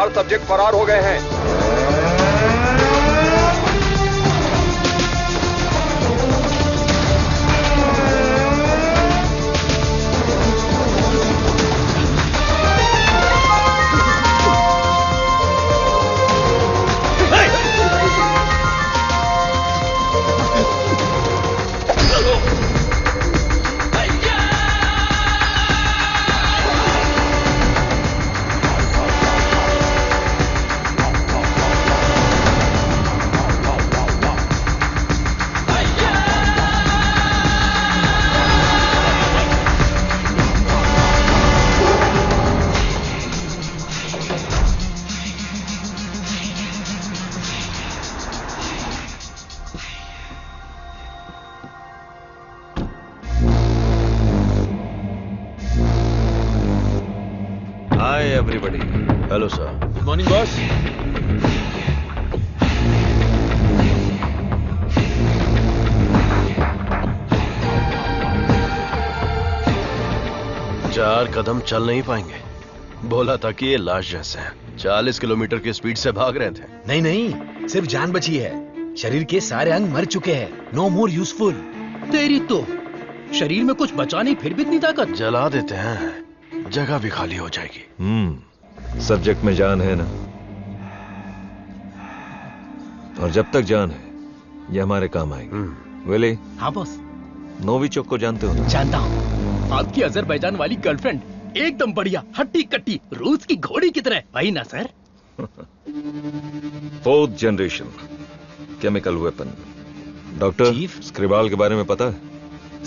4 subject फरार हो गए हैं। Hello sir. Good morning boss. चार कदम चल नहीं पाएंगे। बोला था कि ये लाश जैसे हैं। 40 किलोमीटर की स्पीड से भाग रहे थे। नहीं नहीं, सिर्फ जान बची है। शरीर के सारे अंग मर चुके हैं। No more useful. तेरी तो शरीर में कुछ बचा नहीं, फिर भी इतनी ताकत। जला देते हैं, जगह भी खाली हो जाएगी। सब्जेक्ट में जान है ना, और जब तक जान है ये हमारे काम आएंगे। विली। हाँ बॉस। नोविचोक को जानते हो ना? जानता हूँ। आपकी अजरबैजान वाली गर्लफ्रेंड एकदम बढ़िया, हट्टी कट्टी, रूस की घोड़ी की तरह। वही ना सर? 4th generation chemical weapon. Doctor Skripal के बारे में पता है?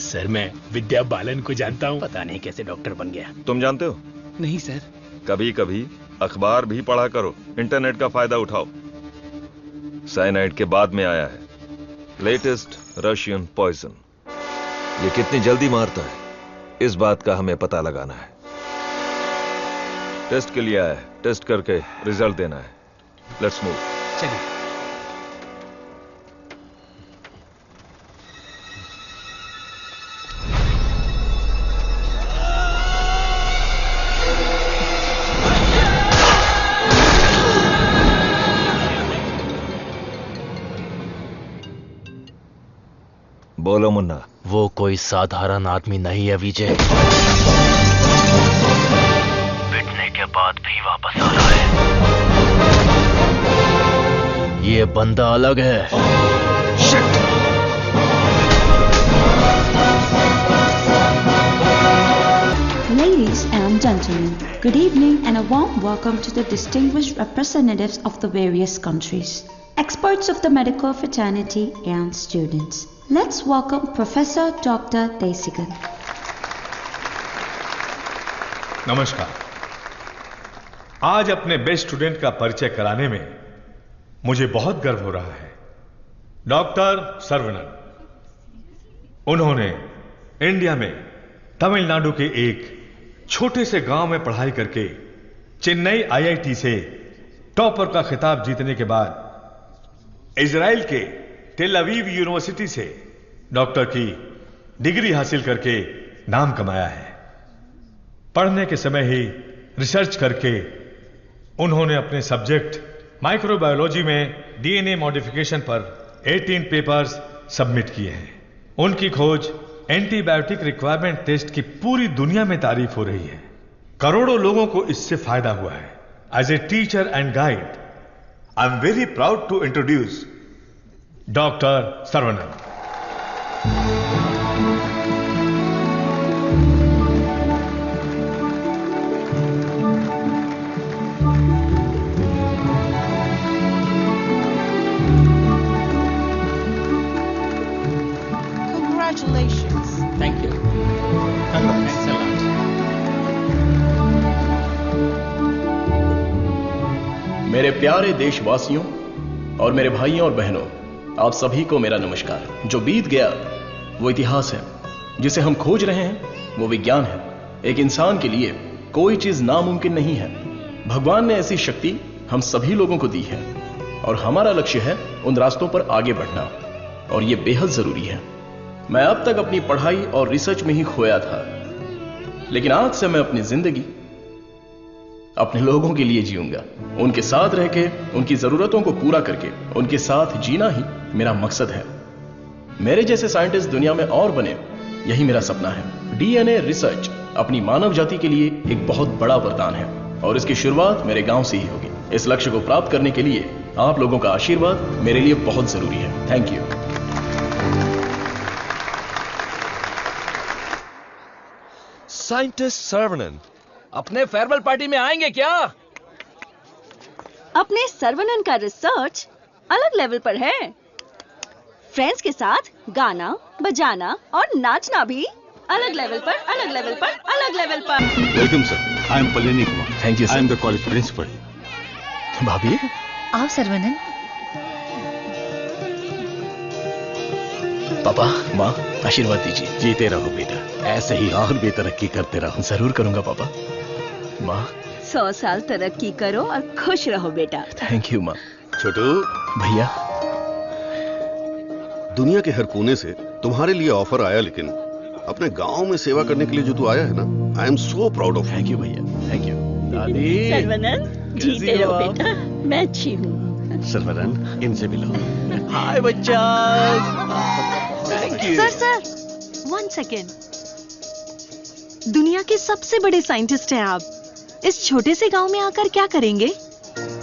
सर मैं विद्या बालन को जानता हूँ। पता नहीं कैसे डॉक्टर बन गया। तुम जानते हो? नहीं सर। कभी कभी अखबार भी पढ़ा करो, इंटरनेट का फायदा उठाओ। साइनाइड के बाद में आया है लेटेस्ट रशियन पॉइजन। ये कितनी जल्दी मारता है, इस बात का हमें पता लगाना है। टेस्ट के लिए आया है, टेस्ट करके रिजल्ट देना है। Let's move. चलिए। बोलो मुन्ना। वो कोई साधारण आदमी नहीं है विजय। पिटने के बाद भी वापस आ रहा है। ये बंदा अलग है। Shit! Ladies and gentlemen, good evening and a warm welcome to the distinguished representatives of the various countries, experts of the medical fraternity and students. Let's welcome Professor Dr. Desigan. नमस्कार। आज अपने बेस्ट स्टूडेंट का परिचय कराने में मुझे बहुत गर्व हो रहा है। डॉक्टर सर्वनन। उन्होंने इंडिया में तमिलनाडु के एक छोटे से गांव में पढ़ाई करके चेन्नई आईआईटी से टॉपर का खिताब जीतने के बाद इजराइल के टेल अवीव यूनिवर्सिटी से डॉक्टर की डिग्री हासिल करके नाम कमाया है। पढ़ने के समय ही रिसर्च करके उन्होंने अपने सब्जेक्ट माइक्रोबायोलॉजी में डीएनए मॉडिफिकेशन पर 18 पेपर्स सबमिट किए हैं। उनकी खोज एंटीबायोटिक रिक्वायरमेंट टेस्ट की पूरी दुनिया में तारीफ हो रही है। करोड़ों लोगों को इससे फायदा हुआ है। As a teacher and guide, I am very proud to introduce doctor Saravanan. Congratulations. Thank you. Thanks a lot. मेरे प्यारे देशवासियों और मेरे भाइयों और बहनों, आप सभी को मेरा नमस्कार। जो बीत गया वो इतिहास है, जिसे हम खोज रहे हैं वो विज्ञान है। एक इंसान के लिए कोई चीज नामुमकिन नहीं है। भगवान ने ऐसी शक्ति हम सभी लोगों को दी है और हमारा लक्ष्य है उन रास्तों पर आगे बढ़ना, और ये बेहद जरूरी है। मैं अब तक अपनी पढ़ाई और रिसर्च में ही खोया था, लेकिन आज से मैं अपनी जिंदगी अपने लोगों के लिए जीऊंगा, उनके साथ रह के, उनकी जरूरतों को पूरा करके उनके साथ जीना ही मेरा मकसद है। मेरे जैसे साइंटिस्ट दुनिया में और बने, यही मेरा सपना है। डीएनए रिसर्च अपनी मानव जाति के लिए एक बहुत बड़ा वरदान है और इसकी शुरुआत मेरे गांव से ही होगी। इस लक्ष्य को प्राप्त करने के लिए आप लोगों का आशीर्वाद मेरे लिए बहुत जरूरी है। Thank you. साइंटिस्ट सर्वनन अपने फेयरवेल पार्टी में आएंगे क्या? अपने सर्वनन का रिसर्च अलग लेवल पर है। फ्रेंड्स के साथ गाना, बजाना और नाचना भी अलग लेवल पर, अलग लेवल पर, अलग लेवल पर। Welcome sir, I am Pallavi Kumar. Thank you sir. I am the college principal. भाभी आओ सर्वनन। पापा, माँ, आशीर्वाद दीजिए। जीते रहो बेटा, ऐसे ही और भी तरक्की करते रहो। जरूर करूंगा पापा। माँ 100 साल तरक्की करो और खुश रहो बेटा। थैंक यू माँ। छोटू भैया, दुनिया के हर कोने से तुम्हारे लिए ऑफर आया, लेकिन अपने गांव में सेवा करने के लिए जो तू आया है ना, आई am so proud of. Thank you भैया, थैंक यू। दादी सर्वनन, जीते रहो बेटा, मैं अच्छी हूँ। सर्वनन, इनसे मिलो। हाय बच्चा। Thank you sir 1 second. दुनिया के सबसे बड़े साइंटिस्ट हैं आप, इस छोटे से गांव में आकर क्या करेंगे?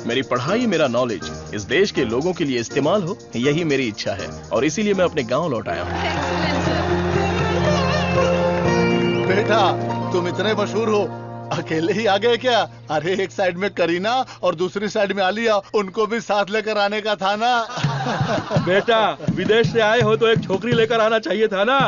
मेरी पढ़ाई, मेरा नॉलेज इस देश के लोगों के लिए इस्तेमाल हो, यही मेरी इच्छा है और इसीलिए मैं अपने गांव लौट आया हूँ। बेटा तुम इतने मशहूर हो, अकेले ही आ गए क्या? अरे एक साइड में करीना और दूसरी साइड में आलिया, उनको भी साथ लेकर आने का था ना। बेटा विदेश से आए हो तो एक छोकरी लेकर आना चाहिए था ना।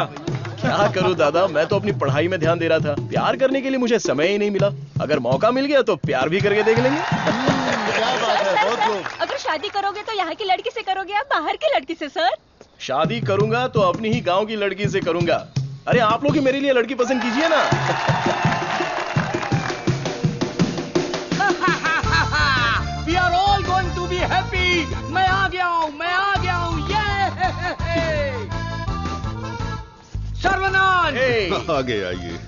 क्या करूं दादा, मैं तो अपनी पढ़ाई में ध्यान दे रहा था। प्यार करने के लिए मुझे समय ही नहीं मिला। अगर मौका मिल गया तो प्यार भी करके देख लेंगे। क्या बात है, बहुत खूब। अगर शादी करोगे तो यहाँ की लड़की से करोगे या बाहर की लड़की से? सर शादी करूंगा तो अपनी ही गांव की लड़की से करूंगा। अरे आप लोग ही मेरे लिए लड़की पसंद कीजिए ना। We are all going to be happy। मैं आ गया हूँ, मैं आ गया हूँ। सर्वनन! आ गए, आइए।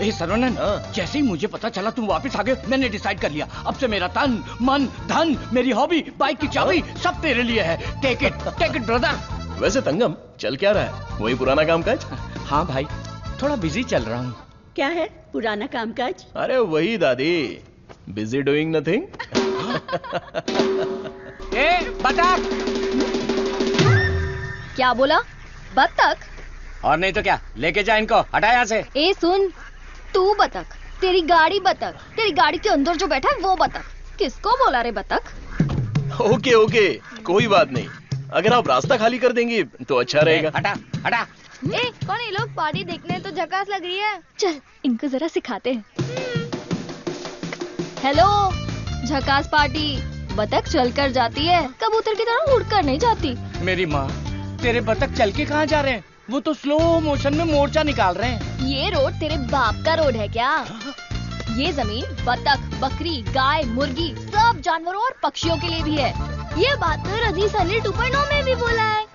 ए सर्वनन, जैसे ही मुझे पता चला तुम वापस आ गए, मैंने डिसाइड कर लिया, अब से मेरा तन, मन, धन, मेरी हॉबी, बाइक की चाबी सब तेरे लिए है। Take it brother. वैसे तंगम, चल क्या रहा है? वही पुराना कामकाज? हाँ भाई, थोड़ा बिजी चल रहा हूँ। क्या है पुराना कामकाज? अरे वही दादी, बिजी डूइंग नथिंग। ए बतख! क्या बोला? बतख? और नहीं तो क्या, लेके जा इनको, हटा यहाँ से। ए सुन, तू बतख, तेरी गाड़ी बतख, तेरी गाड़ी के अंदर जो बैठा है वो बतख। किसको बोला रे बतख? ओके ओके, कोई बात नहीं। अगर आप रास्ता खाली कर देंगी तो अच्छा रहेगा। हटा हटा। ए कौन ये लोग? पार्टी देखने तो झकास लग रही है। चल इनको जरा सिखाते हैं। हेलो, झकास पार्टी। बतख चलकर जाती है, कबूतर की तरह उड़कर नहीं जाती। मेरी माँ, तेरे बतख चल के कहाँ जा रहे हैं? वो तो स्लो मोशन में मोर्चा निकाल रहे हैं। ये रोड तेरे बाप का रोड है क्या? ये जमीन बतख, बकरी, गाय, मुर्गी सब जानवरों और पक्षियों के लिए भी है। ये बात तो रजी सनी 2.0 में भी बोला है।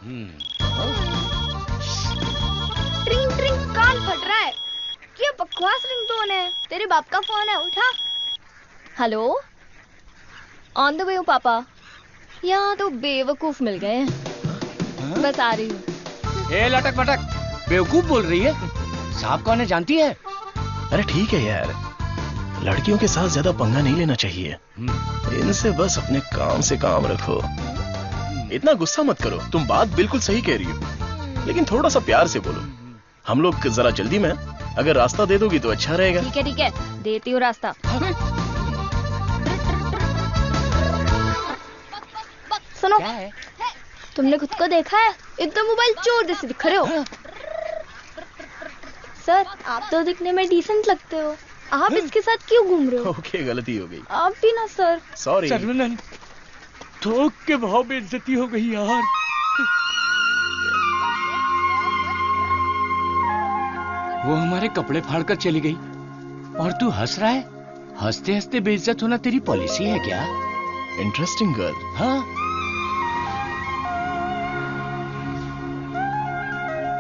ट्रिंग ट्रिंग कान फट रहा है। क्या बकवास रिंगटोन है? तेरे बाप का फोन है, उठा। हेलो, ऑन द वे हूँ पापा। यहाँ तो बेवकूफ मिल गए हैं। बस आ रही हूँ। ए लटक पटक, बेवकूफ बोल रही है? साहब कौन है जानती है? अरे ठीक है यार, लड़कियों के साथ ज्यादा पंगा नहीं लेना चाहिए। इनसे बस अपने काम से काम रखो। इतना गुस्सा मत करो, तुम बात बिल्कुल सही कह रही हो, लेकिन थोड़ा सा प्यार से बोलो। हम लोग जरा जल्दी में, अगर रास्ता दे दोगी तो अच्छा रहेगा। ठीक है, देती हूँ रास्ता। सुनो, तुमने खुद को देखा है? इतना मोबाइल चोर जैसे दिख रहे हो। सर, आप तो दिखने में डिसेंट लगते हो, आप इसके साथ क्यों घूम रहे हो? ओके, गलती हो गई। आप भी ना सर। सॉरी। सर्वनन, थोक के भाव में इज्जती हो गई यार। वो हमारे कपड़े फाड़कर चली गई और तू हंस रहा है? हंसते हंसते बेइज्जत होना तेरी पॉलिसी है क्या? Interesting girl. हाँ,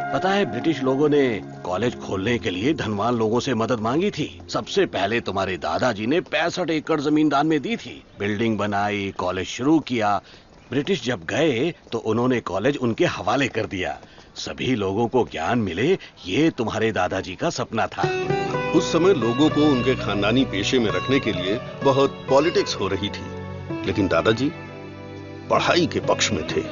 पता है ब्रिटिश लोगों ने कॉलेज खोलने के लिए धनवान लोगों से मदद मांगी थी। सबसे पहले तुम्हारे दादाजी ने 65 एकड़ जमीन दान में दी थी। बिल्डिंग बनाई, कॉलेज शुरू किया। ब्रिटिश जब गए तो उन्होंने कॉलेज उनके हवाले कर दिया। सभी लोगों को ज्ञान मिले, ये तुम्हारे दादाजी का सपना था। उस समय लोगों को उनके खानदानी पेशे में रखने के लिए बहुत पॉलिटिक्स हो रही थी, लेकिन दादाजी पढ़ाई के पक्ष में थे।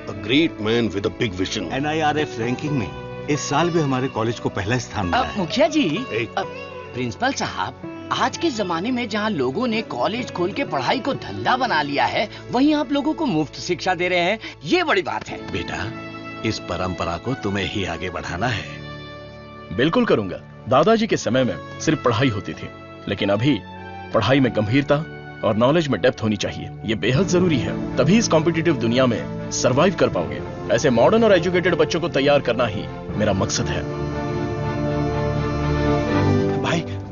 A great man with a big vision. NIRF ranking में इस साल भी हमारे कॉलेज को पहला स्थान मिला है। मुखिया जी, प्रिंसिपल साहब, आज के जमाने में जहाँ लोगों ने कॉलेज खोल के पढ़ाई को धंधा बना लिया है, वहीं आप लोगों को मुफ्त शिक्षा दे रहे हैं। ये बड़ी बात है। बेटा, इस परंपरा को तुम्हें ही आगे बढ़ाना है। बिल्कुल करूंगा। दादाजी के समय में सिर्फ पढ़ाई होती थी, लेकिन अभी पढ़ाई में गंभीरता और नॉलेज में डेप्थ होनी चाहिए। ये बेहद जरूरी है, तभी इस कॉम्पिटिटिव दुनिया में सरवाइव कर पाओगे। ऐसे मॉडर्न और एजुकेटेड बच्चों को तैयार करना ही मेरा मकसद है।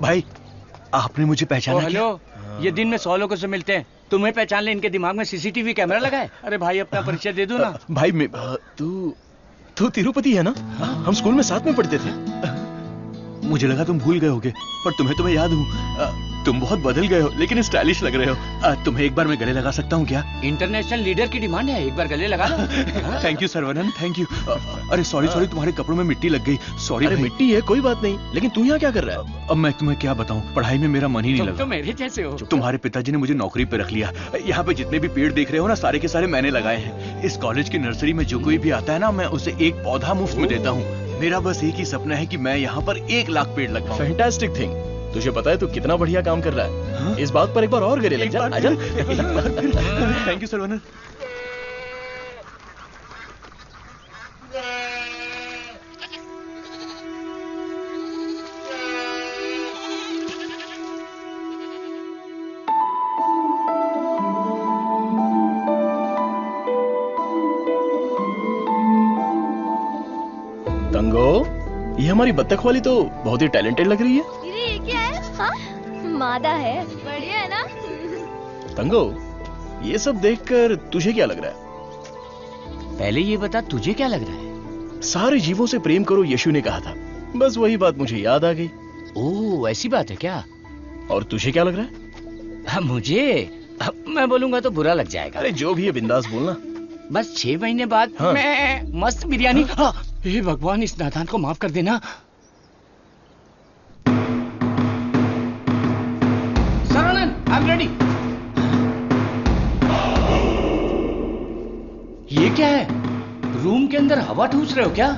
भाई, आपने मुझे पहचाना? हेलो, ये दिन में 100 लोगों से मिलते हैं, तुम्हें पहचान ले इनके दिमाग में सीसीटीवी कैमरा लगा है। अरे भाई, अपना परिचय दे दो ना। भाई, तू तिरुपति है ना? हम स्कूल में साथ में पढ़ते थे। मुझे लगा तुम भूल गए होगे, पर तुम्हें तो मैं याद हूँ। तुम बहुत बदल गए हो, लेकिन स्टाइलिश लग रहे हो। तुम्हें एक बार मैं गले लगा सकता हूँ क्या? इंटरनेशनल लीडर की डिमांड है, एक बार गले लगा लो। Thank you Saravanan, thank you. अरे सॉरी, तुम्हारे कपड़ों में मिट्टी लग गई। सॉरी। अरे मिट्टी है, कोई बात नहीं, लेकिन तू यहाँ क्या कर रहा है? अब मैं तुम्हें क्या बताऊँ, पढ़ाई में मेरा मन ही नहीं लगा। तो मेरे जैसे हो। तुम्हारे पिताजी ने मुझे नौकरी पे रख लिया। यहाँ पे जितने भी पेड़ देख रहे हो ना, सारे के सारे मैंने लगाए हैं। इस कॉलेज की नर्सरी में जो कोई भी आता है ना, मैं उसे एक पौधा मुफ्त में देता हूँ। मेरा बस एक ही सपना है कि मैं यहाँ पर 1 लाख पेड़ लगवाऊं। Fantastic thing. तुझे पता है तू कितना बढ़िया काम कर रहा है? हाँ? इस बात पर एक बार और गले लग जा। आजा। Thank you Saravanan. तंगो, ये हमारी बत्तख वाली तो बहुत ही टैलेंटेड लग रही है। ये क्या है? हाँ? मादा है। बढ़िया है ना? तंगो, ये सब देखकर तुझे क्या लग रहा है? पहले ये बता, तुझे क्या लग रहा है? सारे जीवों से प्रेम करो, यीशु ने कहा था। बस वही बात मुझे याद आ गई। ओह, ऐसी बात है क्या? और तुझे क्या लग रहा है? मुझे, मैं बोलूंगा तो बुरा लग जाएगा। अरे जो भी है बिंदास बोलना। बस 6 महीने बाद हाँ। मैं मस्त बिरयानी। हे भगवान, इस नादान को माफ कर देना। Saravanan, I am ready. ये क्या है? रूम के अंदर हवा ठूस रहे हो क्या?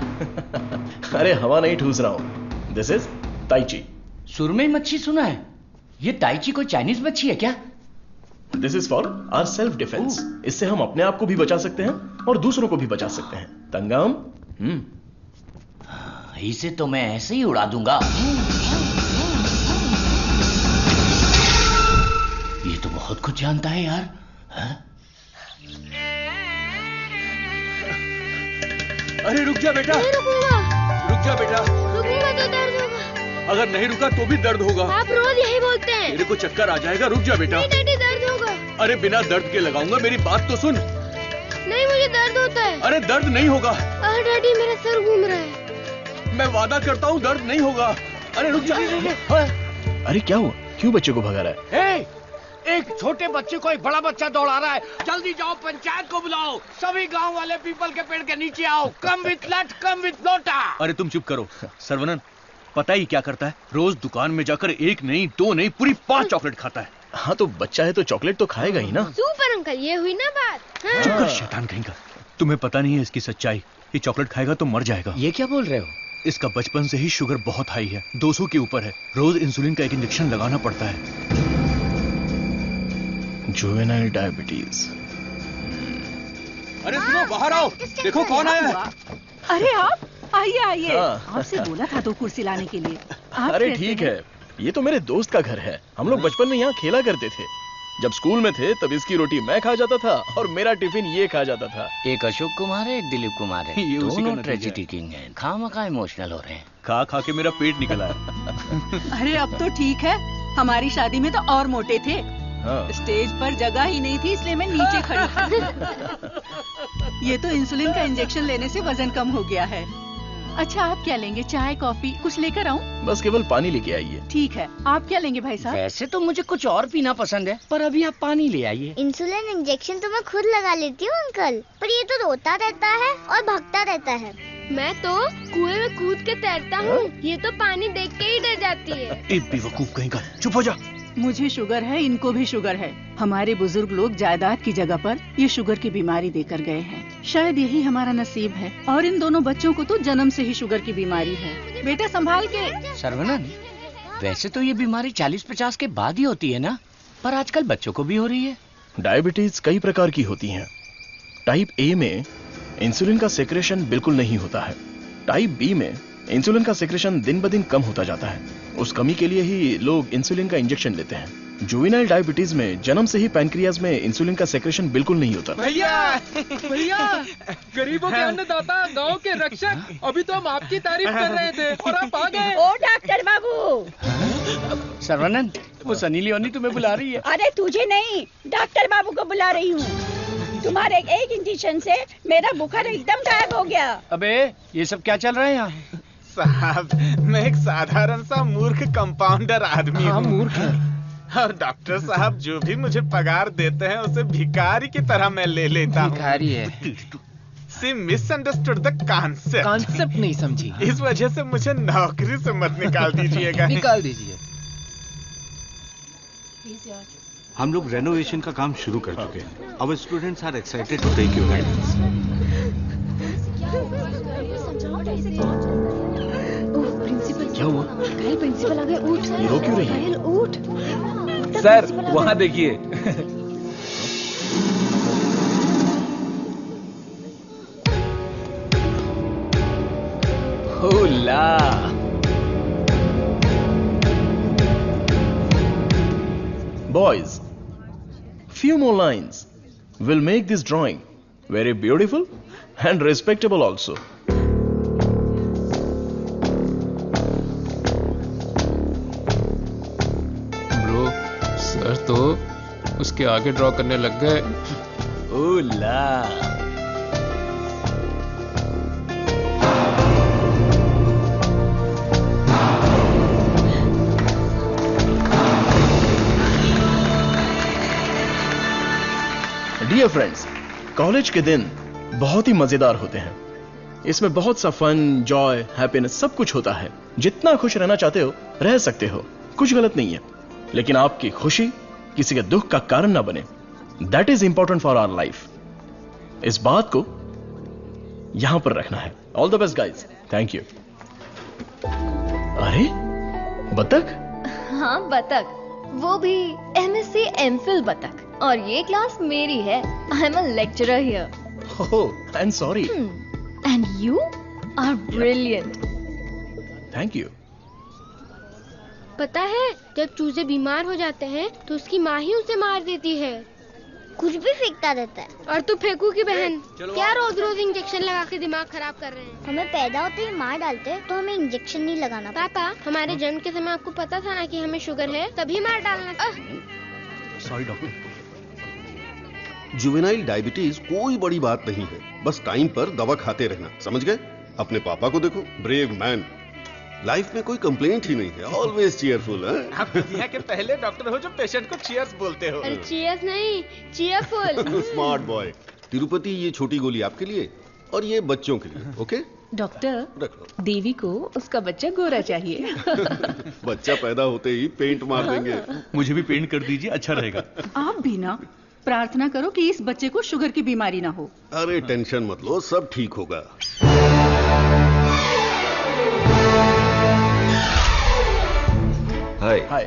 अरे हवा नहीं ठूस रहा हूं। This is tai chi. सुरमई मच्छी सुना है। ये ताइची कोई चाइनीज मच्छी है क्या? This is for our self defence. इससे हम अपने आप को भी बचा सकते हैं और दूसरों को भी बचा सकते हैं। तंगम, इसे तो मैं ऐसे ही उड़ा दूंगा। ये तो बहुत कुछ जानता है यार। अरे रुक जा बेटा। नहीं रुकूंगा। रुक जा बेटा। रुकूंगा तो दर्द होगा। अगर नहीं रुका तो भी दर्द होगा। आप रोज यही बोलते हैं। तेरे को चक्कर आ जाएगा, रुक जा बेटा। नहीं डैडी, दर्द होगा। अरे बिना दर्द के लगाऊंगा, मेरी बात तो सुन। नहीं, मुझे दर्द होता है। अरे दर्द नहीं होगा। डैडी, मेरा सर घूम रहा है। मैं वादा करता हूँ दर्द नहीं होगा। अरे रुक जा। अरे क्या हुआ? क्यों बच्चे को भगा रहा है? एक छोटे बच्चे को एक बड़ा बच्चा दौड़ा रहा है। जल्दी जाओ, पंचायत को बुलाओ। सभी गांव वाले पीपल के पेड़ के नीचे आओ। कम विथ लट, कम विथ लोटा। अरे तुम चुप करो। सर्वनन, पता ही क्या करता है? रोज दुकान में जाकर 1 नहीं 2 नहीं पूरी 5 चॉकलेट खाता है। हाँ तो बच्चा है तो चॉकलेट तो खाएगा ही ना। सुपर अंकल, ये हुई ना बात। हाँ। चुप कर शैतान कहीं का। तुम्हें पता नहीं है इसकी सच्चाई। ये चॉकलेट खाएगा तो मर जाएगा। ये क्या बोल रहे हो? इसका बचपन से ही शुगर बहुत हाई है, 200 के ऊपर है। रोज इंसुलिन का एक इंजेक्शन लगाना पड़ता है। Juvenile diabetes. अरे सुनो, बाहर आओ। देखो कौन आया है। अरे आप आइए आइए। हाँ। आपसे बोला था तो कुर्सी लाने के लिए। अरे ठीक है, ये तो मेरे दोस्त का घर है। हम लोग बचपन में यहाँ खेला करते थे। जब स्कूल में थे तब इसकी रोटी मैं खा जाता था और मेरा टिफिन ये खा जाता था। एक अशोक कुमार है, एक दिलीप कुमार है। ये उसी का दोनों नतीजा ट्रेजेडी किंग हैं। खामखा इमोशनल हो रहे हैं। खा खा के मेरा पेट निकला है। अरे अब तो ठीक है, हमारी शादी में तो और मोटे थे। हाँ। स्टेज पर जगह ही नहीं थी, इसलिए मैं नीचे खड़ी थी। ये तो इंसुलिन का इंजेक्शन लेने से वजन कम हो गया है। अच्छा आप क्या लेंगे, चाय कॉफी कुछ लेकर आऊं? बस केवल पानी लेके आइए। ठीक है, आप क्या लेंगे भाई साहब? वैसे तो मुझे कुछ और पीना पसंद है, पर अभी आप पानी ले आइए। इंसुलिन इंजेक्शन तो मैं खुद लगा लेती हूँ अंकल, पर ये तो रोता रहता है और भागता रहता है। मैं तो कुएं में कूद के तैरता हूँ, ये तो पानी देख के ही डर जाती है। एक बेवकूफ कहीं का, चुप हो जा। मुझे शुगर है, इनको भी शुगर है। हमारे बुजुर्ग लोग जायदाद की जगह पर ये शुगर की बीमारी देकर गए हैं। शायद यही हमारा नसीब है। और इन दोनों बच्चों को तो जन्म से ही शुगर की बीमारी है। बेटा संभाल के। सर्वनन, वैसे तो ये बीमारी 40-50 के बाद ही होती है ना, पर आजकल बच्चों को भी हो रही है। डायबिटीज कई प्रकार की होती हैं। टाइप ए में इंसुलिन का सेक्रेशन बिल्कुल नहीं होता है। टाइप बी में इंसुलिन का सेक्रेशन दिन ब दिन कम होता जाता है। उस कमी के लिए ही लोग इंसुलिन का इंजेक्शन लेते हैं। जुवेनाइल डायबिटीज में जन्म से ही पैनक्रियाज में इंसुलिन का सेक्रेशन बिल्कुल नहीं होता। भैया गरीबों के अन्नदाता, गांव के रक्षक, अभी तो हम आपकी तारीफ कर रहे थे और आप आ गए। ओ डॉक्टर बाबू। सर्वनन, वो सनी लियोनी तुम्हें बुला रही है। अरे तुझे नहीं, डॉक्टर बाबू को बुला रही हूँ। तुम्हारे एक इंजेक्शन से मेरा बुखार एकदम गायब हो गया। अबे ये सब क्या चल रहा है यहाँ? साहब, मैं एक साधारण सा मूर्ख कंपाउंडर आदमी हूँ। मूर्ख है। और डॉक्टर साहब जो भी मुझे पगार देते हैं उसे भिखारी की तरह मैं ले लेता हूँ। भिखारी है। सी मिसअंडरस्टूड द कॉन्सेप्ट। कॉन्सेप्ट नहीं समझी। इस वजह से मुझे नौकरी से मत निकाल दीजिएगा। निकाल दीजिए। हम लोग रेनोवेशन का काम शुरू कर चुके हैं। Our students are excited to take your guidance. क्या हुआ? प्रिंसिपल आ गए, उठ। ये रो क्यों रही है? उठ। सर वहाँ देखिए। होला। Boys, few more lines will make this drawing very beautiful and respectable also. Bro, sir तो उसके आगे ड्रॉ करने लग गए। ओला। डियर फ्रेंड्स, कॉलेज के दिन बहुत ही मजेदार होते हैं। इसमें बहुत सा फन, जॉय, हैप्पीनेस सब कुछ होता है। जितना खुश रहना चाहते हो रह सकते हो, कुछ गलत नहीं है। लेकिन आपकी खुशी किसी के दुख का कारण ना बने। That is important for our life. इस बात को यहां पर रखना है। All the best guys. Thank you. अरे बतख? हाँ बतख, वो भी MSc MPhil बतख। और ये क्लास मेरी है। I am a lecturer here. Oh, I am sorry. And you are brilliant. Thank you. पता है, जब चूजे बीमार हो जाते हैं तो उसकी माँ ही उसे मार देती है। कुछ भी फेंकता रहता है। और तू फेंकू की बहन, क्या रोज रोज इंजेक्शन लगा के दिमाग खराब कर रहे हैं। हमें पैदा होते ही मार डालते तो हमें इंजेक्शन नहीं लगाना। पापा, हमारे जन्म के समय आपको पता था ना कि हमें शुगर है, तभी मार डालना। Sorry doctor. जुवेनाइल डायबिटीज कोई बड़ी बात नहीं है, बस टाइम पर दवा खाते रहना, समझ गए? अपने पापा को देखो, ब्रेव मैन, लाइफ में कोई कंप्लेंट ही नहीं है, ऑलवेज चीयरफुल। आप दुनिया के पहले डॉक्टर हो जो पेशेंट को चीयर्स बोलते हो। अरे चीयर्स नहीं, चीयरफुल। Smart boy. तिरुपति, ये छोटी गोली आपके लिए और ये बच्चों के लिए। ओके डॉक्टर, रख लो। देवी को उसका बच्चा गोरा चाहिए। बच्चा पैदा होते ही पेंट मार देंगे। मुझे भी पेंट कर दीजिए, अच्छा रहेगा। आप भी ना प्रार्थना करो कि इस बच्चे को शुगर की बीमारी ना हो। अरे टेंशन मत लो, सब ठीक होगा। हाय।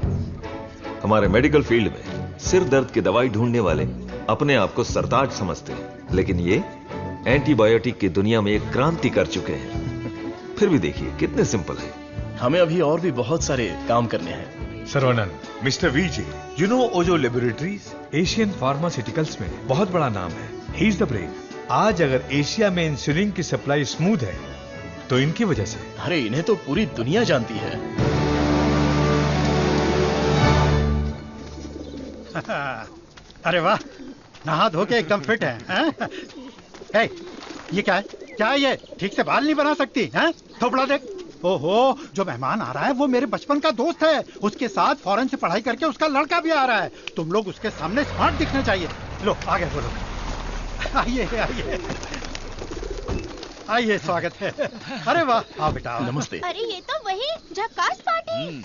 हमारे मेडिकल फील्ड में सिर दर्द की दवाई ढूंढने वाले अपने आप को सरताज समझते हैं, लेकिन ये एंटीबायोटिक की दुनिया में एक क्रांति कर चुके हैं। फिर भी देखिए कितने सिंपल है। हमें अभी और भी बहुत सारे काम करने हैं। Saravanan, mister VJ, you know Ojo laboratories Asian pharmaceuticals में बहुत बड़ा नाम है। He is the brain. आज अगर एशिया में इंसुलिन की सप्लाई स्मूथ है तो इनकी वजह से। अरे इन्हें तो पूरी दुनिया जानती है। अरे वाह, नहा धो के एकदम फिट है। ये क्या है? क्या ये ठीक से बाल नहीं बना सकती हैं? थोपड़ा देख। ओहो, जो मेहमान आ रहा है वो मेरे बचपन का दोस्त है। उसके साथ फॉरेन से पढ़ाई करके उसका लड़का भी आ रहा है। तुम लोग उसके सामने स्मार्ट दिखने चाहिए। लो आगे बोलो। आइए आइए आइए, स्वागत है। अरे वाह, आओ बेटा। नमस्ते। अरे ये तो वही झक्कास पार्टी।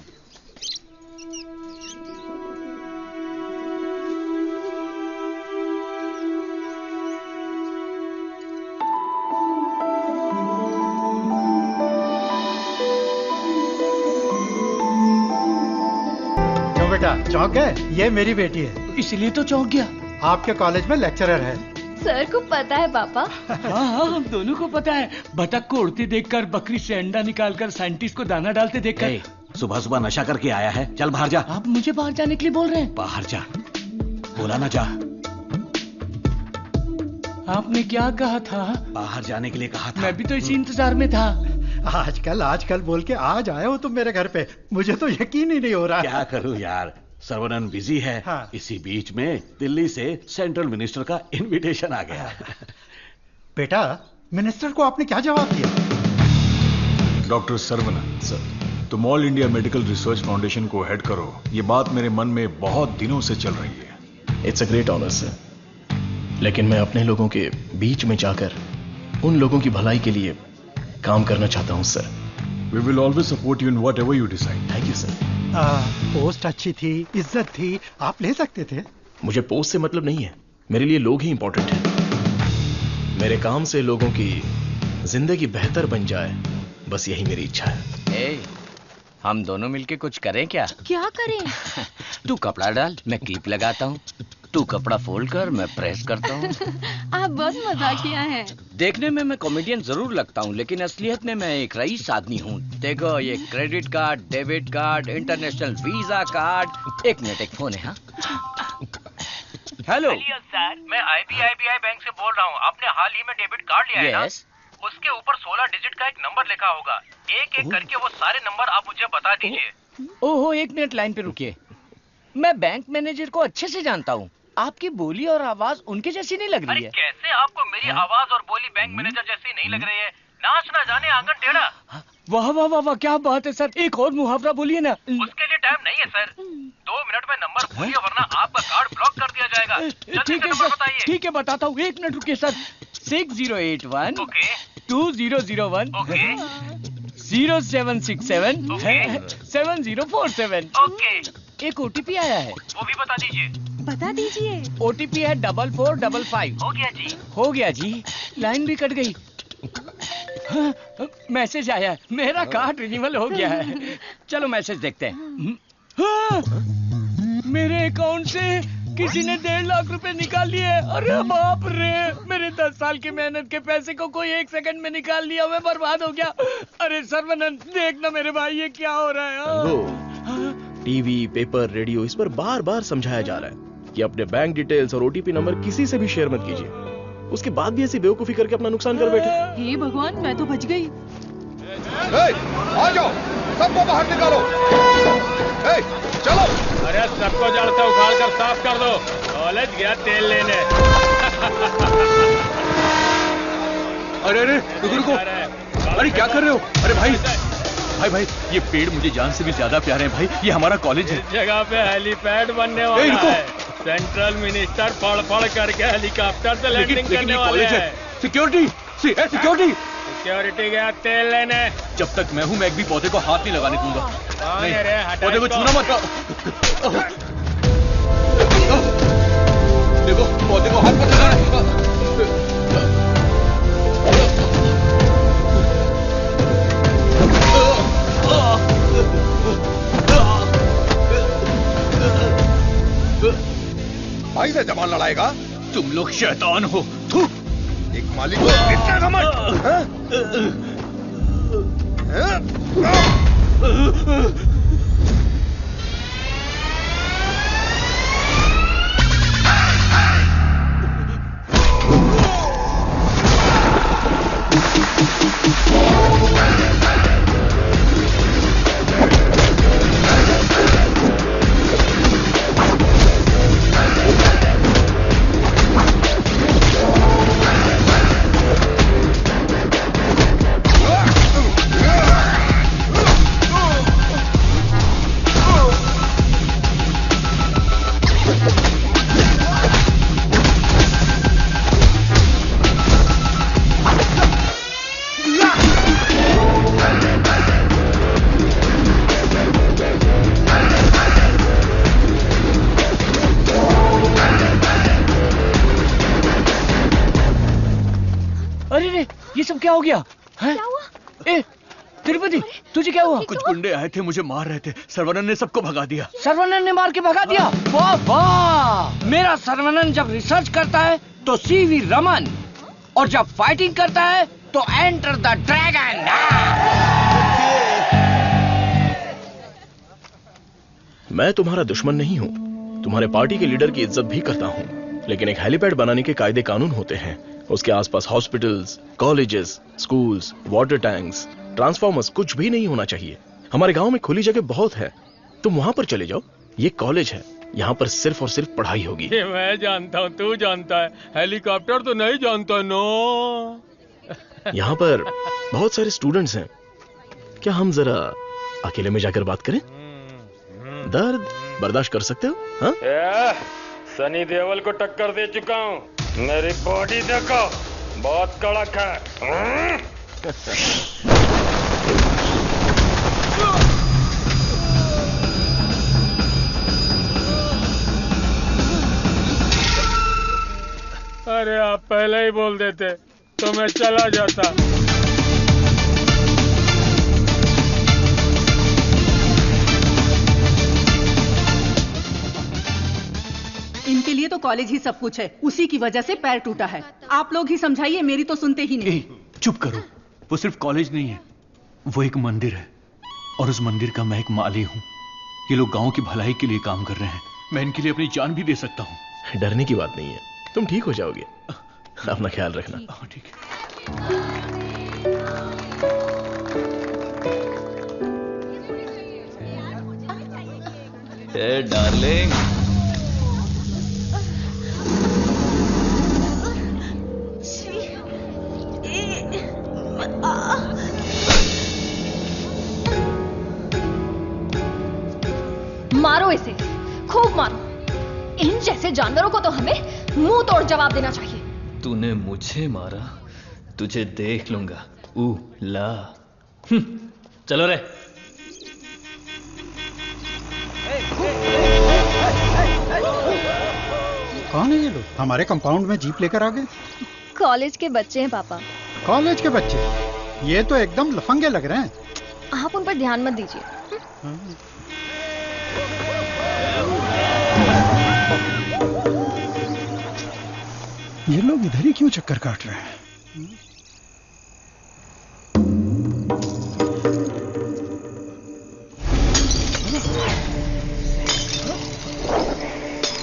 क्यों बेटा, चौंक गए? ये मेरी बेटी है। इसलिए तो चौंक गया। आपके कॉलेज में लेक्चरर है। सर को पता है पापा। हाँ, हम दोनों को पता है। बतख को उड़ते देखकर, बकरी से अंडा निकालकर, साइंटिस्ट को दाना डालते देखकर। सुबह सुबह नशा करके आया है, चल बाहर जा। आप मुझे बाहर जाने के लिए बोल रहे हैं? बाहर जा, बोला ना जा। आपने क्या कहा था? बाहर जाने के लिए कहा था। मैं भी तो इसी इंतजार में था। आजकल बोल के आज आए हो तुम मेरे घर पे। मुझे तो यकीन ही नहीं हो रहा। क्या करूं यार, सर्वनन बिजी है। हाँ। इसी बीच में दिल्ली से सेंट्रल मिनिस्टर का इनविटेशन आ गया। बेटा, मिनिस्टर को आपने क्या जवाब दिया? डॉक्टर सर्वनन सर, तुम all India medical research foundation को हेड करो, ये बात मेरे मन में बहुत दिनों से चल रही है। It's a great honour sir, लेकिन मैं अपने लोगों के बीच में जाकर उन लोगों की भलाई के लिए काम करना चाहता हूं sir. We will always support you in whatever you decide. Thank you sir. Post अच्छी थी, इज्जत थी, आप ले सकते थे। मुझे पोस्ट से मतलब नहीं है, मेरे लिए लोग ही इंपॉर्टेंट हैं। मेरे काम से लोगों की जिंदगी बेहतर बन जाए, बस यही मेरी इच्छा है। हम दोनों मिलके कुछ करें क्या? क्या करें? तू कपड़ा डाल, मैं क्लिप लगाता हूँ। तू कपड़ा फोल्ड कर, मैं प्रेस करता हूँ। आप बहुत मजाकिया हैं। देखने में मैं कॉमेडियन जरूर लगता हूँ, लेकिन असलियत में मैं एक रईस आदमी हूँ। देखो, ये credit card, debit card, international visa card. एक मिनट, एक फोन है। हाँ, हेलो सर, मैं IBI बैंक से बोल रहा हूँ। आपने हाल ही में डेबिट कार्ड लिया है ना? उसके ऊपर 16 डिजिट का एक नंबर लिखा होगा। एक एक करके वो सारे नंबर आप मुझे बता दीजिए। ओहो, एक मिनट लाइन पे रुकिए। मैं बैंक मैनेजर को अच्छे से जानता हूँ। आपकी बोली और आवाज उनके जैसी नहीं लग रही है। कैसे आपको मेरी आवाज और बोली बैंक मैनेजर जैसी नहीं लग रही है? नाच ना जाने आंगन टेढ़ा। वाह वाह वाह वाह, क्या बात है सर। एक और मुहावरा बोलिए ना। उसके लिए टाइम नहीं है सर। 2 मिनट में नंबर बोलिए, वरना आपका कार्ड ब्लॉक कर दिया जाएगा। ठीक है सर, ठीक है, बताता हूँ। एक मिनट रुकिए सर। 6081 2001 0767 7047। एक OTP आया है, वो भी बता दीजिए। बता दीजिए। OTP है 4455। हो गया जी। हो गया जी। लाइन भी कट गई। हाँ, मैसेज आया है, मेरा कार्ड रिन्यूअल हो गया है। चलो मैसेज देखते हैं। हाँ, मेरे अकाउंट से किसी ने 1.5 लाख रुपए निकाल लिए। अरे बाप रे, मेरे 10 साल की मेहनत के पैसे को कोई 1 सेकंड में निकाल लिया। मैं बर्बाद हो गया। अरे सर्वनन, देखना मेरे भाई, ये क्या हो रहा है? टीवी, पेपर, रेडियो, इस पर बार बार समझाया जा रहा है कि अपने बैंक डिटेल्स और OTP नंबर किसी से भी शेयर मत कीजिए। उसके बाद भी ऐसी बेवकूफी करके अपना नुकसान कर बैठे। हे भगवान, मैं तो बच गई। आ जाओ, सबको बाहर निकालो। चलो। अरे सबको जड़ से उखाड़ कर साफ कर दो। कॉलेज गया तेल लेने। अरे रुको। अरे क्या कर रहे हो? अरे भाई, ये पेड़ मुझे जान से भी ज्यादा प्यारे हैं भाई। ये हमारा कॉलेज है। इस जगह पे हेलीपैड बनने वाला है। सेंट्रल मिनिस्टर पढ़ करके हेलीकॉप्टर से लैंडिंग करने वाले हैं। सिक्योरिटी गया तेल लेने। जब तक मैं हूँ, मैं एक भी पौधे को हाथ नहीं लगाने दूंगा। पौधे को छूना मत। देखो, पौधे को हाथ मत लगाना। भाई से जबान लड़ाएगा? तुम लोग शैतान हो। एक मालिक को इतना घमंड। अरे रे, ये सब क्या हो गया? क्या हुआ? ए, तिरुपति, तुझे क्या हुआ? कुछ गुंडे आए थे, मुझे मार रहे थे। सर्वनन ने सबको भगा दिया। सर्वनन ने मार के भगा दिया? वाह वाह! मेरा सर्वनन जब रिसर्च करता है तो सीवी रमन, और जब फाइटिंग करता है तो एंटर द ड्रैगन। मैं तुम्हारा दुश्मन नहीं हूं, तुम्हारे पार्टी के लीडर की इज्जत भी करता हूं, लेकिन एक हेलीपैड बनाने के कायदे कानून होते हैं। उसके आसपास hospitals, colleges, schools, water tanks, transformers कुछ भी नहीं होना चाहिए। हमारे गांव में खुली जगह बहुत है, तुम वहां पर चले जाओ। ये कॉलेज है, यहाँ पर सिर्फ और सिर्फ पढ़ाई होगी। ये मैं जानता हूँ, तू जानता है, हेलीकॉप्टर तो नहीं जानता। नो, यहाँ पर बहुत सारे स्टूडेंट्स हैं, क्या हम जरा अकेले में जाकर बात करें? दर्द बर्दाश्त कर सकते हो? हाँ? सनी देओल को टक्कर दे चुका हूँ, मेरी बॉडी देखो, बहुत कड़क है। अरे आप पहले ही बोल देते तो मैं चला जाता। इनके लिए तो कॉलेज ही सब कुछ है, उसी की वजह से पैर टूटा है। आप लोग ही समझाइए, मेरी तो सुनते ही नहीं। चुप करो, वो सिर्फ कॉलेज नहीं है, वो एक मंदिर है, और उस मंदिर का मैं एक माली हूँ। ये लोग गांव की भलाई के लिए काम कर रहे हैं, मैं इनके लिए अपनी जान भी दे सकता हूँ। डरने की बात नहीं है, तुम ठीक हो जाओगे, अपना ख्याल रखना। ठीक है। ए डार्लिंग, मारो इसे, खूब मारो। इन जैसे जानवरों को तो हमें मुंह तोड़ जवाब देना चाहिए। तूने मुझे मारा, तुझे देख लूंगा। ला चलो रे। कौन है ये लोग? हमारे कंपाउंड में जीप लेकर आ गए। कॉलेज के बच्चे हैं पापा। कॉलेज के बच्चे? ये तो एकदम लफंगे लग रहे हैं। आप उन पर ध्यान मत दीजिए। ये लोग इधर ही क्यों चक्कर काट रहे हैं?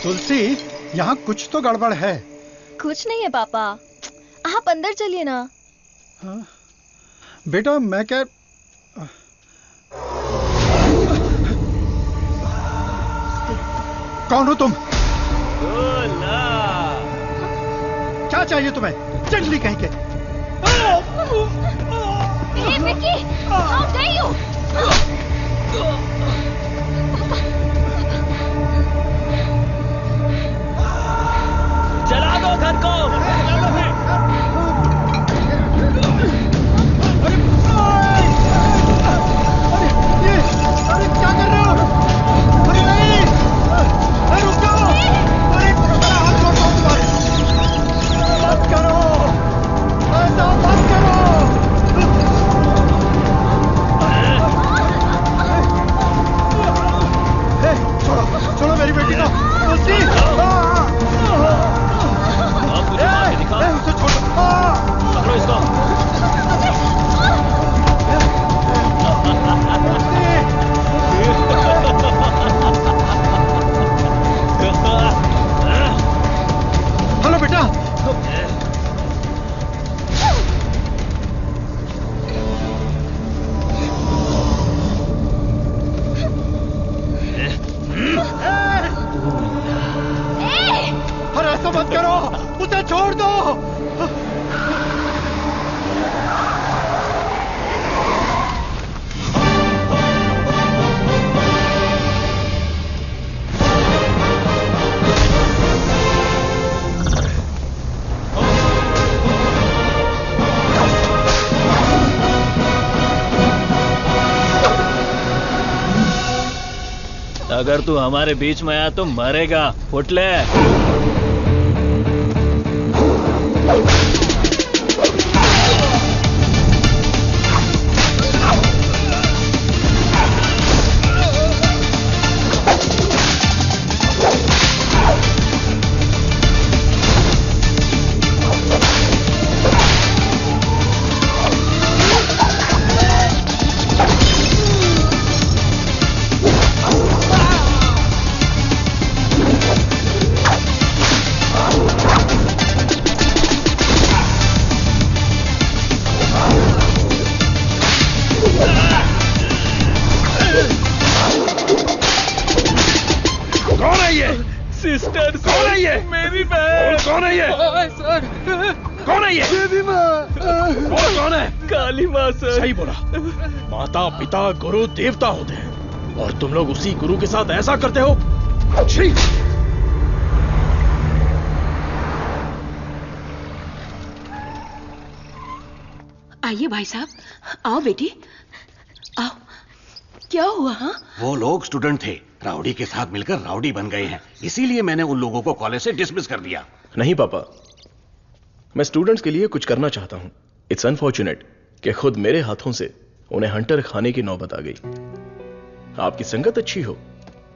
तुलसी, यहाँ कुछ तो गड़बड़ है। कुछ नहीं है पापा, आप अंदर चलिए ना। हाँ? बेटा मैं क्या, कौन हो तुम? क्या चाहिए तुम्हें? चंडली कहीं के। Hey, Vicky! How dare you! चला दो घर को। अरे क्या कर रहे हो? अरे नहीं! अरे रुक जाओ! अरे मेरा हाथ छोड़ो तुम्हारे! मत करो! ऐसा मत करो! छोड़ो, छोड़ो मेरी बेटी को! तुलसी! उसे छोड़ो! पकड़ो इसको। हेलो बेटा। अरे ऐसा मत करो, उसे छोड़ दो। अगर तू हमारे बीच में आया तो मरेगा, फुटले। ये? सर कौन है ये? देवी माँ। कौन है? काली माँ सर। सही बोला। माता पिता गुरु देवता होते हैं और तुम लोग उसी गुरु के साथ ऐसा करते हो। छी! आइए भाई साहब, आओ बेटी, आओ। क्या हुआ? हाँ, वो लोग स्टूडेंट थे, राउडी के साथ मिलकर राउडी बन गए हैं, इसीलिए मैंने उन लोगों को कॉलेज से डिसमिस कर दिया। नहीं पापा, मैं स्टूडेंट्स के लिए कुछ करना चाहता हूं। इट्स अनफॉर्चुनेट कि खुद मेरे हाथों से उन्हें हंटर खाने की नौबत आ गई। आपकी संगत अच्छी हो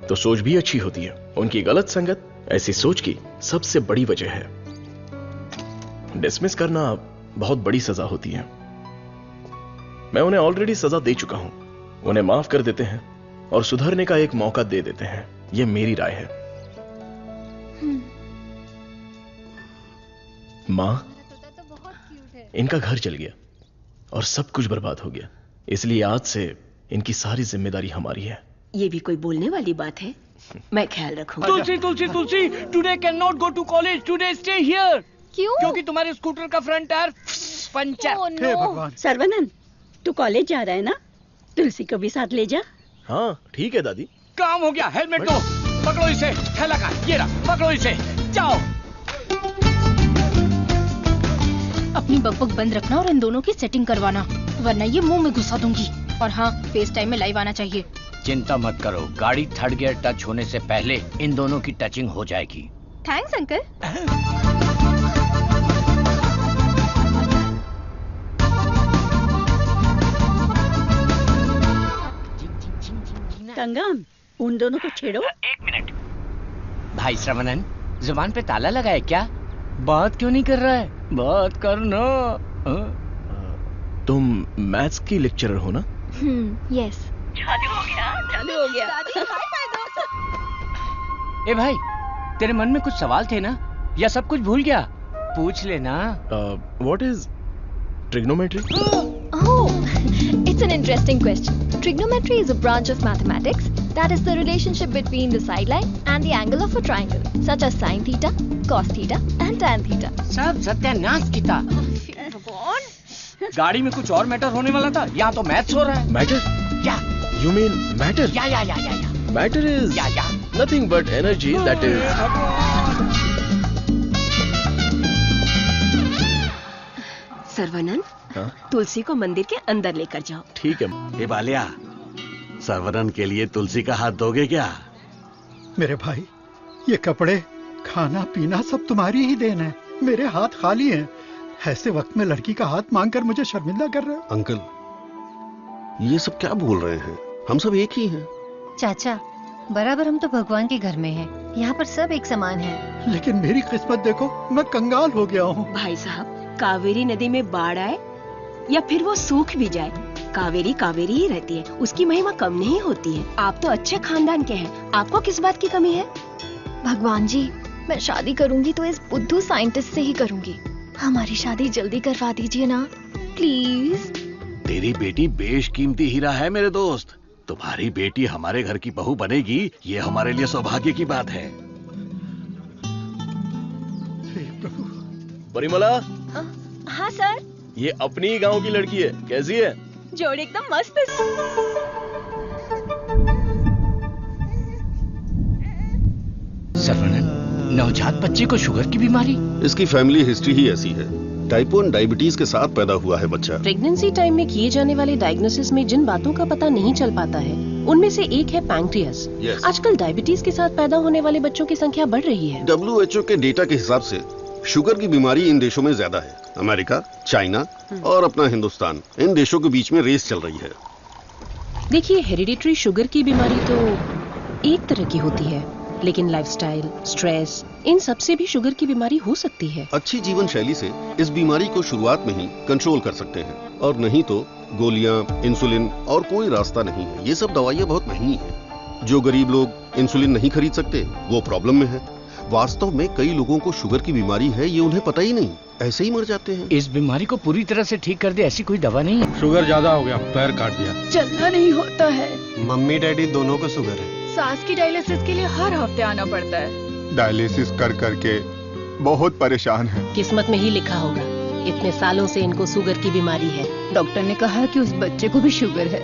तो सोच भी अच्छी होती है। उनकी गलत संगत ऐसी सोच की सबसे बड़ी वजह है। डिसमिस करना बहुत बड़ी सजा होती है। मैं उन्हें ऑलरेडी सजा दे चुका हूं। उन्हें माफ कर देते हैं और सुधरने का एक मौका दे देते हैं। यह मेरी राय है। मां, इनका घर जल गया और सब कुछ बर्बाद हो गया, इसलिए आज से इनकी सारी जिम्मेदारी हमारी है। ये भी कोई बोलने वाली बात है? मैं ख्याल रखूंगा। Tulsi Tulsi Tulsi, today can not go to college, today stay here. क्यों? क्योंकि तुम्हारे स्कूटर का फ्रंट टायर पंचर। हे भगवान। सर्वनंद, तू कॉलेज जा रहा है ना? तुलसी को भी साथ ले जा। हाँ ठीक है दादी। काम हो गया। हेलमेट दो, पकड़ो इसे। थैला का ये रहा, पकड़ो इसे, जाओ। अपनी बकबक बंद रखना और इन दोनों की सेटिंग करवाना, वरना ये मुंह में घुसा दूंगी। और हाँ, फेस टाइम में लाइव आना चाहिए। चिंता मत करो, गाड़ी थर्ड गियर टच होने से पहले इन दोनों की टचिंग हो जाएगी। Thanks uncle. कंगम, उन दोनों को छेड़ो। एक मिनट। भाई श्रवणन, जुबान पे ताला लगा है क्या? बात क्यों नहीं कर रहा है? बात करना। तुम मैथ्स की लेक्चरर हो ना? यस। चालू हो गया, चालू हो गया। ए भाई, तेरे मन में कुछ सवाल थे ना, या सब कुछ भूल गया? पूछ लेना। What is trigonometry? It's an interesting question. Trigonometry is a branch of mathematics that is the relationship between the sideline and the angle of a triangle, such as sin theta, cos theta, and tan theta. सब सत्यानाश की था। गाड़ी में कुछ और matter होने वाला था, यहाँ तो मैथ्स हो रहा है। मैटर? या। You mean matter? या। Matter is nothing but energy that is. सर्वनंद, तुलसी को मंदिर के अंदर लेकर जाओ। ठीक है। हे बालिया, सर्वनन के लिए तुलसी का हाथ दोगे क्या? मेरे भाई, ये कपड़े, खाना पीना सब तुम्हारी ही देन है। मेरे हाथ खाली हैं। ऐसे वक्त में लड़की का हाथ मांगकर मुझे शर्मिंदा कर रहे हो। अंकल, ये सब क्या बोल रहे हैं? हम सब एक ही हैं। चाचा, बराबर हम तो भगवान के घर में हैं। यहाँ पर सब एक समान है। लेकिन मेरी किस्मत देखो, मैं कंगाल हो गया हूँ। भाई साहब, कावेरी नदी में बाढ़ आए या फिर वो सूख भी जाए, कावेरी कावेरी ही रहती है। उसकी महिमा कम नहीं होती है। आप तो अच्छे खानदान के हैं, आपको किस बात की कमी है? भगवान जी, मैं शादी करूंगी तो इस बुद्धू साइंटिस्ट से ही करूंगी। हमारी शादी जल्दी करवा दीजिए ना, प्लीज। तेरी बेटी बेशकीमती हीरा है मेरे दोस्त। तुम्हारी बेटी हमारे घर की बहू बनेगी, ये हमारे लिए सौभाग्य की बात है। परिमला, हाँ सर। ये अपनी ही गांव की लड़की है, कैसी है? जोड़ी एकदम मस्त है। सर्वनन, नवजात बच्चे को शुगर की बीमारी? इसकी फैमिली हिस्ट्री ही ऐसी है। टाइप 1 डायबिटीज के साथ पैदा हुआ है बच्चा। प्रेगनेंसी टाइम में किए जाने वाले डायग्नोसिस में जिन बातों का पता नहीं चल पाता है, उनमें से एक है पैंक्रियास। आजकल डायबिटीज के साथ पैदा होने वाले बच्चों की संख्या बढ़ रही है। WHO के डेटा के हिसाब से शुगर की बीमारी इन देशों में ज्यादा है। अमेरिका, चाइना और अपना हिंदुस्तान, इन देशों के बीच में रेस चल रही है। देखिए, हेरिडिटरी शुगर की बीमारी तो एक तरह की होती है, लेकिन लाइफस्टाइल, स्ट्रेस, इन सब से भी शुगर की बीमारी हो सकती है। अच्छी जीवन शैली से इस बीमारी को शुरुआत में ही कंट्रोल कर सकते हैं, और नहीं तो गोलियां, इंसुलिन और कोई रास्ता नहीं है। ये सब दवाइयां बहुत महंगी हैं। जो गरीब लोग इंसुलिन नहीं खरीद सकते, वो प्रॉब्लम में है। वास्तव में कई लोगों को शुगर की बीमारी है, ये उन्हें पता ही नहीं, ऐसे ही मर जाते हैं। इस बीमारी को पूरी तरह से ठीक कर दे ऐसी कोई दवा नहीं है। शुगर ज्यादा हो गया, पैर काट दिया। चलना नहीं होता है। मम्मी डैडी दोनों को शुगर है। सास की डायलिसिस के लिए हर हफ्ते आना पड़ता है। डायलिसिस कर करके बहुत परेशान हैं। किस्मत में ही लिखा होगा, इतने सालों से इनको शुगर की बीमारी है। डॉक्टर ने कहा कि उस बच्चे को भी शुगर है।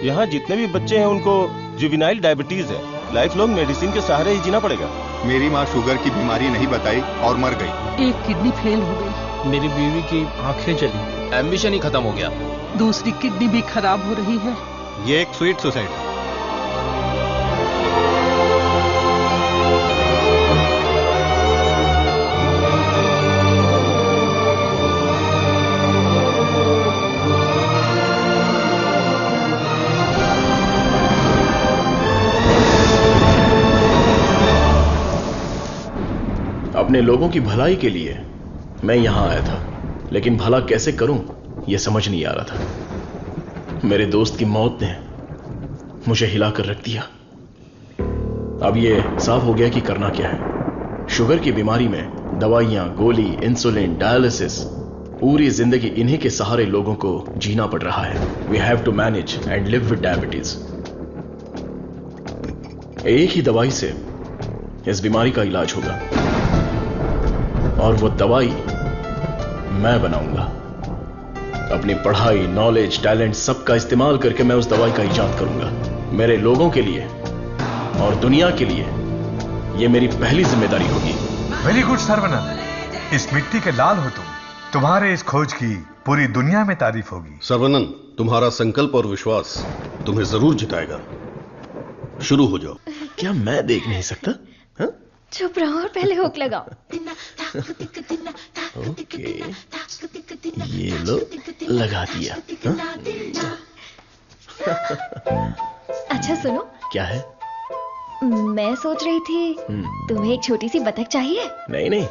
यहाँ जितने भी बच्चे हैं उनको जुवेनाइल डायबिटीज है। लाइफ लॉन्ग मेडिसिन के सहारे ही जीना पड़ेगा। मेरी माँ शुगर की बीमारी नहीं बताई और मर गई। एक किडनी फेल हो गई। मेरी बीवी की आंखें चली, एम्बिशन ही खत्म हो गया। दूसरी किडनी भी खराब हो रही है। ये एक स्वीट सुसाइड है। अपने लोगों की भलाई के लिए मैं यहां आया था, लेकिन भला कैसे करूं यह समझ नहीं आ रहा था। मेरे दोस्त की मौत ने मुझे हिलाकर रख दिया। अब यह साफ हो गया कि करना क्या है। शुगर की बीमारी में दवाइयां, गोली, इंसुलिन, डायलिसिस, पूरी जिंदगी इन्हीं के सहारे लोगों को जीना पड़ रहा है। We have to manage and live with diabetes. एक ही दवाई से इस बीमारी का इलाज होगा और वो दवाई मैं बनाऊंगा। अपनी पढ़ाई, नॉलेज, टैलेंट सबका इस्तेमाल करके मैं उस दवाई का इजाद करूंगा। मेरे लोगों के लिए और दुनिया के लिए ये मेरी पहली जिम्मेदारी होगी। वेरी गुड सर्वनंद, इस मिट्टी के लाल हो तुम। तुम्हारे इस खोज की पूरी दुनिया में तारीफ होगी। सर्वनंद, तुम्हारा संकल्प और विश्वास तुम्हें जरूर जिताएगा। शुरू हो जाओ। क्या मैं देख नहीं सकता? चुप रहो और पहले हुक लगाओ। ओके, ये लो, लगा दिया। अच्छा सुनो। क्या है? मैं सोच रही थी तुम्हें एक छोटी सी बतख चाहिए। नहीं नहीं,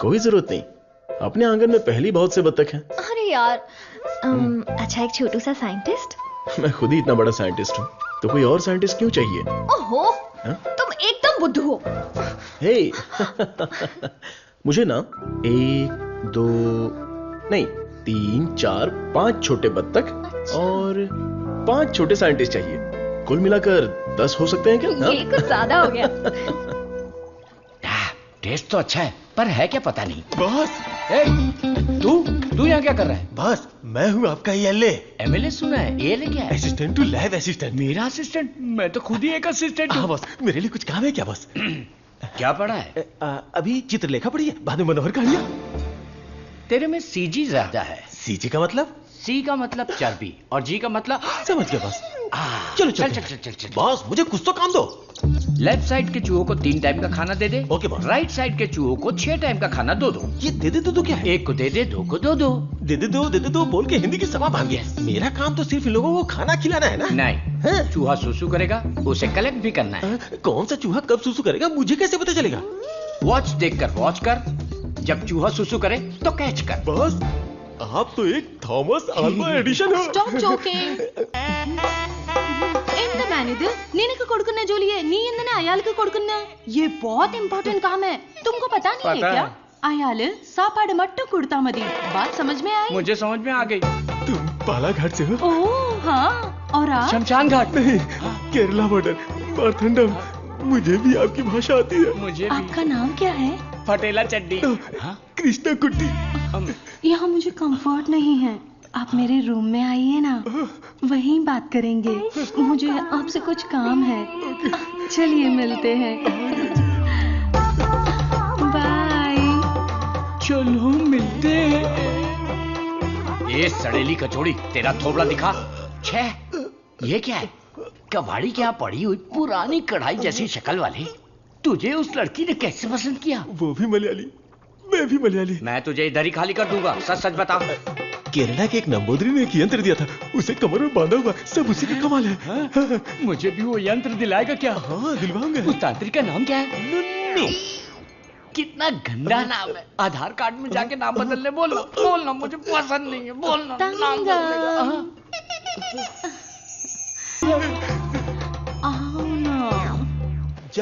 कोई जरूरत नहीं। अपने आंगन में पहली बहुत से बतख हैं। अरे यार, अच्छा एक छोटू सा साइंटिस्ट। मैं खुद ही इतना बड़ा साइंटिस्ट हूँ, तो कोई और साइंटिस्ट क्यों चाहिए? ओहो, तुम एकदम बुद्धू हो। हे, मुझे ना 1, 2 नहीं 3, 4, 5 छोटे बत्तख और 5 छोटे साइंटिस्ट चाहिए। कुल मिलाकर 10 हो सकते हैं क्या? ये कुछ ज्यादा हो गया। टेस्ट तो अच्छा है, पर है क्या पता नहीं। बॉस, तू यहाँ क्या कर रहा है? बॉस, मैं हूँ आपका एमएलए। एमएलए सुना है, एएलए क्या है? Assistant to lab assistant. मेरा असिस्टेंट? मैं तो खुद ही एक असिस्टेंट हूँ। हाँ बॉस, मेरे लिए कुछ काम है क्या बॉस? क्या पढ़ा है? अभी चित्रलेखा पढ़ी है, बाद में मनोहर कहानियां। तेरे में सीजी ज्यादा है। सीजी का मतलब? सी का मतलब चर्बी और जी का मतलब समझ गया बॉस। चलो चल। बॉस, मुझे कुछ तो काम दो। लेफ्ट साइड के चूहों को 3 टाइम का खाना दे दे। Okay boss. राइट साइड के चूहों को 6 टाइम का खाना दो। ये दे दे दो क्या है? एक को दे दे, 2 को दो। दे दे दो बोल के हिंदी की सभा भाग गया। मेरा काम तो सिर्फ इन लोगों को खाना खिलाना है ना? नहीं, चूहा सुसु करेगा, उसे कलेक्ट भी करना है। कौन सा चूहा कब सुसु करेगा मुझे कैसे पता चलेगा? वॉच देखकर वॉच कर, जब चूहा सुसु करे तो कैच कर। बॉस, आप तो एक थॉमस अल्वा एडिशन हो। Stop joking. ఎంత మేనేది నేను కొడుకున్నా జోలి है नी इंदने आयाल के కొడుకున్నా ये बहुत इंपॉर्टेंट काम है, तुमको पता नहीं है क्या? आयाल सापाड़ मट्टू कुड़ता मदी। बात समझ में आई? मुझे समझ में आ गई। तुम बालाघाट से हो? ओह हाँ, और आप? शमशान घाट। नहीं, केरला बॉर्डर, मारथंडम। मुझे भी आपकी भाषा आती है। मुझे आपका नाम क्या है? फटेला चड्डी। कृष्णा कुट्टी। यहाँ मुझे कंफर्ट नहीं है, आप मेरे रूम में आइए ना, वहीं बात करेंगे। मुझे आपसे कुछ काम है। चलिए मिलते हैं। बाय। चलो मिलते हैं। ये सड़ेली कचौड़ी, तेरा थोबड़ा दिखा। छे, ये क्या है? कबाड़ी क्या पड़ी हुई पुरानी कढ़ाई जैसी शक्ल वाली। तुझे उस लड़की ने कैसे पसंद किया? वो भी मलयाली, मैं भी मलयाली। मैं तुझे इधर ही खाली कर दूंगा, सच सच बता। केरला के एक नंबूदरी ने एक यंत्र दिया था, उसे कमर में बांधा हुआ, सब उसी का कमाल है। हाँ? मुझे भी वो यंत्र दिलाएगा क्या? हाँ दिलवाऊंगा। उस तांत्रिक का नाम क्या है? नुन्नू। कितना गंदा नाम है। आधार कार्ड में जाके नाम बदलने बोलना मुझे पसंद नहीं है। बोलना नाम बदलेगा।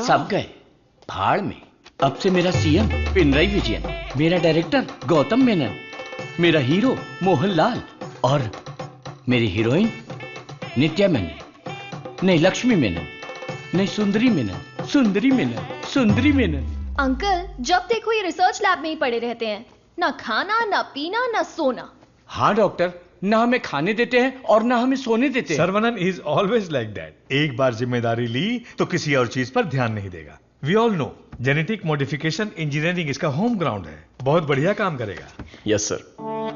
सब गए भाड़ में। अब से मेरा सीएम पिनराई विजयन, मेरा डायरेक्टर गौतम मेनन, मेरा हीरो मोहनलाल और मेरी हीरोइन नित्या मेनन। नहीं लक्ष्मी मेनन, नहीं सुंदरी मेनन, सुंदरी मेनन, सुंदरी मेनन। अंकल जब देखो ये रिसर्च लैब में ही पड़े रहते हैं, ना खाना ना पीना ना सोना। हाँ डॉक्टर, ना हमें खाने देते हैं और ना हमें सोने देते हैं। Saravanan is always like that. एक बार जिम्मेदारी ली तो किसी और चीज पर ध्यान नहीं देगा। We all know genetic modification engineering इसका होम ग्राउंड है, बहुत बढ़िया काम करेगा। Yes sir.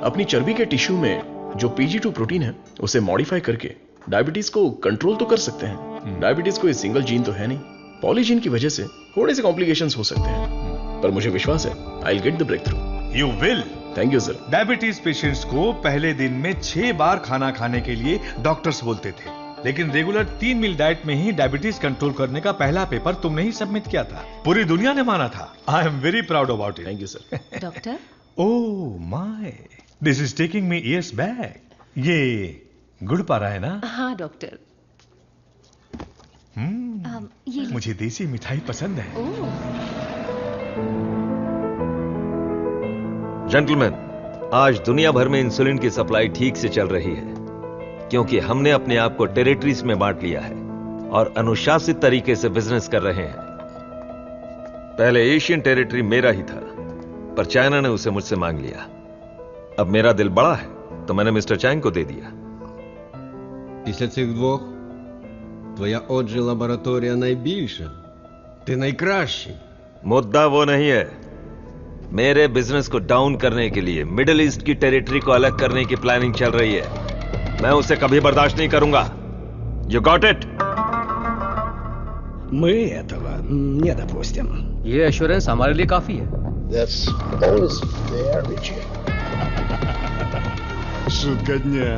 अपनी चर्बी के टिश्यू में जो PG2 प्रोटीन है उसे मॉडिफाई करके डायबिटीज को कंट्रोल तो कर सकते हैं। डायबिटीज कोई सिंगल जीन तो है नहीं, पॉलीजीन की वजह से थोड़े से कॉम्प्लिकेशंस हो सकते हैं, पर मुझे विश्वास है I will get the breakthrough. You will. Thank you sir. Diabetes patients को पहले दिन में 6 बार खाना खाने के लिए डॉक्टर्स बोलते थे, लेकिन रेगुलर 3 मील डाइट में ही डायबिटीज कंट्रोल करने का पहला पेपर तुमने ही सबमिट किया था। पूरी दुनिया ने माना था। आई am very proud about it. Thank you sir. Doctor, oh my, this is taking me years back. ये गुड़ पारा है ना? हाँ डॉक्टर। मुझे देसी मिठाई पसंद है। जेंटलमैन, आज दुनिया भर में इंसुलिन की सप्लाई ठीक से चल रही है क्योंकि हमने अपने आप को टेरिटरीज में बांट लिया है और अनुशासित तरीके से बिजनेस कर रहे हैं। पहले एशियन टेरिटरी मेरा ही था, पर चाइना ने उसे मुझसे मांग लिया। अब मेरा दिल बड़ा है तो मैंने मिस्टर चैंग को दे दिया। Після цих двох твоя отже лабораторія найбільша. Ти найкращий. मुद्दा वो नहीं है। मेरे बिजनेस को डाउन करने के लिए मिडिल ईस्ट की टेरिटरी को अलग करने की प्लानिंग चल रही है। मैं उसे कभी बर्दाश्त नहीं करूंगा। You got it? Мы этого не допустим. ये एश्योरेंस हमारे लिए काफी है। That's always fair, Richard. Шутка дня.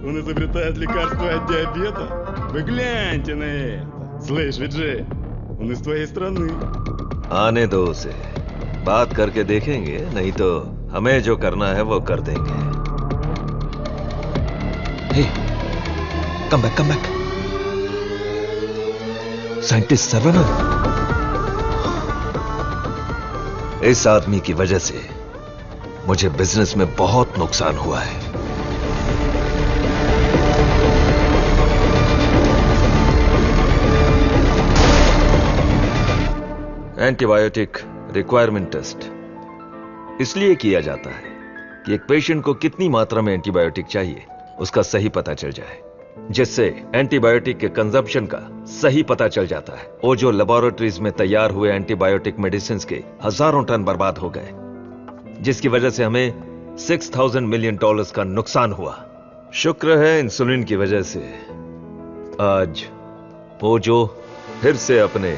Он изобретает лекарство от диабета? Вы гляньте на это. Слышь, Виджей, он из твоей страны. आने दो उसे, बात करके देखेंगे, नहीं तो हमें जो करना है वो कर देंगे। Hey, come back. Scientist Saravanan. इस आदमी की वजह से मुझे बिजनेस में बहुत नुकसान हुआ है। एंटीबायोटिक रिक्वायरमेंट टेस्ट इसलिए किया जाता है कि एक पेशेंट को कितनी मात्रा में एंटीबायोटिक चाहिए उसका सही पता चल जाए, जिससे एंटीबायोटिक के कंजप्शन का सही पता चल जाता है। वो जो लेबोरेटरीज में तैयार हुए एंटीबायोटिक मेडिसिन के हजारों टन बर्बाद हो गए, जिसकी वजह से हमें $6,000 मिलियन का नुकसान हुआ। शुक्र है इंसुलिन की वजह से आज वो जो फिर से अपने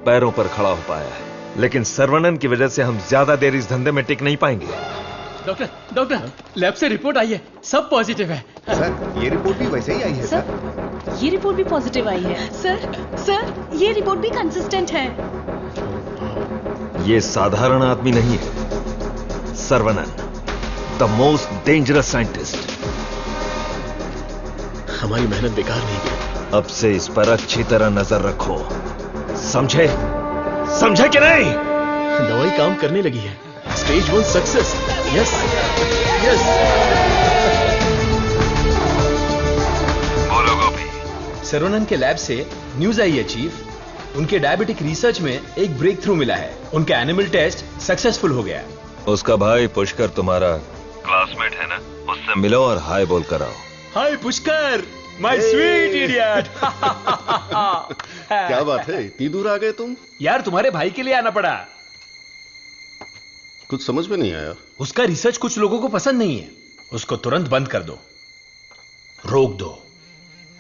पैरों पर खड़ा हो पाया है, लेकिन सर्वनन की वजह से हम ज्यादा देर इस धंधे में टिक नहीं पाएंगे। डॉक्टर, लैब से रिपोर्ट आई है, सब पॉजिटिव है। सर, ये रिपोर्ट भी वैसे ही आई है सर। ये रिपोर्ट भी पॉजिटिव आई है। सर, ये रिपोर्ट भी कंसिस्टेंट है। ये साधारण आदमी नहीं है, Saravanan, the most dangerous scientist. हमारी मेहनत बेकार नहीं गई। अब से इस पर अच्छी तरह नजर रखो, समझे कि नहीं? दवाई काम करने लगी है। Stage 1 success. यस। बोलो गोपी। सर्वनन के लैब से न्यूज आई है चीफ, उनके डायबिटिक रिसर्च में एक ब्रेक थ्रू मिला है। उनका एनिमल टेस्ट सक्सेसफुल हो गया। उसका भाई पुष्कर तुम्हारा क्लासमेट है ना, उससे मिलो और हाय बोल कर आओ। हाय पुष्कर, माय स्वीट इडियट। क्या बात है, इतनी दूर आ गए तुम? यार तुम्हारे भाई के लिए आना पड़ा। कुछ समझ में नहीं आया। उसका रिसर्च कुछ लोगों को पसंद नहीं है, उसको तुरंत बंद कर दो, रोक दो।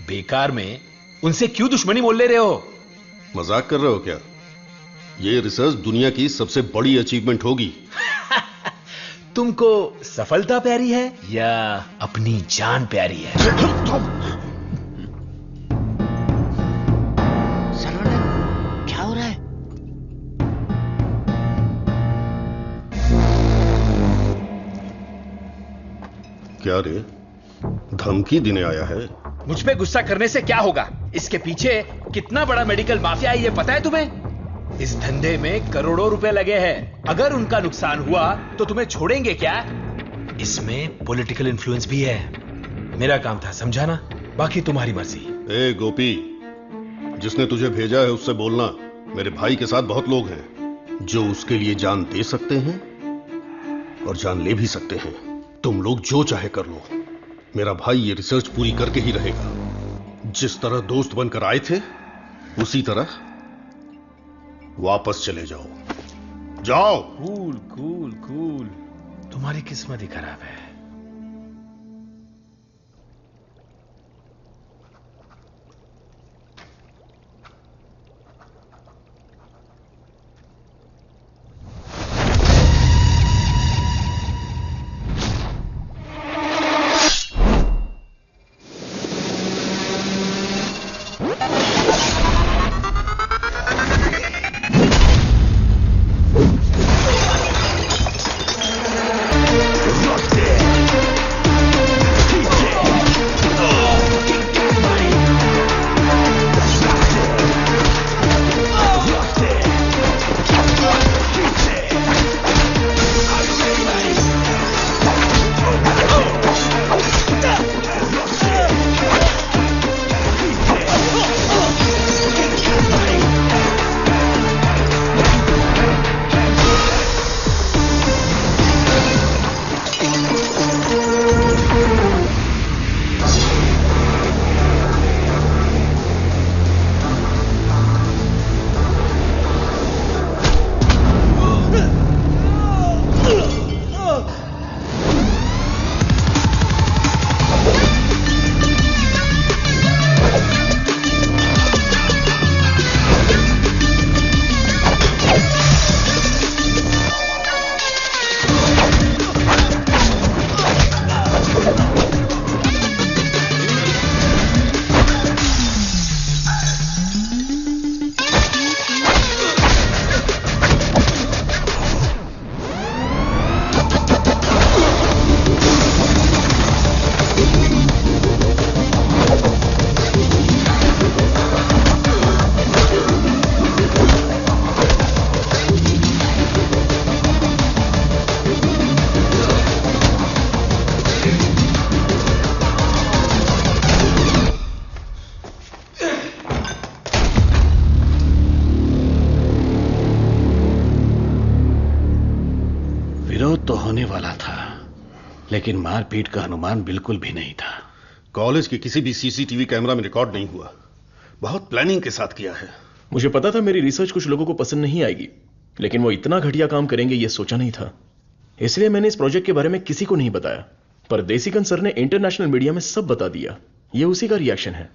बेकार में उनसे क्यों दुश्मनी मोल ले रहे हो? मजाक कर रहे हो क्या? ये रिसर्च दुनिया की सबसे बड़ी अचीवमेंट होगी। तुमको सफलता प्यारी है या अपनी जान प्यारी है? क्या हो रहा है? क्या रे, धमकी देने आया है? मुझ पे गुस्सा करने से क्या होगा? इसके पीछे कितना बड़ा मेडिकल माफिया है ये पता है तुम्हें? इस धंधे में करोड़ों रुपए लगे हैं। अगर उनका नुकसान हुआ तो तुम्हें छोड़ेंगे क्या? इसमें पॉलिटिकल इन्फ्लुएंस भी है। मेरा काम था समझाना, बाकी तुम्हारी मर्जी। गोपी, जिसने तुझे भेजा है उससे बोलना मेरे भाई के साथ बहुत लोग हैं, जो उसके लिए जान दे सकते हैं और जान ले भी सकते हैं। तुम लोग जो चाहे कर लो, मेरा भाई ये रिसर्च पूरी करके ही रहेगा। जिस तरह दोस्त बनकर आए थे उसी तरह वापस चले जाओ। जाओ। कूल कूल कूल, तुम्हारी किस्मत ही खराब है। लेकिन मारपीट का अनुमान बिल्कुल भी नहीं था। कॉलेज के किसी भी सीसीटीवी कैमरा में रिकॉर्ड नहीं हुआ। बहुत प्लानिंग के साथ किया है। मुझे पता था मेरी रिसर्च कुछ लोगों को पसंद नहीं आएगी, लेकिन वो इतना घटिया काम करेंगे ये सोचा नहीं था। इसलिए मैंने इस प्रोजेक्ट के बारे में किसी को नहीं बताया, पर देसिकन सर ने इंटरनेशनल मीडिया में सब बता दिया। ये उसी का रिएक्शन है।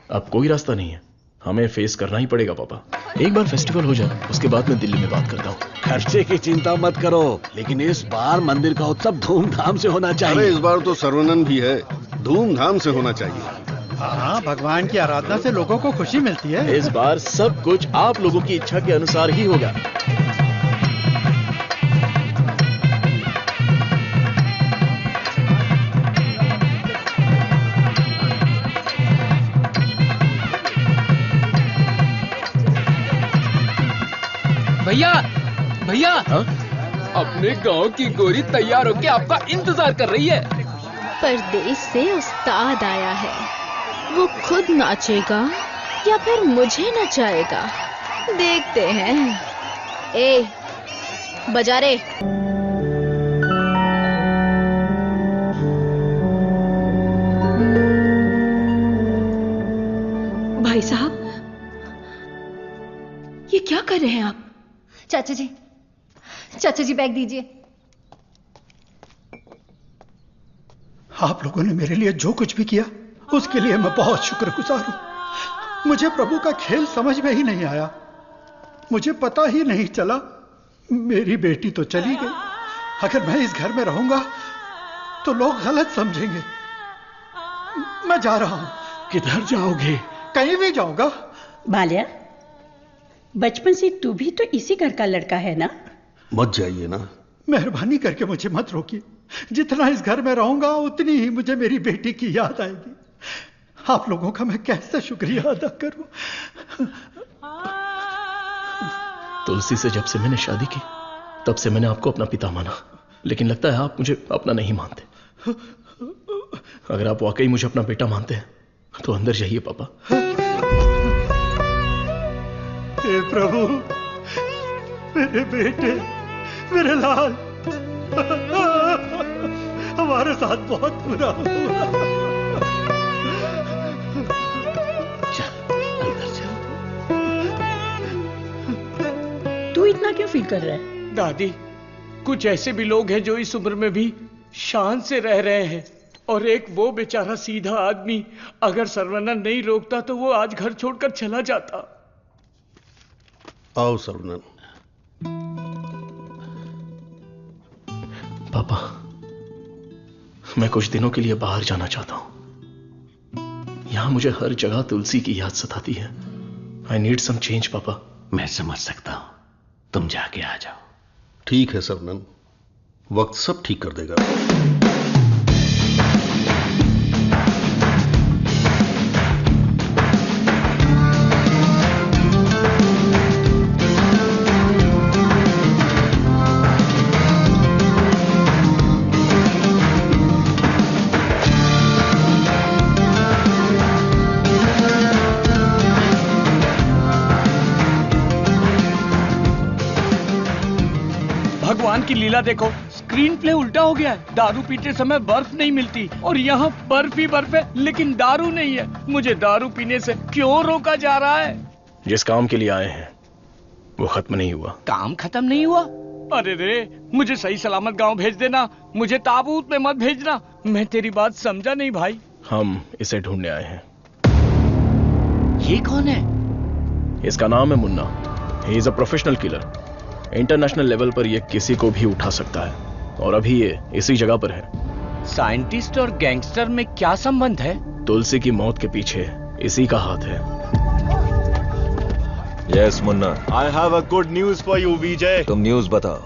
अब कोई रास्ता नहीं है, हमें फेस करना ही पड़ेगा पापा। एक बार फेस्टिवल हो जाए उसके बाद मैं दिल्ली में बात करता हूँ। खर्चे की चिंता मत करो, लेकिन इस बार मंदिर का उत्सव धूमधाम से होना चाहिए। अरे इस बार तो सर्वनन भी है, धूमधाम से होना चाहिए। हाँ, भगवान की आराधना से लोगों को खुशी मिलती है। इस बार सब कुछ आप लोगों की इच्छा के अनुसार ही होगा। भैया भैया, अपने गांव की गोरी तैयार होके आपका इंतजार कर रही है। परदेश से उस्ताद आया है, वो खुद नाचेगा या फिर मुझे नचाएगा, देखते हैं। ए, बजा रे। भाई साहब, ये क्या कर रहे हैं आप? चाचा जी बैग दीजिए। आप लोगों ने मेरे लिए जो कुछ भी किया उसके लिए मैं बहुत शुक्रगुजार हूं। मुझे प्रभु का खेल समझ में ही नहीं आया। मुझे पता ही नहीं चला। मेरी बेटी तो चली गई। अगर मैं इस घर में रहूंगा तो लोग गलत समझेंगे। मैं जा रहा हूं। किधर जाओगे? कहीं भी जाऊंगा। बाल्या, बचपन से तू भी तो इसी घर का लड़का है ना? मत जाइए ना। मेहरबानी करके मुझे मत रोकिए। जितना इस घर में रहूंगा उतनी ही मुझे मेरी बेटी की याद आएगी। आप लोगों का मैं कैसे शुक्रिया अदा करूं। तुलसी से जब से मैंने शादी की तब से मैंने आपको अपना पिता माना, लेकिन लगता है आप मुझे अपना नहीं मानते। अगर आप वाकई मुझे अपना बेटा मानते हैं तो अंदर जाइए पापा। हे प्रभु, मेरे बेटे, मेरे लाल, हमारे साथ बहुत बुरा हुआ। तू इतना क्यों फील कर रहा है? दादी, कुछ ऐसे भी लोग हैं जो इस उम्र में भी शान से रह रहे हैं, और एक वो बेचारा सीधा आदमी, अगर सर्वनन नहीं रोकता तो वो आज घर छोड़कर चला जाता। आओ सर्वनन। पापा, मैं कुछ दिनों के लिए बाहर जाना चाहता हूं। यहां मुझे हर जगह तुलसी की याद सताती है। आई नीड सम चेंज पापा। मैं समझ सकता हूं, तुम जाके आ जाओ। ठीक है सर्वनन, वक्त सब ठीक कर देगा। भगवान की लीला देखो, स्क्रीन प्ले उल्टा हो गया है। दारू पीते समय बर्फ नहीं मिलती और यहाँ बर्फ ही बर्फ है, लेकिन दारू नहीं है। मुझे दारू पीने से क्यों रोका जा रहा है? जिस काम के लिए आए हैं वो खत्म नहीं हुआ। काम खत्म नहीं हुआ? अरे रे, मुझे सही सलामत गांव भेज देना, मुझे ताबूत में मत भेजना। मैं तेरी बात समझा नहीं भाई। हम इसे ढूंढने आए हैं। ये कौन है? इसका नाम है Munna. He is a professional killer. International level पर ये किसी को भी उठा सकता है, और अभी ये इसी जगह पर है। साइंटिस्ट और गैंगस्टर में क्या संबंध है? तुलसी की मौत के पीछे इसी का हाथ है। Yes Munna, I have a good news for you Vijay. तुम न्यूज बताओ,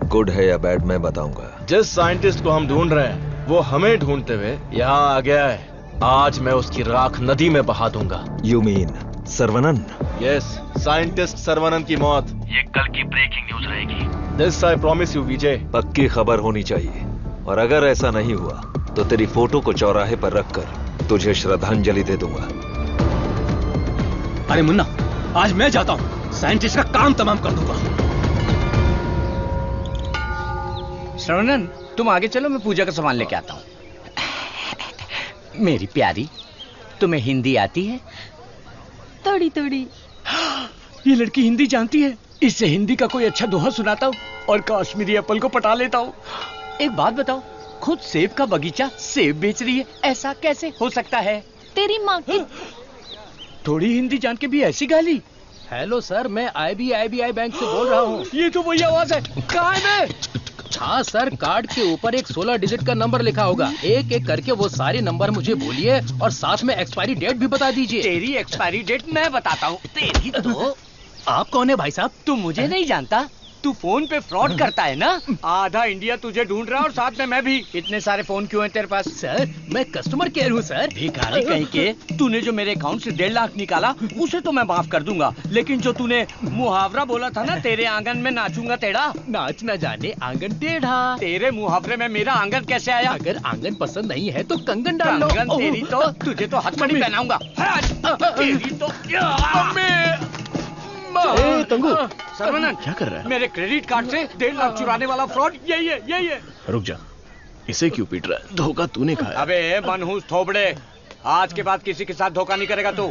गुड है या बैड मैं बताऊंगा। जिस साइंटिस्ट को हम ढूंढ रहे हैं वो हमें ढूंढते हुए यहाँ आ गया है। आज मैं उसकी राख नदी में बहा दूंगा। You mean Saravanan? Yes, scientist Saravanan की मौत ये कल की ब्रेकिंग न्यूज रहेगी। दिस आई प्रॉमिस यू विजय। पक्की खबर होनी चाहिए, और अगर ऐसा नहीं हुआ तो तेरी फोटो को चौराहे पर रखकर तुझे श्रद्धांजलि दे दूंगा। अरे मुन्ना, आज मैं जाता हूं, साइंटिस्ट का काम तमाम कर दूंगा। श्रवणन, तुम आगे चलो, मैं पूजा का सामान लेके आता हूँ। मेरी प्यारी, तुम्हें हिंदी आती है? थोड़ी थोड़ी। ये लड़की हिंदी जानती है। इससे हिंदी का कोई अच्छा दोहा सुनाता हूँ और कश्मीरी एप्पल को पटा लेता हूँ। एक बात बताओ, खुद सेब का बगीचा सेब बेच रही है, ऐसा कैसे हो सकता है? तेरी माँ की। थोड़ी हिंदी जान के भी ऐसी गाली? हेलो सर, मैं IBI बैंक से बोल रहा हूँ। ये तो वही आवाज है। कहाँ है मैं? हाँ सर, कार्ड के ऊपर एक 16 डिजिट का नंबर लिखा होगा। एक एक करके वो सारे नंबर मुझे बोलिए और साथ में एक्सपायरी डेट भी बता दीजिए। तेरी एक्सपायरी डेट मैं बताता हूँ। तेरी तो आप कौन है भाई साहब? तू मुझे नहीं जानता? तू फोन पे फ्रॉड करता है ना? आधा इंडिया तुझे ढूंढ रहा है और साथ में मैं भी। इतने सारे फोन क्यों हैं तेरे पास? सर, मैं कस्टमर केयर हूँ सर। भिखारी कहीं के। तूने जो मेरे अकाउंट से 1.5 लाख निकाला उसे तो मैं माफ कर दूंगा, लेकिन जो तूने मुहावरा बोला था ना, तेरे आंगन में नाचूंगा टेढ़ा, नाच ना जाने आंगन टेढ़ा। तेरे मुहावरे में मेरा आंगन कैसे आया? अगर आंगन पसंद नहीं है तो कंगन डाल लो। कंगन तेरी तो, तुझे तो हथकड़ी पहनाऊंगा। तेरी तो तंगू, सर्वनन, क्या कर रहा है? मेरे क्रेडिट कार्ड से 1.5 लाख चुराने वाला फ्रॉड यही है, यही है। रुक जा, इसे क्यों पीट रहा है? धोखा तूने खाया। अबे मनहूस थोबड़े, आज के बाद किसी के साथ धोखा नहीं करेगा तू।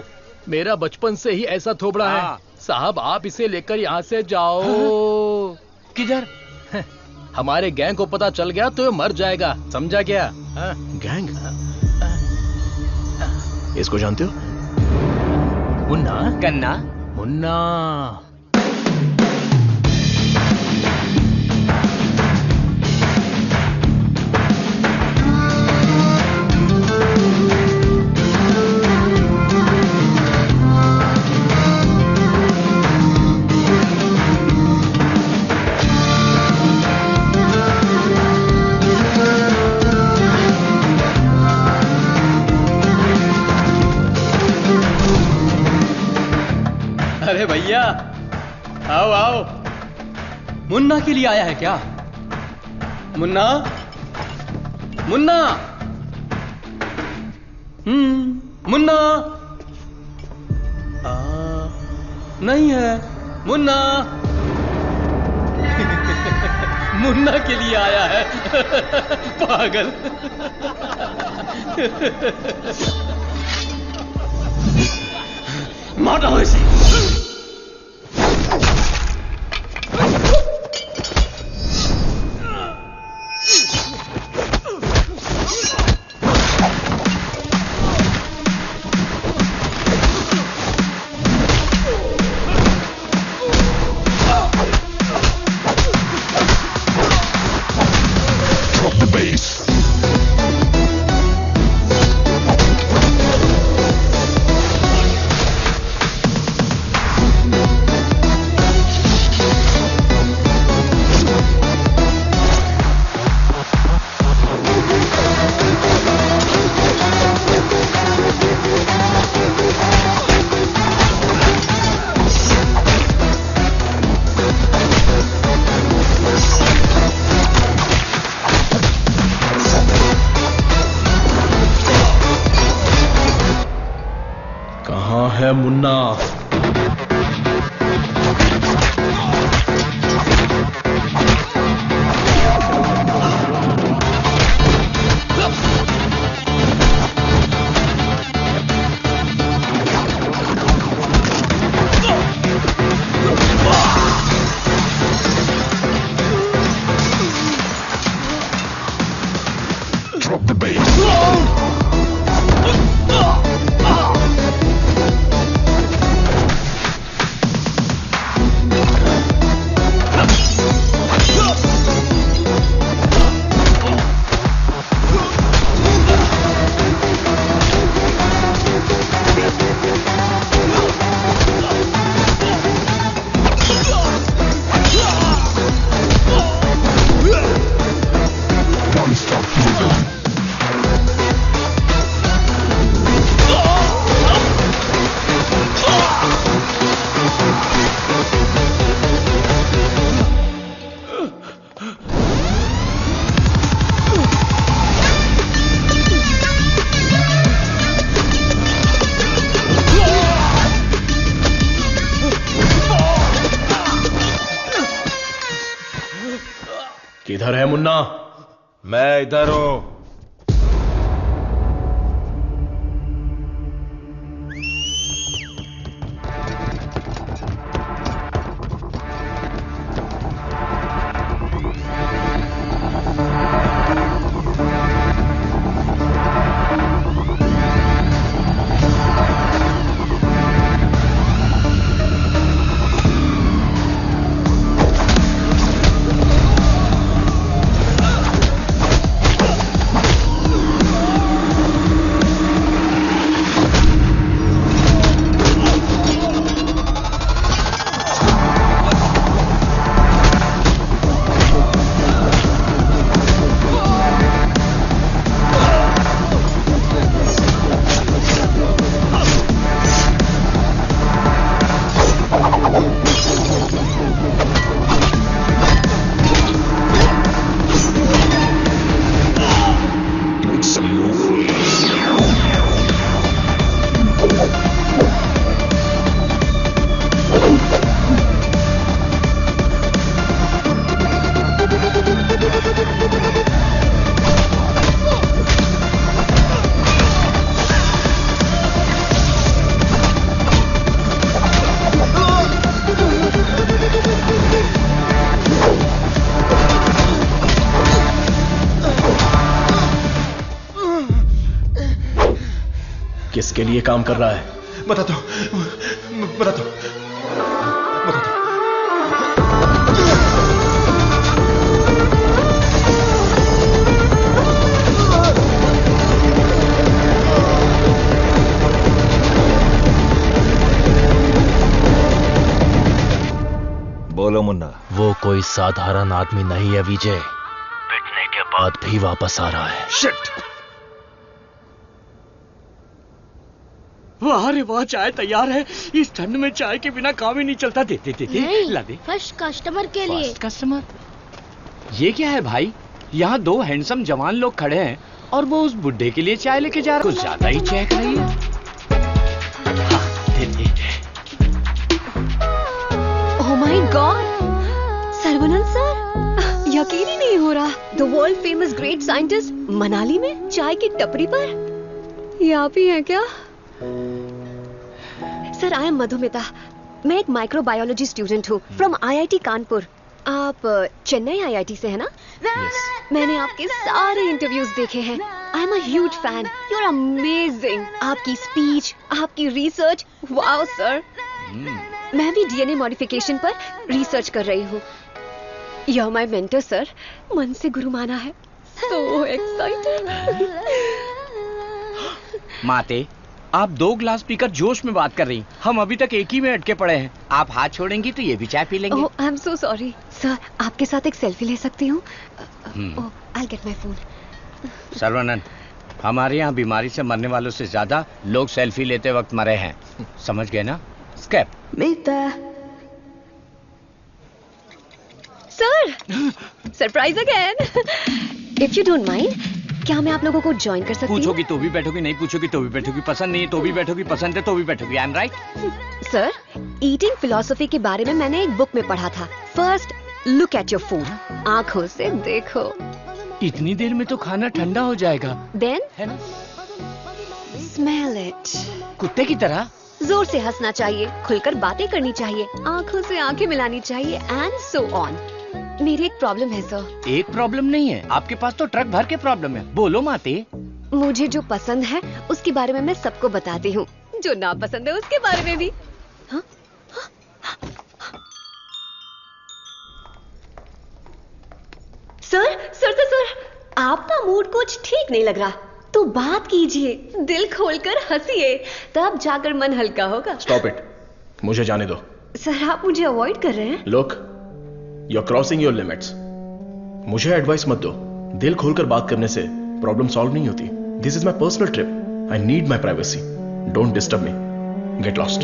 मेरा बचपन से ही ऐसा थोबड़ा है साहब। आप इसे लेकर यहाँ से जाओ। किधर? हमारे गैंग को पता चल गया तो ये मर जाएगा, समझा क्या? गैंग? इसको जानते हो? मुन्ना? गन्ना? मुन्ना। अरे भैया, आओ आओ। मुन्ना के लिए आया है क्या? मुन्ना, मुन्ना, मुन्ना। नहीं है मुन्ना। मुन्ना के लिए आया है। पागल। मार डालो इसे। है मुन्ना। Drop the bass. किधर है मुन्ना? मैं इधर हूं। किसके लिए काम कर रहा है? बता दो, बता दो, बता दो। बोलो मुन्ना। वो कोई साधारण आदमी नहीं है विजय। पिटने के बाद भी वापस आ रहा है। शिट! वाह रे वाह, चाय तैयार है। इस ठंड में चाय के बिना काम ही नहीं चलता। दे ला दे। फर्स्ट कस्टमर के लिए। First customer? ये क्या है भाई? यहाँ दो हैंडसम जवान लोग खड़े हैं और वो उस बुड्ढे के लिए चाय लेके जा रहे हैं। कुछ ज्यादा ही चेक नहीं है। ओह माय गॉड, सर्वनंद सर, यकीन ही नहीं हो रहा, the world famous great scientist Manali में चाय की टपरी पर। ये आप ही हैं क्या? Sir, I M Madhumita. मैं एक माइक्रोबायोलॉजी स्टूडेंट हूँ फ्रॉम IIT कानपुर। आप चेन्नई IIT से है ना? मैंने आपके सारे इंटरव्यूज देखे हैं। I am a huge fan. You are amazing. आपकी स्पीच, आपकी रिसर्च, वाओ सर। मैं भी DNA मॉडिफिकेशन पर रिसर्च कर रही हूँ। You are my mentor sir. मन से गुरु माना है। So excited. माते, आप 2 ग्लास पीकर जोश में बात कर रही। हम अभी तक एक ही में अटके पड़े हैं। आप हाथ छोड़ेंगी तो ये भी चाय पी लेंगे। I am so sorry sir. आपके साथ एक सेल्फी ले सकती हूँ? I get my phone. Sarvanand, हमारे यहाँ बीमारी से मरने वालों से ज्यादा लोग सेल्फी लेते वक्त मरे हैं। समझ गए ना? Escape. Sir, surprise again. If you don't mind, क्या मैं आप लोगों को ज्वाइन कर सकती हूँ? पूछोगी तो भी बैठोगी, नहीं पूछोगी तो भी बैठोगी, पसंद नहीं है तो भी बैठोगी, पसंद है तो भी बैठोगी। I am right? Sir, eating philosophy के बारे में मैंने एक बुक में पढ़ा था। First look at your food, आंखों से देखो। इतनी देर में तो खाना ठंडा हो जाएगा। देन है ना? Smell it. कुत्ते की तरह जोर से हंसना चाहिए, खुलकर बातें करनी चाहिए, आंखों से आंखें मिलानी चाहिए, एंड सो ऑन। मेरी एक प्रॉब्लम है सर। एक प्रॉब्लम नहीं है, आपके पास तो ट्रक भर के प्रॉब्लम है। बोलो माते। मुझे जो पसंद है उसके बारे में मैं सबको बताती हूँ, जो ना पसंद है उसके बारे में भी। हाँ? सर, आपका मूड कुछ ठीक नहीं लग रहा, तो बात कीजिए, दिल खोलकर हंसिए, तब जाकर मन हल्का होगा। स्टॉप इट, मुझे जाने दो। सर, आप मुझे अवॉइड कर रहे हैं। Look, you are crossing your limits. मुझे एडवाइस मत दो। दिल खोलकर बात करने से प्रॉब्लम सॉल्व नहीं होती। This is my personal trip. I need my privacy. Don't disturb me. Get lost.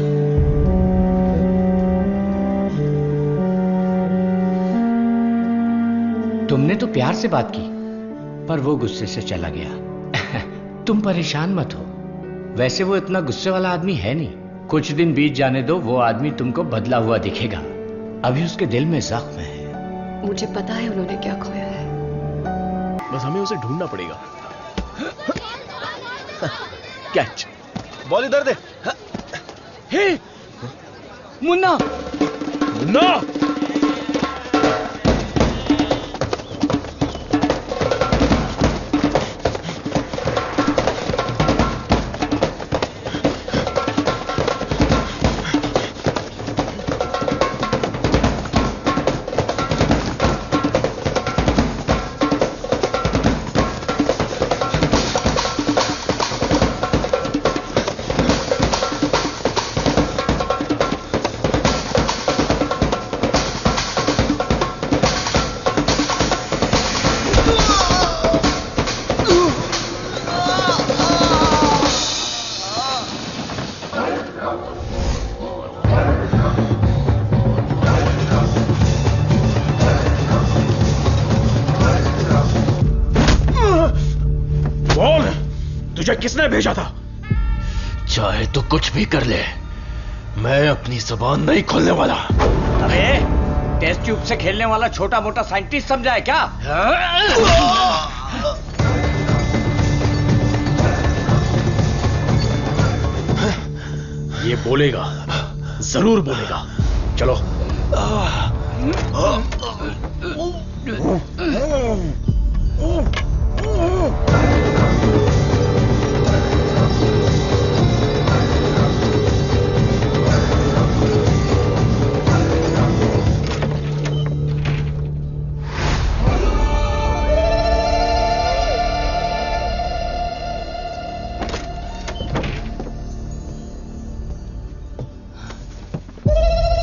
तुमने तो प्यार से बात की, पर वो गुस्से से चला गया। तुम परेशान मत हो। वैसे वो इतना गुस्से वाला आदमी है नहीं। कुछ दिन बीत जाने दो, वो आदमी तुमको बदला हुआ दिखेगा। अभी उसके दिल में जख्म है। मुझे पता है उन्होंने क्या खोया है। बस हमें उसे ढूंढना पड़ेगा। कैच। बॉल इधर दे। हे मुन्ना, मुन्ना! तुझे किसने भेजा था? चाहे तो कुछ भी कर ले, मैं अपनी जुबान नहीं खोलने वाला। अरे टेस्ट ट्यूब से खेलने वाला छोटा मोटा साइंटिस्ट समझा है क्या? ये बोलेगा, जरूर बोलेगा। चलो।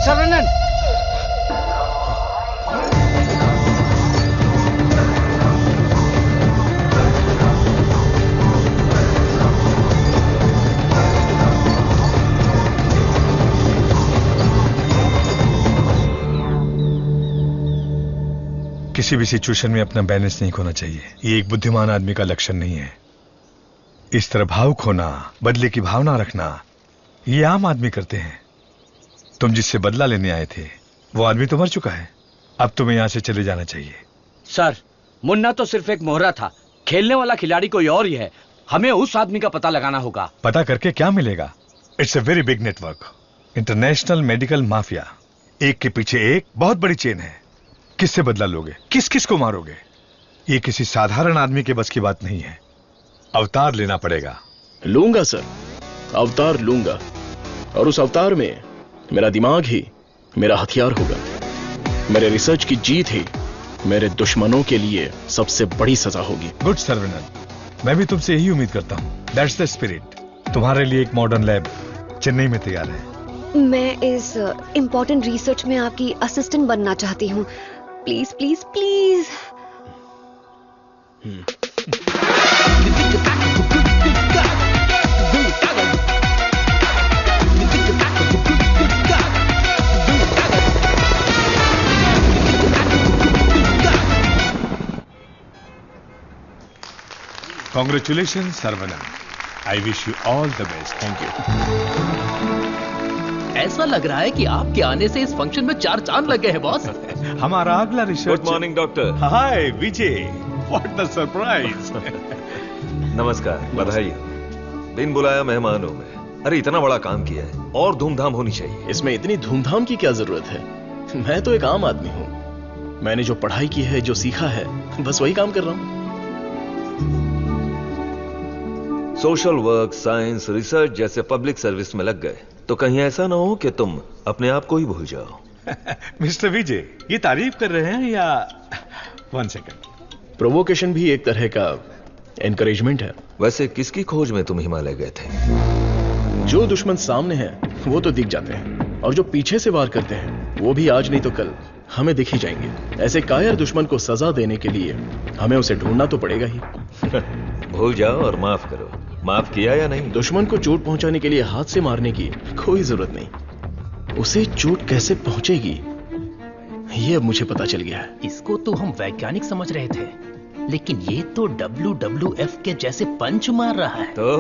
सर्वानंद, किसी भी सिचुएशन में अपना बैलेंस नहीं खोना चाहिए। ये एक बुद्धिमान आदमी का लक्षण नहीं है। इस तरह भाव खोना, बदले की भावना रखना, ये आम आदमी करते हैं। तुम जिससे बदला लेने आए थे वो आदमी तो मर चुका है। अब तुम्हें यहां से चले जाना चाहिए। सर, मुन्ना तो सिर्फ एक मोहरा था, खेलने वाला खिलाड़ी कोई और ही है। हमें उस आदमी का पता लगाना होगा। पता करके क्या मिलेगा? It's a very big network, international medical mafia. एक के पीछे एक बहुत बड़ी चेन है। किससे बदला लोगे? किस किस को मारोगे? ये किसी साधारण आदमी के बस की बात नहीं है। अवतार लेना पड़ेगा। लूंगा सर, अवतार लूंगा, और उस अवतार में मेरा दिमाग ही मेरा हथियार होगा। मेरे रिसर्च की जीत ही मेरे दुश्मनों के लिए सबसे बड़ी सजा होगी। गुड सर्वनन, मैं भी तुमसे यही उम्मीद करता हूं। That's the spirit. तुम्हारे लिए एक मॉडर्न लैब चेन्नई में तैयार है। मैं इस इम्पोर्टेंट रिसर्च में आपकी असिस्टेंट बनना चाहती हूँ। Please please please. Congratulations, Saravanan. I wish you all the best. Thank you. ऐसा लग रहा है कि आपके आने से इस फंक्शन में 4 चांद लगे हैं बॉस। हमारा अगला research. Good morning doctor. Hi Vijay, what the surprise. नमस्कार, बधाई। बिन बुलाया मेहमान हूं मैं। अरे इतना बड़ा काम किया है और धूमधाम होनी चाहिए। इसमें इतनी धूमधाम की क्या जरूरत है? मैं तो एक आम आदमी हूं। मैंने जो पढ़ाई की है, जो सीखा है, बस वही काम कर रहा हूं। सोशल वर्क, साइंस, रिसर्च जैसे पब्लिक सर्विस में लग गए तो कहीं ऐसा ना हो कि तुम अपने आप को ही भूल जाओ। मिस्टर विजय, ये तारीफ कर रहे हैं या? 1 सेकंड। प्रोवोकेशन भी एक तरह का एनकरेजमेंट है। वैसे किसकी खोज में तुम हिमालय गए थे? जो दुश्मन सामने हैं वो तो दिख जाते हैं, और जो पीछे से वार करते हैं वो भी आज नहीं तो कल हमें दिख ही जाएंगे। ऐसे कायर दुश्मन को सजा देने के लिए हमें उसे ढूंढना तो पड़ेगा ही। भूल जाओ और माफ करो। माफ किया या नहीं? दुश्मन को चोट पहुंचाने के लिए हाथ से मारने की कोई जरूरत नहीं। उसे चोट कैसे पहुंचेगी ये अब मुझे पता चल गया है। इसको तो हम वैज्ञानिक समझ रहे थे, लेकिन ये तो WWF के जैसे पंच मार रहा है। तो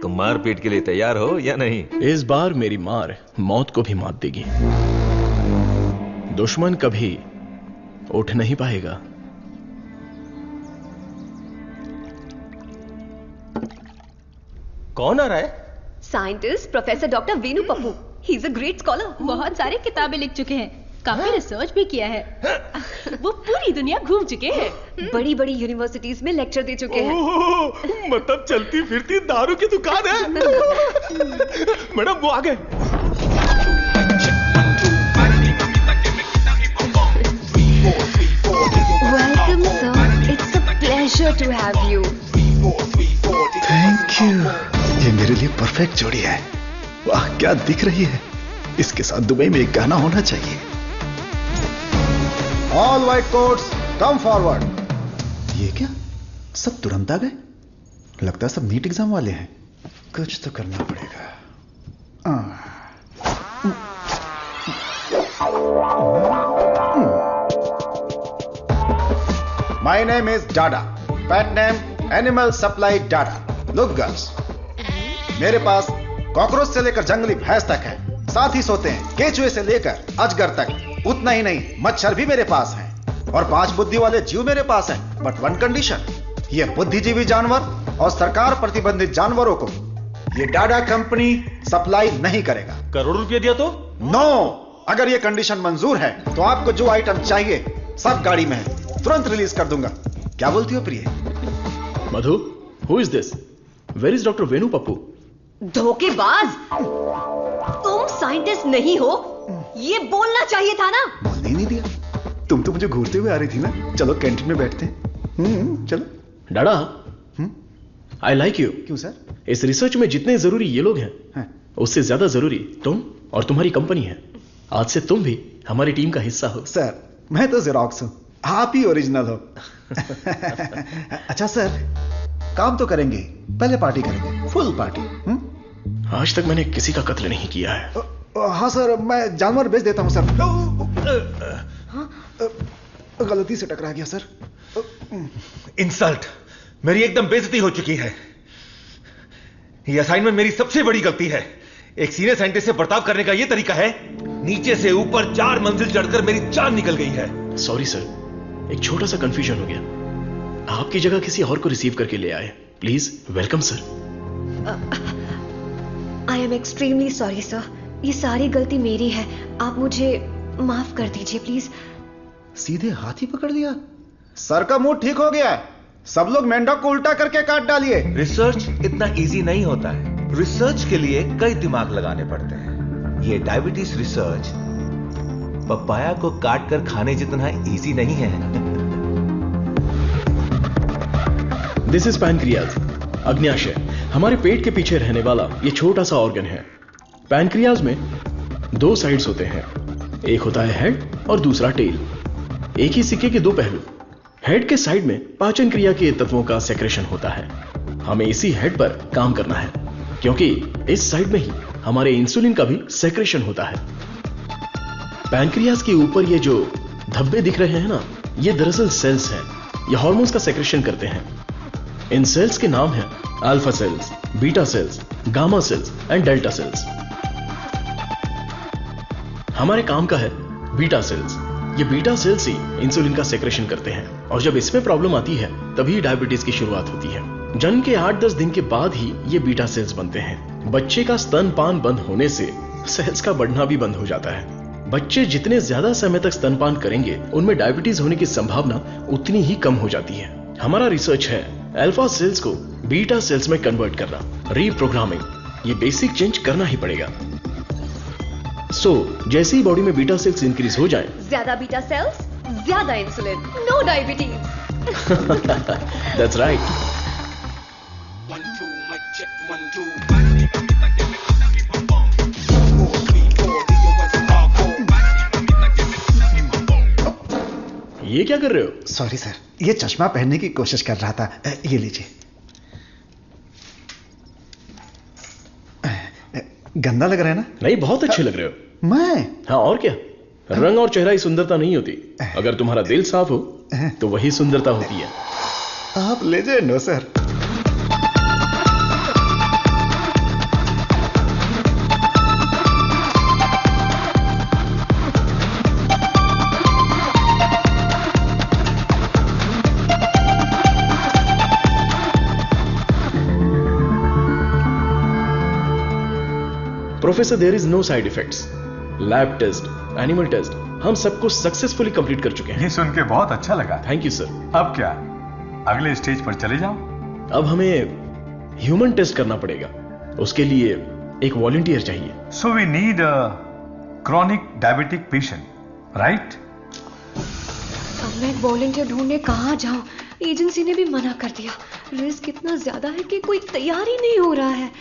तुम मारपीट के लिए तैयार हो या नहीं? इस बार मेरी मार मौत को भी मात देगी। दुश्मन कभी उठ नहीं पाएगा। कौन आ रहा है? Scientist professor doctor Venu Pappu. He is a great scholar. बहुत सारे किताबें लिख चुके हैं, काफी रिसर्च भी किया है। वो पूरी दुनिया घूम चुके हैं, बड़ी बड़ी यूनिवर्सिटीज में लेक्चर दे चुके हैं। मतलब चलती फिरती दारू की दुकान है। मैडम वो आ गए। Welcome sir, it's a pleasure to have you. Thank you. ये मेरे लिए परफेक्ट जोड़ी है। वाह क्या दिख रही है। इसके साथ दुबई में एक गाना होना चाहिए। All white quotes come forward. ये क्या, सब तुरंत आ गए? लगता है सब नीट एग्जाम वाले हैं। कुछ तो करना पड़ेगा। My name is Dada, pet name animal supply Dada. Look girls, मेरे पास कॉकरोच से लेकर जंगली भैंस तक है। साथ ही सोते हैं केचुए से लेकर अजगर तक। उतना ही नहीं, मच्छर भी मेरे पास हैं और 5 बुद्धि वाले जीव मेरे पास हैं। बट 1 कंडीशन, ये बुद्धिजीवी जानवर और सरकार प्रतिबंधित जानवरों को ये डाडा कंपनी सप्लाई नहीं करेगा। करोड़ रुपया दिया तो? नो, अगर ये कंडीशन मंजूर है तो आपको जो आइटम चाहिए सब गाड़ी में है, तुरंत रिलीज कर दूंगा। क्या बोलती हो प्रिय? Madhu, who is this? Where is doctor Venu Pappu? धोखेबाज, तुम साइंटिस्ट नहीं हो, ये बोलना चाहिए था ना। बोलने ही नहीं दिया। तुम तो मुझे घूरते हुए आ रही थी ना। चलो कैंटीन में बैठते हैं। चलो। डाडा, आई लाइक यू। क्यों सर? इस रिसर्च में जितने जरूरी ये लोग हैं, उससे ज्यादा जरूरी तुम और तुम्हारी कंपनी है। आज से तुम भी हमारी टीम का हिस्सा हो। सर, मैं तो जेरोक्स हूं, आप ही ओरिजिनल हो। अच्छा सर, काम तो करेंगे, पहले पार्टी करेंगे, फुल पार्टी। आज तक मैंने किसी का कत्ल नहीं किया है। हाँ सर, मैं जानवर बेच देता हूं सर। गलती से टकरा गया सर। इंसल्ट, मेरी एकदम बेइज्जती हो चुकी है। ये असाइनमेंट मेरी सबसे बड़ी गलती है। एक सीनियर साइंटिस्ट से बर्ताव करने का यह तरीका है? नीचे से ऊपर 4 मंजिल चढ़कर मेरी जान निकल गई है। सॉरी सर, एक छोटा सा कंफ्यूजन हो गया। आपकी जगह किसी और को रिसीव करके ले आए। Please welcome sir. I am extremely sorry sir, ये सारी गलती मेरी है, आप मुझे माफ कर दीजिए प्लीज। सीधे हाथ ही पकड़ लिया। सर का मूड ठीक हो गया है, सब लोग मेंढक को उल्टा करके काट डालिए। रिसर्च इतना इजी नहीं होता है, रिसर्च के लिए कई दिमाग लगाने पड़ते हैं। ये डायबिटीज रिसर्च पपाया को काट कर खाने जितना इजी नहीं है। दिस इज पैनक्रियाज, अग्न्याशय, हमारे पेट के पीछे रहने वाला ये छोटा सा ऑर्गन है। पैनक्रियाज में दो साइड्स होते हैं, एक होता है हेड और दूसरा टेल। एक ही सिक्के के दो पहलू। हेड के साइड में पाचन क्रिया के तत्वों का सेक्रेशन होता है। हमें इसी हेड पर काम करना है, क्योंकि इस साइड में ही हमारे इंसुलिन का भी सेक्रेशन होता है। पैनक्रियाज के ऊपर ये जो धब्बे दिख रहे हैं ना, ये दरअसल सेल्स हैं। ये हार्मोन्स का सेक्रेशन करते हैं। इन सेल्स के नाम हैं alpha cells, beta cells, gamma cells and delta cells. हमारे काम का है बीटा सेल्स। ये बीटा सेल्स ही इंसुलिन का सेक्रेशन करते हैं, और जब इसमें प्रॉब्लम आती है तभी डायबिटीज की शुरुआत होती है। जन्म के 8-10 दिन के बाद ही ये बीटा सेल्स बनते हैं। बच्चे का स्तनपान बंद होने से सेल्स का बढ़ना भी बंद हो जाता है। बच्चे जितने ज्यादा समय तक स्तनपान करेंगे, उनमें डायबिटीज होने की संभावना उतनी ही कम हो जाती है। हमारा रिसर्च है अल्फा सेल्स को बीटा सेल्स में कन्वर्ट करना, रीप्रोग्रामिंग। ये बेसिक चेंज करना ही पड़ेगा। जैसे ही बॉडी में बीटा सेल्स इंक्रीज हो जाएं, ज्यादा बीटा सेल्स, ज्यादा insulin, no diabetes. That's right. ये क्या कर रहे हो? सॉरी सर, ये चश्मा पहनने की कोशिश कर रहा था। ये लीजिए। गंदा लग रहा है ना? नहीं, बहुत अच्छे लग रहे हो। मैं? हाँ, और क्या। रंग और चेहरा ही सुंदरता नहीं होती, अगर तुम्हारा दिल साफ हो तो वही सुंदरता होती है। आप लेजेंड हो sir. Professor, there is no side effects. Lab test, animal test, हम सब कुछ सक्सेसफुली कंप्लीट कर चुके हैं। ये सुन के बहुत अच्छा लगा। Thank you sir. अब क्या, अगले स्टेज पर चले जाओ? अब हमें ह्यूमन टेस्ट करना पड़ेगा। उसके लिए एक वॉलंटियर चाहिए। So we need a chronic diabetic patient, right? अब मैं एक वॉलंटियर ढूंढने कहाँ जाऊं? एजेंसी ने भी मना कर दिया। रिस्क इतना ज्यादा है कि कोई तैयार ही नहीं हो रहा है।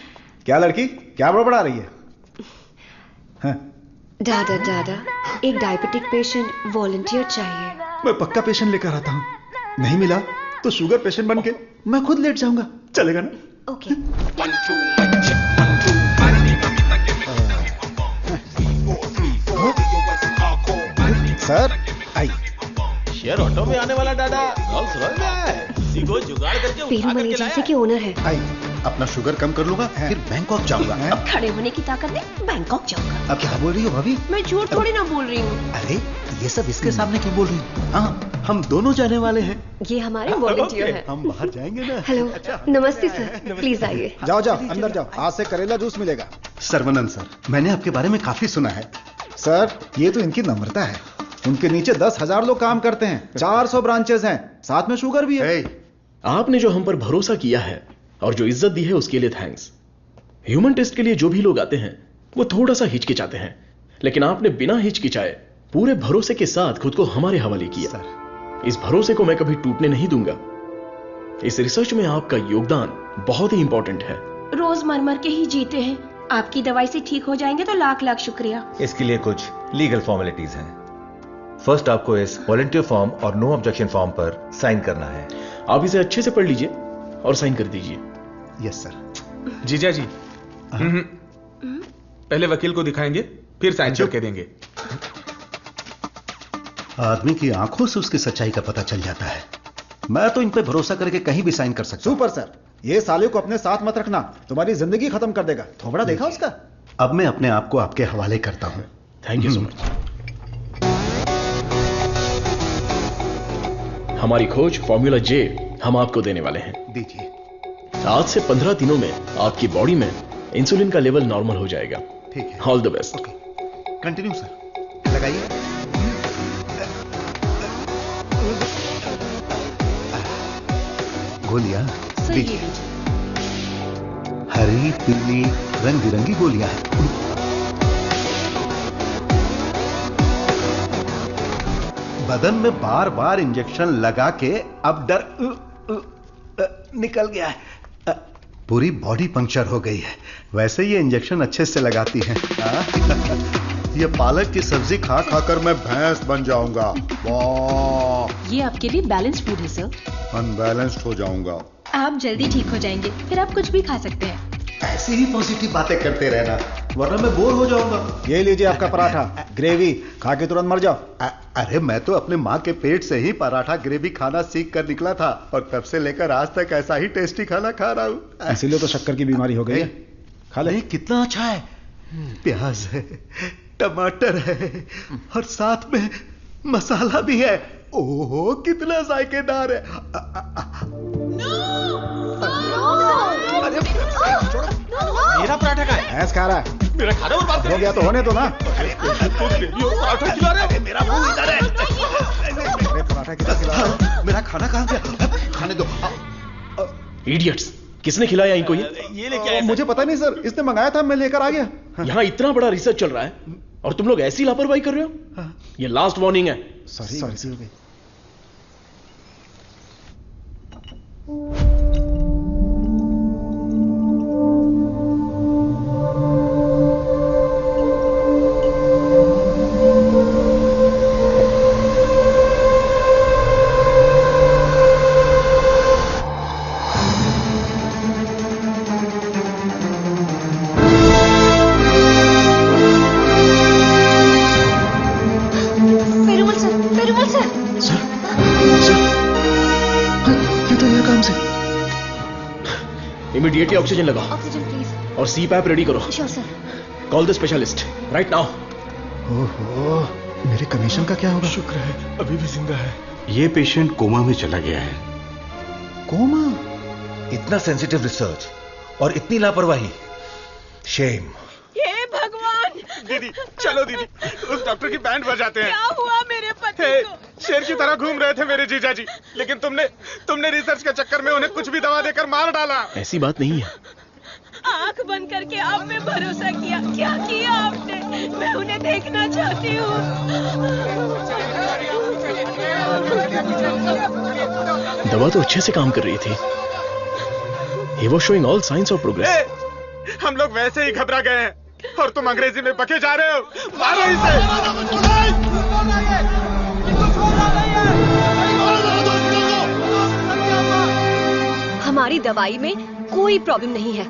क्या लड़की, क्या बड़बड़ा रही है? दादा दादा, एक डायबिटिक पेशेंट वॉलंटियर चाहिए। मैं पक्का पेशेंट लेकर आता हूँ। नहीं मिला तो शुगर पेशेंट बन के मैं खुद लेट जाऊंगा। चलेगा ना? Okay. Sir I. Share auto में आने वाला दादा रोल्स रॉयस में आया है। इसी को जुगाड़ करके उठा करके एजेंसी के ओनर है। आई, अपना शुगर कम कर लूंगा, फिर बैंकॉक जाऊंगा। अब खड़े होने की ताकत नहीं, बैंकॉक जाऊंगा। अब क्या बोल रही हो भाभी? मैं झूठ थोड़ी ना बोल रही हूँ। अरे ये सब इसके सामने क्यों बोल रही हो? हाँ, हम दोनों जाने वाले हैं। ये हमारे वॉलंटियर हैं। हम बाहर जाएंगे ना। हेलो, नमस्ते सर, प्लीज आइए। जाओ जाओ, अंदर जाओ, आज से करेला जूस मिलेगा। सर्वनंद सर, मैंने आपके बारे में काफी सुना है। सर, ये तो इनकी नम्रता है। उनके नीचे 10,000 लोग काम करते हैं, 400 ब्रांचेस हैं, साथ में शुगर भी है। आपने जो हम पर भरोसा किया है और जो इज्जत दी है उसके लिए थैंक्स। ह्यूमन टेस्ट के लिए जो भी लोग आते हैं वो थोड़ा सा हिचकिचाते हैं, लेकिन आपने बिना हिचकिचाए पूरे भरोसे के साथ खुद को हमारे हवाले किया। इस भरोसे को मैं कभी टूटने नहीं दूंगा। इस रिसर्च में आपका योगदान बहुत ही इंपॉर्टेंट है। रोज मर मर के ही जीते हैं, आपकी दवाई से ठीक हो जाएंगे तो लाख लाख शुक्रिया। इसके लिए कुछ लीगल फॉर्मेलिटीज हैं। फर्स्ट आपको इस वॉलंटियर फॉर्म और नो ऑब्जेक्शन फॉर्म पर साइन करना है। आप इसे अच्छे से पढ़ लीजिए और साइन कर दीजिए। Yes sir. जीजा जी, पहले वकील को दिखाएंगे, फिर साइन करके देंगे। आदमी की आंखों से उसकी सच्चाई का पता चल जाता है। मैं तो इन पे भरोसा करके कहीं भी साइन कर सकता हूं। सुपर सर, ये साले को अपने साथ मत रखना, तुम्हारी जिंदगी खत्म कर देगा। थोबड़ा देखा उसका? अब मैं अपने आप को आपके हवाले करता हूं। Thank you so much. हमारी खोज फॉर्मूला जे हम आपको देने वाले हैं। दीजिए। आज से 15 दिनों में आपकी बॉडी में इंसुलिन का लेवल नॉर्मल हो जाएगा। ठीक है। All the best. Continue sir, लगाइए। गोलियां दीजिए। हरी पीली रंग बिरंगी गोलियां हैं। बदन में बार बार इंजेक्शन लगा के अब डर निकल गया है। पूरी बॉडी पंक्चर हो गई है। वैसे ये इंजेक्शन अच्छे से लगाती हैं। ये पालक की सब्जी खा खाकर मैं भैंस बन जाऊंगा। वाह! ये आपके लिए बैलेंस फूड है सर। अनबैलेंस्ड हो जाऊंगा। आप जल्दी ठीक हो जाएंगे, फिर आप कुछ भी खा सकते हैं। ऐसी ही पॉजिटिव बातें करते रहना, वरना मैं बोर हो जाऊंगा। ये लीजिए आपका पराठा, ग्रेवी खा के तुरंत मर जाओ। अरे मैं तो अपने माँ के पेट से ही पराठा ग्रेवी खाना सीख कर निकला था और तब से लेकर आज तक ऐसा ही टेस्टी खाना खा रहा हूँ। इसीलिए तो शक्कर की बीमारी हो गई है। खा ले। कितना अच्छा है। प्याज है, टमाटर है और साथ में मसाला भी है। ओहो कितना जायकेदार है। मेरा पराठा का है। भैंस खा रहा है। मेरा खाना बर्बाद हो गया तो होने दो ना। पराठा खिला रहे। मेरा मुंह इधर है। पराठा कितना खिला रहा? मेरा खाना कहाँ गया? खाने दो। इडियट्स, किसने खिलाया इनको ये लेके आया? मुझे पता नहीं सर, इसने मंगाया था, मैं लेकर आ गया। यहाँ इतना बड़ा रिसर्च चल रहा है और तुम लोग ऐसी लापरवाही कर रहे हो। ये लास्ट वार्निंग है। सॉरी हो गई। इमीडिएटली ऑक्सीजन लगाओ। Oxygen please. और CPAP रेडी करो। Sure sir. Call the specialist right now. ओहो, मेरे कमीशन का क्या होगा? शुक्र है अभी भी जिंदा है। ये पेशेंट कोमा में चला गया है। कोमा? इतना सेंसिटिव रिसर्च और इतनी लापरवाही। शेम। हे भगवान! दीदी चलो दीदी, उस डॉक्टर की बैंड बजाते हैं। क्या हुआ मेरे पति को? शेर की तरह घूम रहे थे मेरे जीजाजी, लेकिन तुमने रिसर्च के चक्कर में उन्हें कुछ भी दवा देकर मार डाला। ऐसी बात नहीं है। आंख बंद करके आप पे भरोसा किया। क्या किया आपने? मैं उन्हें देखना चाहती हूँ। दवा तो अच्छे से काम कर रही थी। He was showing all signs of progress. हम लोग वैसे ही घबरा गए हैं और तुम अंग्रेजी में बके जा रहे हो। मारो इसे। हमारी दवाई में कोई प्रॉब्लम नहीं है।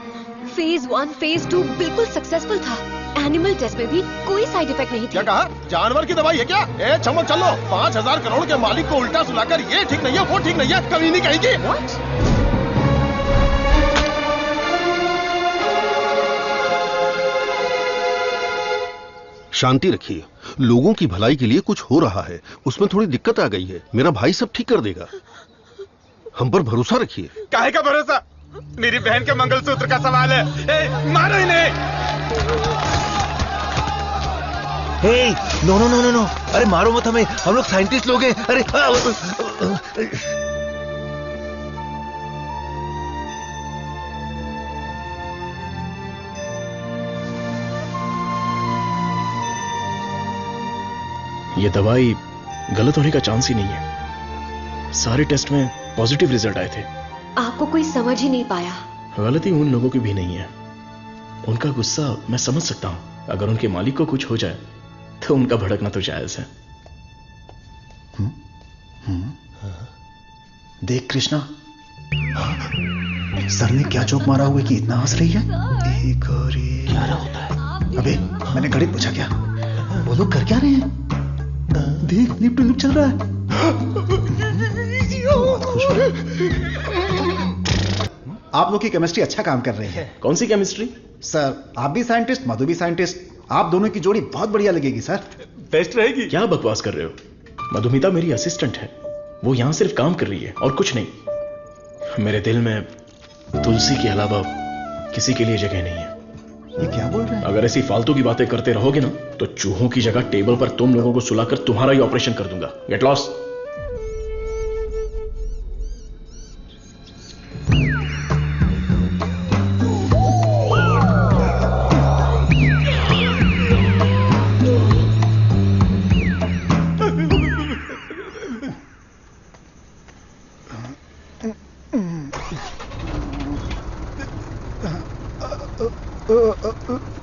फेज 1, फेज 2 बिल्कुल सक्सेसफुल था। एनिमल टेस्ट में भी कोई साइड इफेक्ट नहीं क्या कहा? जानवर की दवाई है क्या? ए चमक चलो, 5000 करोड़ के मालिक को उल्टा सुलाकर ये ठीक नहीं है, वो ठीक नहीं है, कभी नहीं कहेगी। शांति रखिए। लोगों की भलाई के लिए कुछ हो रहा है, उसमें थोड़ी दिक्कत आ गई है। मेरा भाई सब ठीक कर देगा। हम पर भरोसा रखिए। काहे का भरोसा? मेरी बहन के मंगलसूत्र का सवाल है। ए, मारो इन्हें। हे, नो। अरे मारो मत हमें, हम लोग साइंटिस्ट लोग हैं। अरे ये दवाई गलत होने का चांस ही नहीं है। सारे टेस्ट में पॉजिटिव रिजल्ट आए थे। आपको कोई समझ ही नहीं पाया। गलती उन लोगों की भी नहीं है। उनका गुस्सा मैं समझ सकता हूं। अगर उनके मालिक को कुछ हो जाए तो उनका भड़कना तो जायज है। देख कृष्णा, सर ने क्या जोक मारा हुआ कि इतना हंस रही है? एक और एक। क्या रहा होता है? अबे मैंने गणित पूछा क्या? वो लोग कर क्या रहे हैं? देख लिप टू लिप चल रहा है। आप लोग की केमिस्ट्री अच्छा काम कर रही है। कौन सी केमिस्ट्री? सर आप भी साइंटिस्ट, मधु भी साइंटिस्ट, आप दोनों की जोड़ी बहुत बढ़िया लगेगी सर। बेस्ट रहेगी। क्या बकवास कर रहे हो? मधुमिता मेरी असिस्टेंट है। वो यहां सिर्फ काम कर रही है और कुछ नहीं। मेरे दिल में तुलसी के अलावा किसी के लिए जगह नहीं है। ये क्या बोल रहे हैं? अगर ऐसी फालतू की बातें करते रहोगे ना तो चूहों की जगह टेबल पर तुम लोगों को सुलाकर तुम्हारा ही ऑपरेशन कर दूंगा। Get lost.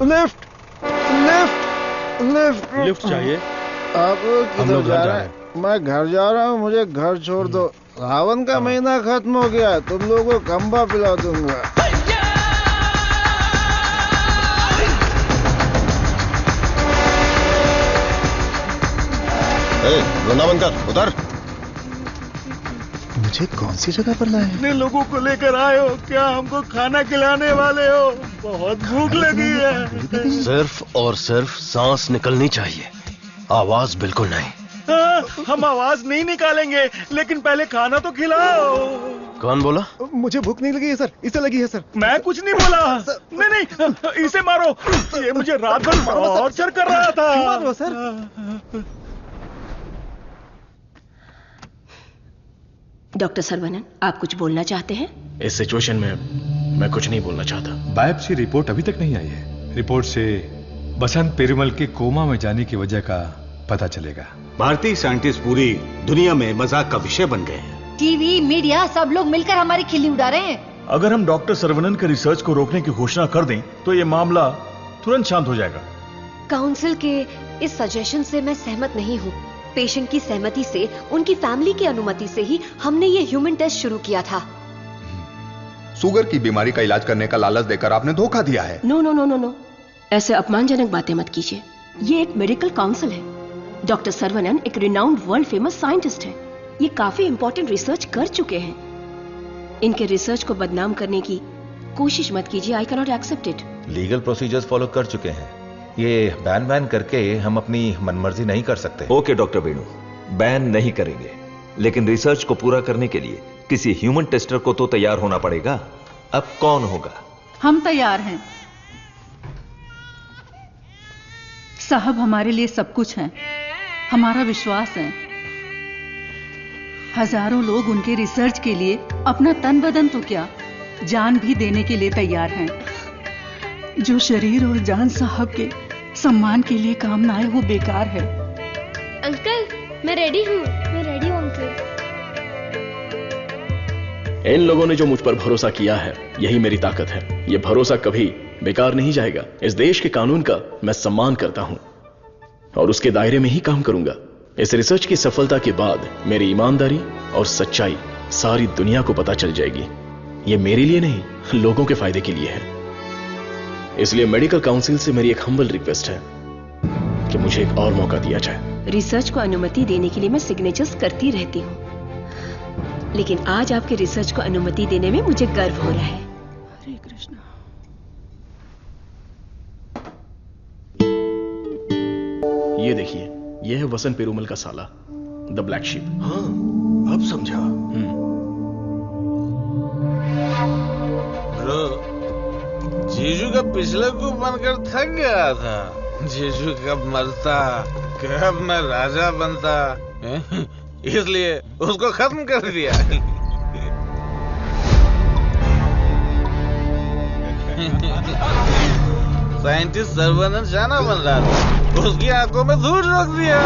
Lift lift lift lift चाहिए? आप किधर जा रहे हैं? मैं घर जा रहा हूँ, मुझे घर छोड़ दो। सावन का महीना खत्म हो गया है, तुम लोगों को खंबा पिला दूंगा। वृंदावन कर उतर। मुझे कौन सी जगह पर लाए? इतने लोगों को लेकर आए हो, क्या हमको खाना खिलाने वाले हो? बहुत भूख लगी है। सिर्फ और सिर्फ सांस निकलनी चाहिए, आवाज बिल्कुल नहीं। हम आवाज नहीं निकालेंगे, लेकिन पहले खाना तो खिलाओ। कौन बोला? मुझे भूख नहीं लगी है सर, इसे लगी है सर। मैं कुछ नहीं बोला। नहीं, इसे मारो। ये मुझे रात भर टॉर्चर कर रहा था। मारो सर। डॉक्टर सरवनन, आप कुछ बोलना चाहते हैं? इस सिचुएशन में मैं कुछ नहीं बोलना चाहता। बायोप्सी रिपोर्ट अभी तक नहीं आई है। रिपोर्ट से बसंत पेरुमल के कोमा में जाने की वजह का पता चलेगा। भारतीय साइंटिस्ट पूरी दुनिया में मजाक का विषय बन गए हैं। टीवी, मीडिया सब लोग मिलकर हमारी खिल्ली उड़ा रहे हैं। अगर हम डॉक्टर सरवनन के रिसर्च को रोकने की घोषणा कर दें तो ये मामला तुरंत शांत हो जाएगा। काउंसिल के इस सजेशन से मैं सहमत नहीं हूँ। पेशेंट की सहमति से, उनकी फैमिली की अनुमति से ही हमने ये ह्यूमन टेस्ट शुरू किया था। शुगर की बीमारी का इलाज करने का लालच देकर आपने धोखा दिया है। No no no no no, ऐसे अपमानजनक बातें मत कीजिए। ये एक मेडिकल काउंसिल है। डॉक्टर सरवनन एक रिनाउंड वर्ल्ड फेमस साइंटिस्ट है। ये काफी इंपॉर्टेंट रिसर्च कर चुके हैं। इनके रिसर्च को बदनाम करने की कोशिश मत कीजिए। I can not accept it. Legal procedures follow कर चुके हैं। ये बैन करके हम अपनी मनमर्जी नहीं कर सकते। ओके डॉक्टर वेणु, बैन नहीं करेंगे, लेकिन रिसर्च को पूरा करने के लिए किसी ह्यूमन टेस्टर को तो तैयार होना पड़ेगा। अब कौन होगा? हम तैयार हैं साहब, हमारे लिए सब कुछ है। हमारा विश्वास है। हजारों लोग उनके रिसर्च के लिए अपना तन बदन तो क्या, जान भी देने के लिए तैयार हैं। जो शरीर और जान साहब के सम्मान के लिए काम ना आए वो बेकार है। अंकल, मैं रेडी हूँ। मैं रेडी हूँ अंकल। इन लोगों ने जो मुझ पर भरोसा किया है, यही मेरी ताकत है। ये भरोसा कभी बेकार नहीं जाएगा। इस देश के कानून का मैं सम्मान करता हूं और उसके दायरे में ही काम करूंगा। इस रिसर्च की सफलता के बाद मेरी ईमानदारी और सच्चाई सारी दुनिया को पता चल जाएगी। ये मेरे लिए नहीं, लोगों के फायदे के लिए है। इसलिए मेडिकल काउंसिल से मेरी एक हम्बल रिक्वेस्ट है कि मुझे एक और मौका दिया जाए। रिसर्च को अनुमति देने के लिए मैं सिग्नेचर्स करती रहती हूँ, लेकिन आज आपके रिसर्च को अनुमति देने में मुझे गर्व हो रहा है। हरे कृष्णा। ये देखिए, ये है वसंत पेरुमल का साला, द ब्लैक शीप। हाँ, अब समझा। जीजू का पिछले को बनकर थक गया था। जीजू कब मरता, कब मैं राजा बनता, इसलिए उसको खत्म कर दिया। साइंटिस्ट सर्वनन जाना बन रहा था, उसकी आंखों में धूल रख दिया।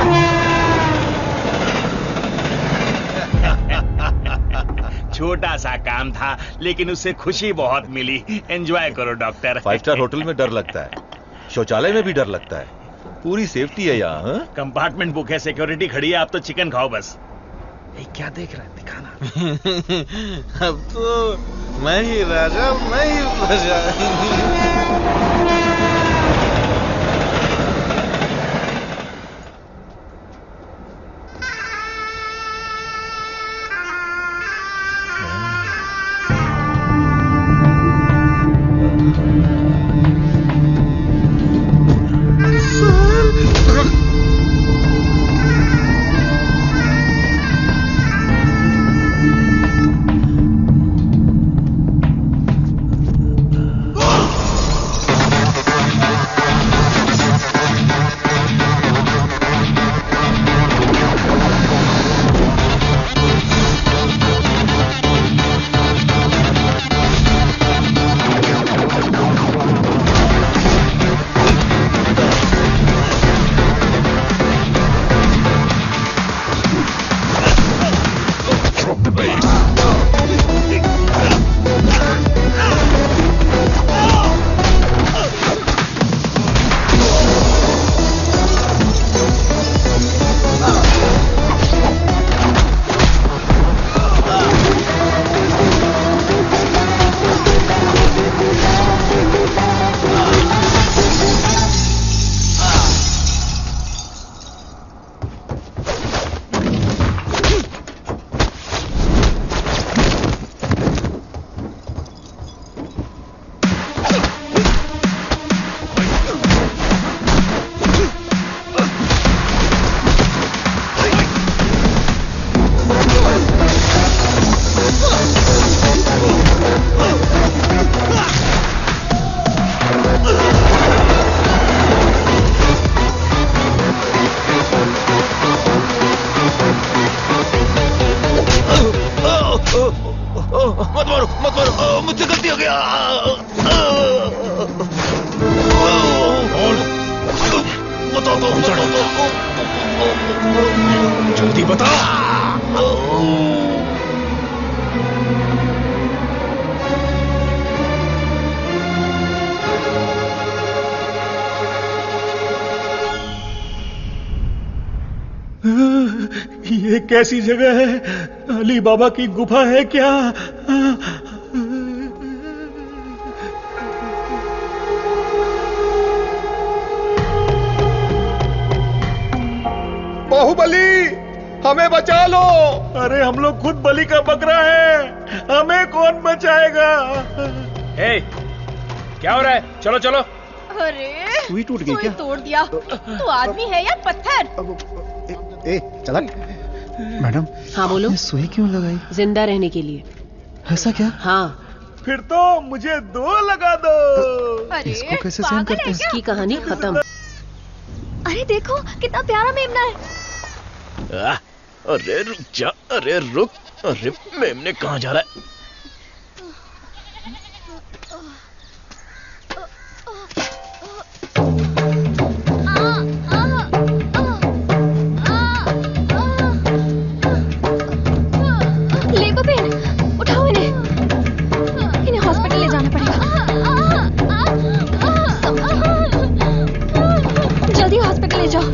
छोटा सा काम था, लेकिन उससे खुशी बहुत मिली। एंजॉय करो डॉक्टर। 5 स्टार होटल में डर लगता है, शौचालय में भी डर लगता है। पूरी सेफ्टी है यहाँ। कंपार्टमेंट बुक है, सिक्योरिटी खड़ी है। आप तो चिकन खाओ बस। क्या देख रहा है, दिखाना। अब तो मैं ही राजा, मैं ही प्रजा। जल्दी बता। ये कैसी जगह है? अली बाबा की गुफा है क्या? बाहुबली, हमें बचा लो। अरे हम लोग खुद बलि का बकरा है, हमें कौन बचाएगा? क्या हो रहा है? चलो चलो। अरे सुई टूट गई क्या? तोड़ दिया। तू आदमी है या पत्थर? ए चला। मैडम। हाँ बोलो। सुई क्यों लगाई? जिंदा रहने के लिए। ऐसा क्या? हाँ। फिर तो मुझे 2 लगा दो। अरे इसको कैसे सहन करते हैं? इसकी कहानी खत्म। अरे देखो कितना प्यारा मेमना है। अरे रुक जा, अरे रुक, अरे मेमने कहाँ जा रहा है? ले बबेन, उठाओ इन्हें, इन्हें हॉस्पिटल ले जाना पड़ेगा। जल्दी हॉस्पिटल ले जाओ।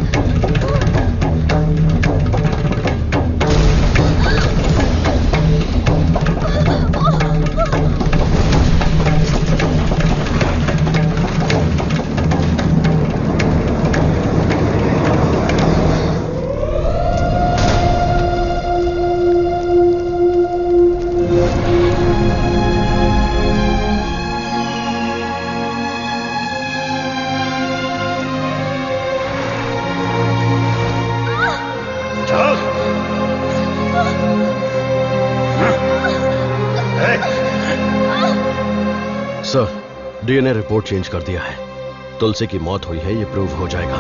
सर, डीएनए रिपोर्ट चेंज कर दिया है। तुलसी की मौत हुई है, ये प्रूव हो जाएगा।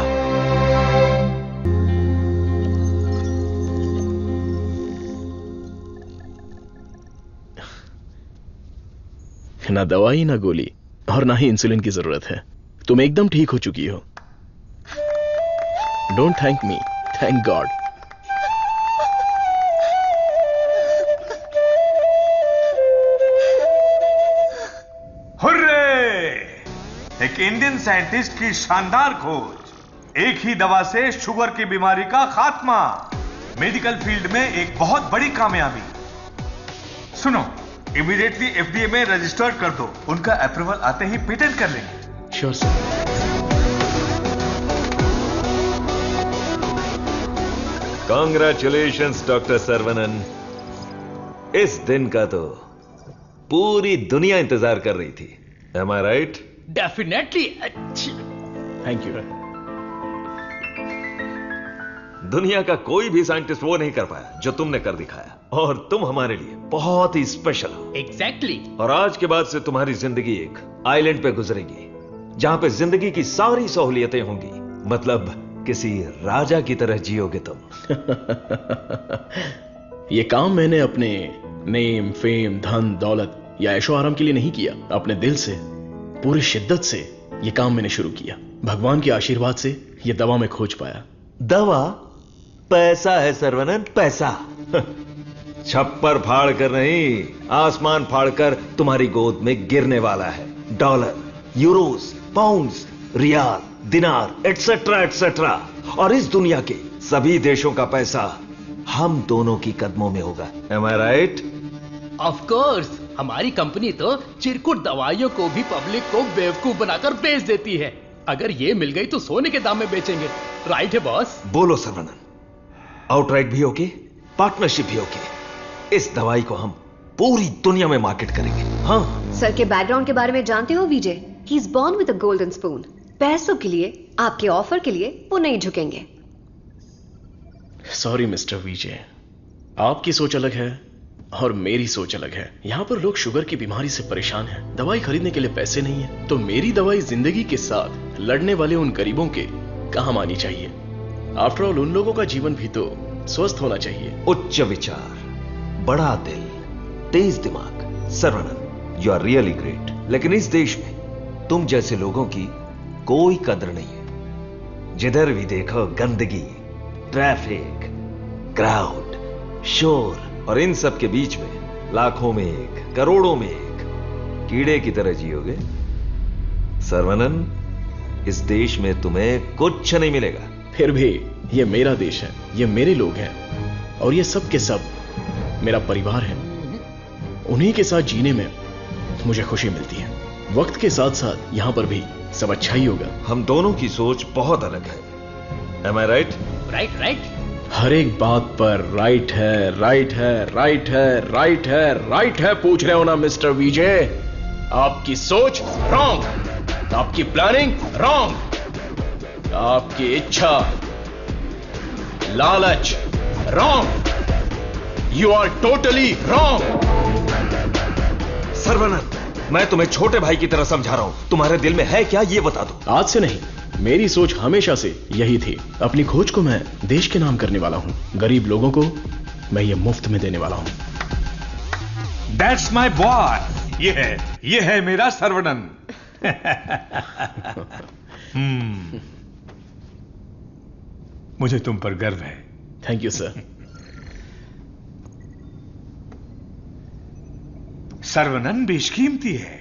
ना दवाई ना गोली और ना ही इंसुलिन की जरूरत है। तुम एकदम ठीक हो चुकी हो। Don't thank me, thank God. एक इंडियन साइंटिस्ट की शानदार खोज, एक ही दवा से शुगर की बीमारी का खात्मा, मेडिकल फील्ड में एक बहुत बड़ी कामयाबी। सुनो, इमीडिएटली एफडीए में रजिस्टर्ड कर दो, उनका अप्रूवल आते ही पेटेंट कर लेंगे। Sure sir. Congratulations doctor Saravanan. इस दिन का तो पूरी दुनिया इंतजार कर रही थी। Am I right? Definitely. Thank you. दुनिया का कोई भी साइंटिस्ट वो नहीं कर पाया जो तुमने कर दिखाया, और तुम हमारे लिए बहुत ही स्पेशल हो। एग्जैक्टली। और आज के बाद से तुम्हारी जिंदगी एक आइलैंड पे गुजरेगी, जहां पे जिंदगी की सारी सहूलियतें होंगी। मतलब किसी राजा की तरह जियोगे तुम। ये काम मैंने अपने नेम, फेम, धन, दौलत या ऐशो आराम के लिए नहीं किया। अपने दिल से, पूरी शिद्दत से ये काम मैंने शुरू किया। भगवान के आशीर्वाद से ये दवा में खोज पाया। दवा? पैसा है सर्वनन, पैसा। छप्पर फाड़ कर नहीं, आसमान फाड़कर तुम्हारी गोद में गिरने वाला है। डॉलर, यूरोस, पाउंड्स, रियाल, दिनार, एटसेट्रा एटसेट्रा। और इस दुनिया के सभी देशों का पैसा हम दोनों की कदमों में होगा। Am I right? Of course. हमारी कंपनी तो चिरकुट दवाइयों को भी पब्लिक को बेवकूफ बनाकर बेच देती है। अगर ये मिल गई तो सोने के दाम में बेचेंगे। राइट है बॉस? बोलो सर्वनन, आउटराइट भी ओके, पार्टनरशिप भी ओके। इस दवाई को हम पूरी दुनिया में मार्केट करेंगे। हाँ। सर के बैकग्राउंड के बारे में जानते हो Vijay? He is born with a golden spoon. पैसों के लिए, आपके ऑफर के लिए वो नहीं झुकेंगे। सॉरी मिस्टर विजय, आपकी सोच अलग है और मेरी सोच अलग है। यहां पर लोग शुगर की बीमारी से परेशान हैं, दवाई खरीदने के लिए पैसे नहीं है, तो मेरी दवाई जिंदगी के साथ लड़ने वाले उन गरीबों के काम आनी चाहिए। आफ्टर ऑल उन लोगों का जीवन भी तो स्वस्थ होना चाहिए। उच्च विचार, बड़ा दिल, तेज दिमाग। Saravanan, you are really great. लेकिन इस देश में तुम जैसे लोगों की कोई कदर नहीं है। जिधर भी देखो गंदगी, ट्रैफिक, क्राउड, शोर और इन सब के बीच में लाखों में एक, करोड़ों में एक कीड़े की तरह जियोगे। सर्वनन, इस देश में तुम्हें कुछ नहीं मिलेगा। फिर भी ये मेरा देश है, ये मेरे लोग हैं और ये सब के सब मेरा परिवार है। उन्हीं के साथ जीने में मुझे खुशी मिलती है। वक्त के साथ साथ यहां पर भी सब अच्छा ही होगा। हम दोनों की सोच बहुत अलग है। Am I right? Right right. हर एक बात पर राइट है, राइट है, राइट है, राइट है, राइट है पूछ रहे हो ना मिस्टर विजय? आपकी सोच रॉन्ग, आपकी प्लानिंग रॉन्ग, आपकी इच्छा, लालच wrong. You are totally wrong. Saravanan, मैं तुम्हें छोटे भाई की तरह समझा रहा हूं। तुम्हारे दिल में है क्या, ये बता दो। आज से नहीं, मेरी सोच हमेशा से यही थी। अपनी खोज को मैं देश के नाम करने वाला हूं। गरीब लोगों को मैं ये मुफ्त में देने वाला हूं। That's my boy. ये है मेरा सर्वनन। मुझे तुम पर गर्व है। Thank you sir. सर्वनन बेशकीमती है,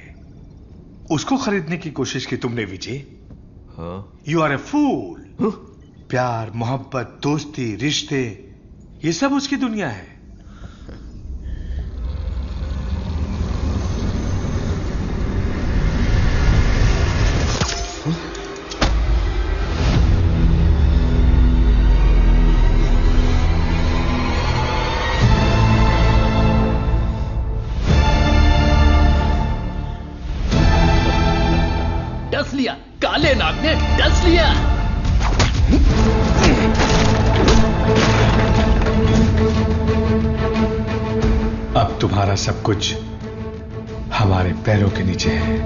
उसको खरीदने की कोशिश की तुमने विजय। यू आर ए फूल। प्यार, मोहब्बत, दोस्ती, रिश्ते, ये सब उसकी दुनिया है। डस लिया, काले नाग ने डस लिया। अब तुम्हारा सब कुछ हमारे पैरों के नीचे है।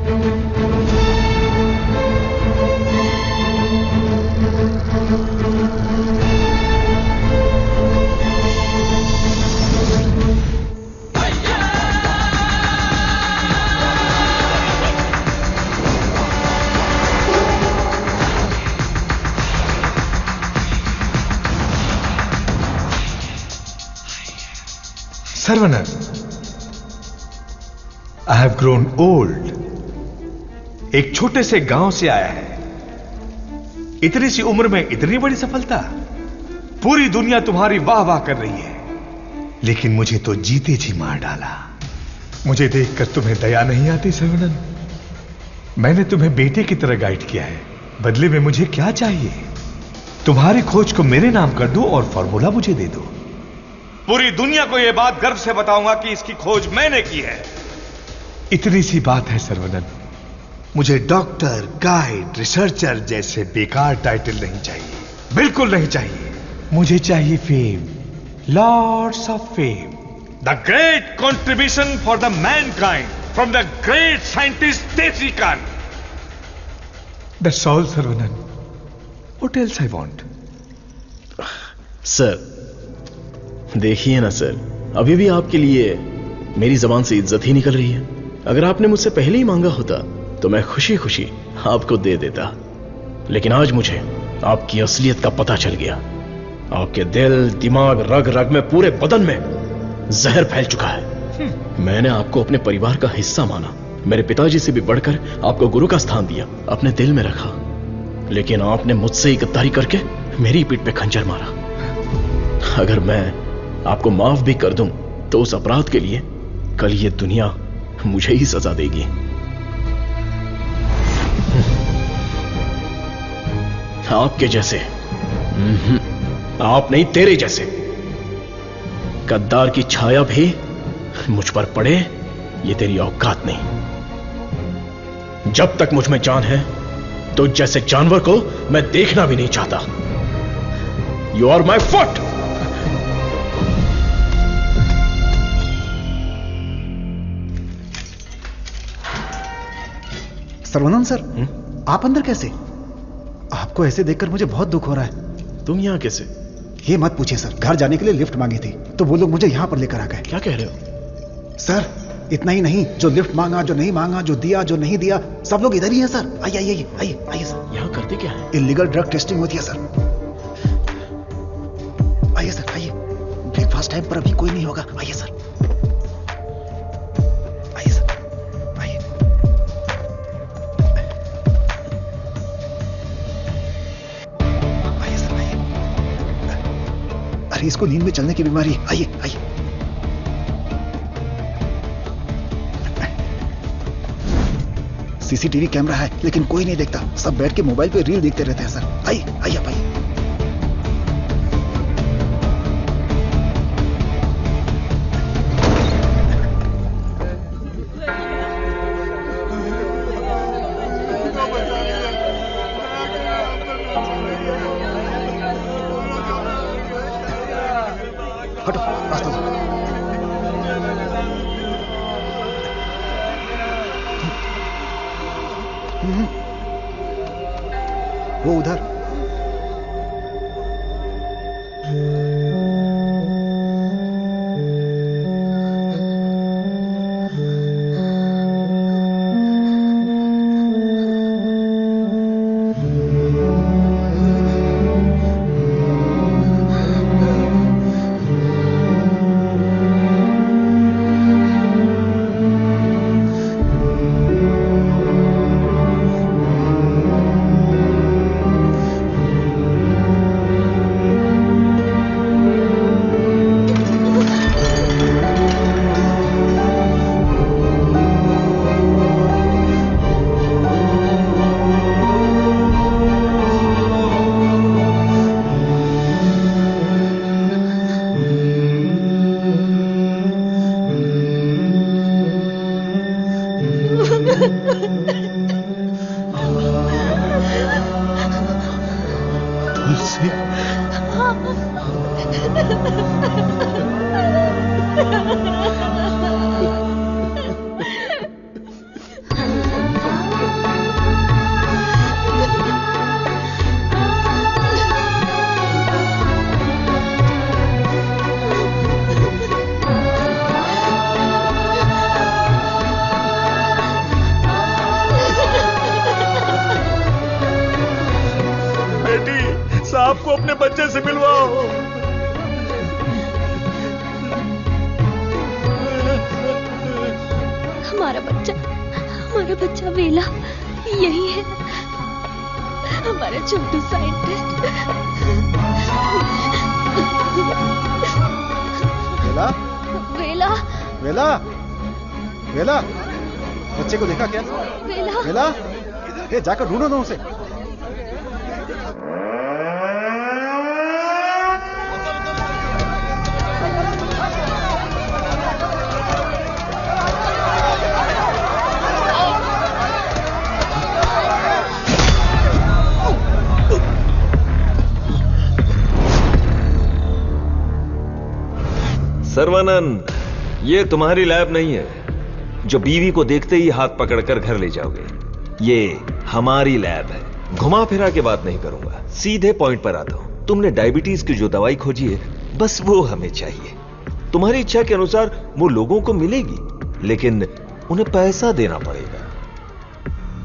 Saravanan, I have grown old. एक छोटे से गांव से आया है, इतनी सी उम्र में इतनी बड़ी सफलता। पूरी दुनिया तुम्हारी वाह वाह कर रही है, लेकिन मुझे तो जीते जी मार डाला। मुझे देखकर तुम्हें दया नहीं आती सर्वनन? मैंने तुम्हें बेटे की तरह गाइड किया है, बदले में मुझे क्या चाहिए? तुम्हारी खोज को मेरे नाम कर दो और फॉर्मूला मुझे दे दो। पूरी दुनिया को यह बात गर्व से बताऊंगा कि इसकी खोज मैंने की है। इतनी सी बात है सर्वनन। मुझे डॉक्टर, गाइड, रिसर्चर जैसे बेकार टाइटल नहीं चाहिए, बिल्कुल नहीं चाहिए। मुझे चाहिए fame, lords of fame, the great contribution for the mankind from the great scientist desi कान। That's all Saravanan. What else I want? Sir देखिए ना सर, अभी भी आपके लिए मेरी जबान से इज्जत ही निकल रही है। अगर आपने मुझसे पहले ही मांगा होता तो मैं खुशी खुशी आपको दे देता, लेकिन आज मुझे आपकी असलियत का पता चल गया। आपके दिल, दिमाग, रग रग में, पूरे बदन में जहर फैल चुका है। मैंने आपको अपने परिवार का हिस्सा माना, मेरे पिताजी से भी बढ़कर आपको गुरु का स्थान दिया, अपने दिल में रखा, लेकिन आपने मुझसे ही गद्दारी करके मेरी पीठ पे खंजर मारा। अगर मैं आपको माफ भी कर दूं तो उस अपराध के लिए कल ये दुनिया मुझे ही सजा देगी। आपके जैसे, आप नहीं, तेरे जैसे गद्दार की छाया भी मुझ पर पड़े, ये तेरी औकात नहीं। जब तक मुझ में जान है तो जैसे जानवर को मैं देखना भी नहीं चाहता। You are my foot. Saravanan sir, आप अंदर कैसे? आपको ऐसे देखकर मुझे बहुत दुख हो रहा है। तुम यहां कैसे? ये मत पूछिए सर। घर जाने के लिए लिफ्ट मांगी थी तो वो लोग मुझे यहां पर लेकर आ गए। क्या कह रहे हो? सर इतना ही नहीं, जो लिफ्ट मांगा, जो नहीं मांगा, जो दिया, जो नहीं दिया, सब लोग इधर ही हैं सर। आइए आइए आइए आइए सर। यहां करते क्या है? इलीगल ड्रग टेस्टिंग होती है सर। आइए सर, आइए। ब्रेकफास्ट टाइम पर अभी कोई नहीं होगा। आइए सर, आइए सर, आइए। आइए सर, आइए। अरे इसको नींद में चलने की बीमारी है। आइए, आइए। सीसीटीवी कैमरा है लेकिन कोई नहीं देखता, सब बैठ के मोबाइल पे रील देखते रहते हैं सर। आइए, आइए आप आइए। हटो, रास्ता दो। वो उधर। साहब को अपने बच्चे से मिलवाओ। हमारा बच्चा वेला यही है, हमारा छोटू साइंटिस्ट। वेला, वेला, वेला, वेला, बच्चे को देखा क्या? वेला, वेला, ये जाकर ढूंढो ना उसे। सर्वानंद, ये तुम्हारी लैब नहीं है जो बीवी को देखते ही हाथ पकड़कर घर ले जाओगे। ये हमारी लैब है। घुमा फिरा के बात नहीं करूंगा, सीधे पॉइंट पर आता हूं। तुमने डायबिटीज की जो दवाई खोजी है, बस वो हमें चाहिए। तुम्हारी इच्छा के अनुसार वो लोगों को मिलेगी, लेकिन उन्हें पैसा देना पड़ेगा।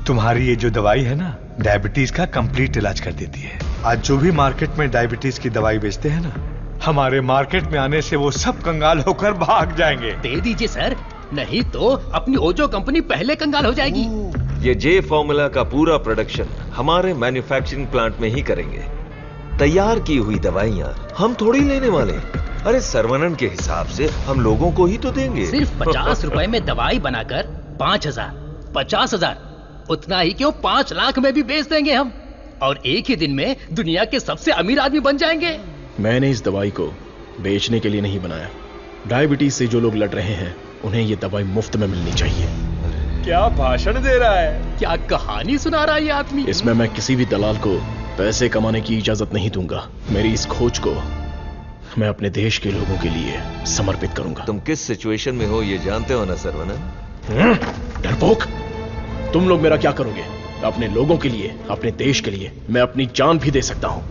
तुम्हारी ये जो दवाई है ना, डायबिटीज का कंप्लीट इलाज कर देती है। आज जो भी मार्केट में डायबिटीज की दवाई बेचते हैं ना, हमारे मार्केट में आने से वो सब कंगाल होकर भाग जाएंगे। दे दीजिए सर, नहीं तो अपनी ओजो कंपनी पहले कंगाल हो जाएगी। ये जे फॉर्मूला का पूरा प्रोडक्शन हमारे मैन्युफैक्चरिंग प्लांट में ही करेंगे। तैयार की हुई दवाइयां हम थोड़ी लेने वाले हैं। अरे सर्वनन के हिसाब से हम लोगों को ही तो देंगे। सिर्फ 50 रुपए में दवाई बनाकर 5,000, 50,000, उतना ही क्यों 5 लाख में भी बेच देंगे हम, और एक ही दिन में दुनिया के सबसे अमीर आदमी बन जाएंगे। मैंने इस दवाई को बेचने के लिए नहीं बनाया। डायबिटीज से जो लोग लड़ रहे हैं, उन्हें ये दवाई मुफ्त में मिलनी चाहिए। क्या भाषण दे रहा है, क्या कहानी सुना रहा है ये आदमी। इसमें मैं किसी भी दलाल को पैसे कमाने की इजाजत नहीं दूंगा। मेरी इस खोज को मैं अपने देश के लोगों के लिए समर्पित करूंगा। तुम किस सिचुएशन में हो ये जानते हो ना सर्वनन? डरपोक, तुम लोग मेरा क्या करोगे? अपने लोगों के लिए, अपने देश के लिए मैं अपनी जान भी दे सकता हूं।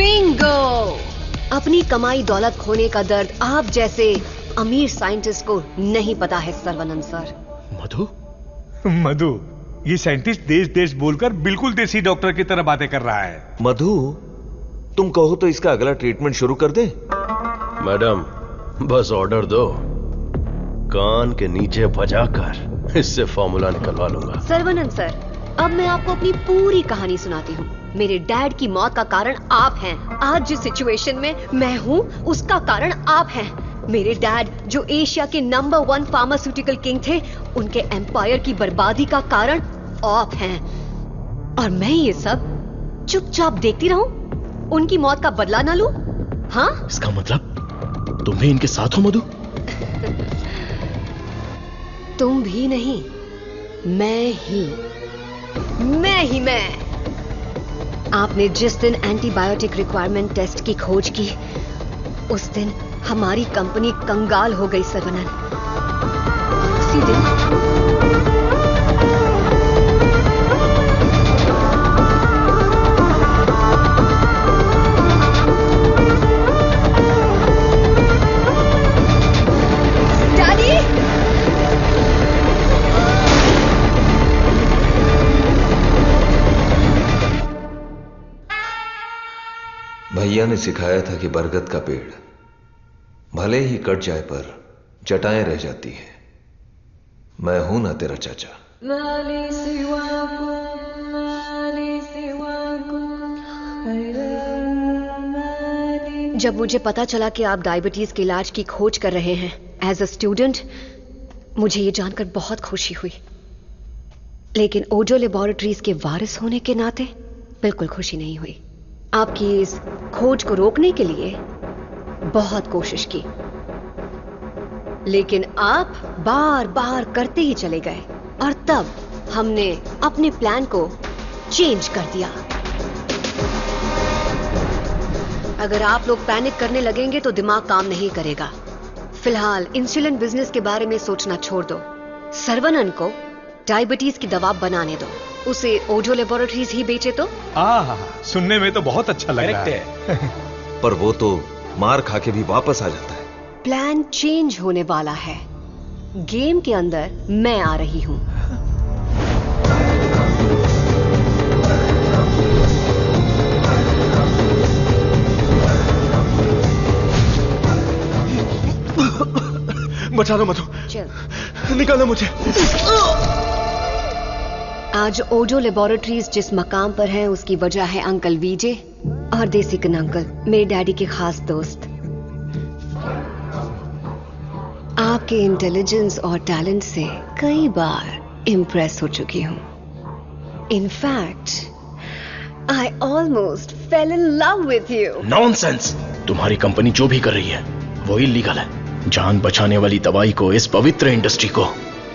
बिंगो। अपनी कमाई दौलत खोने का दर्द आप जैसे अमीर साइंटिस्ट को नहीं पता है सर्वनंद सर। मधु, मधु, ये साइंटिस्ट देश देश बोलकर बिल्कुल देसी डॉक्टर की तरह बातें कर रहा है। मधु, तुम कहो तो इसका अगला ट्रीटमेंट शुरू कर दें? मैडम, बस ऑर्डर दो, कान के नीचे बजाकर इससे फॉर्मूला निकलवा लूंगा। सर्वनंद सर, अब मैं आपको अपनी पूरी कहानी सुनाती हूँ। मेरे डैड की मौत का कारण आप हैं। आज जिस सिचुएशन में मैं हूँ उसका कारण आप हैं। मेरे डैड जो एशिया के नंबर 1 फार्मास्यूटिकल किंग थे, उनके एम्पायर की बर्बादी का कारण आप हैं। और मैं ये सब चुपचाप देखती रहूं? उनकी मौत का बदला ना लूं? हाँ? इसका मतलब तुम भी इनके साथ हो मधु? तुम भी नहीं, मैं ही। आपने जिस दिन एंटीबायोटिक रिक्वायरमेंट टेस्ट की खोज की, उस दिन हमारी कंपनी कंगाल हो गई सर्वनंद। उसी दिन भैया ने सिखाया था कि बरगद का पेड़ भले ही कट जाए पर जटाएं रह जाती हैं। मैं हूं ना तेरा चाचा। जब मुझे पता चला कि आप डायबिटीज के इलाज की खोज कर रहे हैं एज अ स्टूडेंट, मुझे ये जानकर बहुत खुशी हुई। लेकिन ओजो लेबोरेटरीज के वारिस होने के नाते बिल्कुल खुशी नहीं हुई। आपकी इस खोज को रोकने के लिए बहुत कोशिश की, लेकिन आप बार बार करते ही चले गए। और तब हमने अपने प्लान को चेंज कर दिया। अगर आप लोग पैनिक करने लगेंगे तो दिमाग काम नहीं करेगा। फिलहाल इंसुलिन बिजनेस के बारे में सोचना छोड़ दो। सर्वनंद को डायबिटीज की दवा बनाने दो। उसे ओजो लेबोरेटरीज ही बेचे तो? सुनने में तो बहुत अच्छा लग रहा है। पर वो तो मार खा के भी वापस आ जाता है। प्लान चेंज होने वाला है। गेम के अंदर मैं आ रही हूं। बचा लो मधु, निकालो मुझे। आज ओजो लेबोरेटरीज जिस मकाम पर है उसकी वजह है अंकल वीजे और देसिकन अंकल, मेरे डैडी के खास दोस्त। आपके इंटेलिजेंस और टैलेंट से कई बार इम्प्रेस हो चुकी हूं। In fact I almost fail in love with you. Nonsense! तुम्हारी कंपनी जो भी कर रही है वो इलीगल है। जान बचाने वाली दवाई को, इस पवित्र इंडस्ट्री को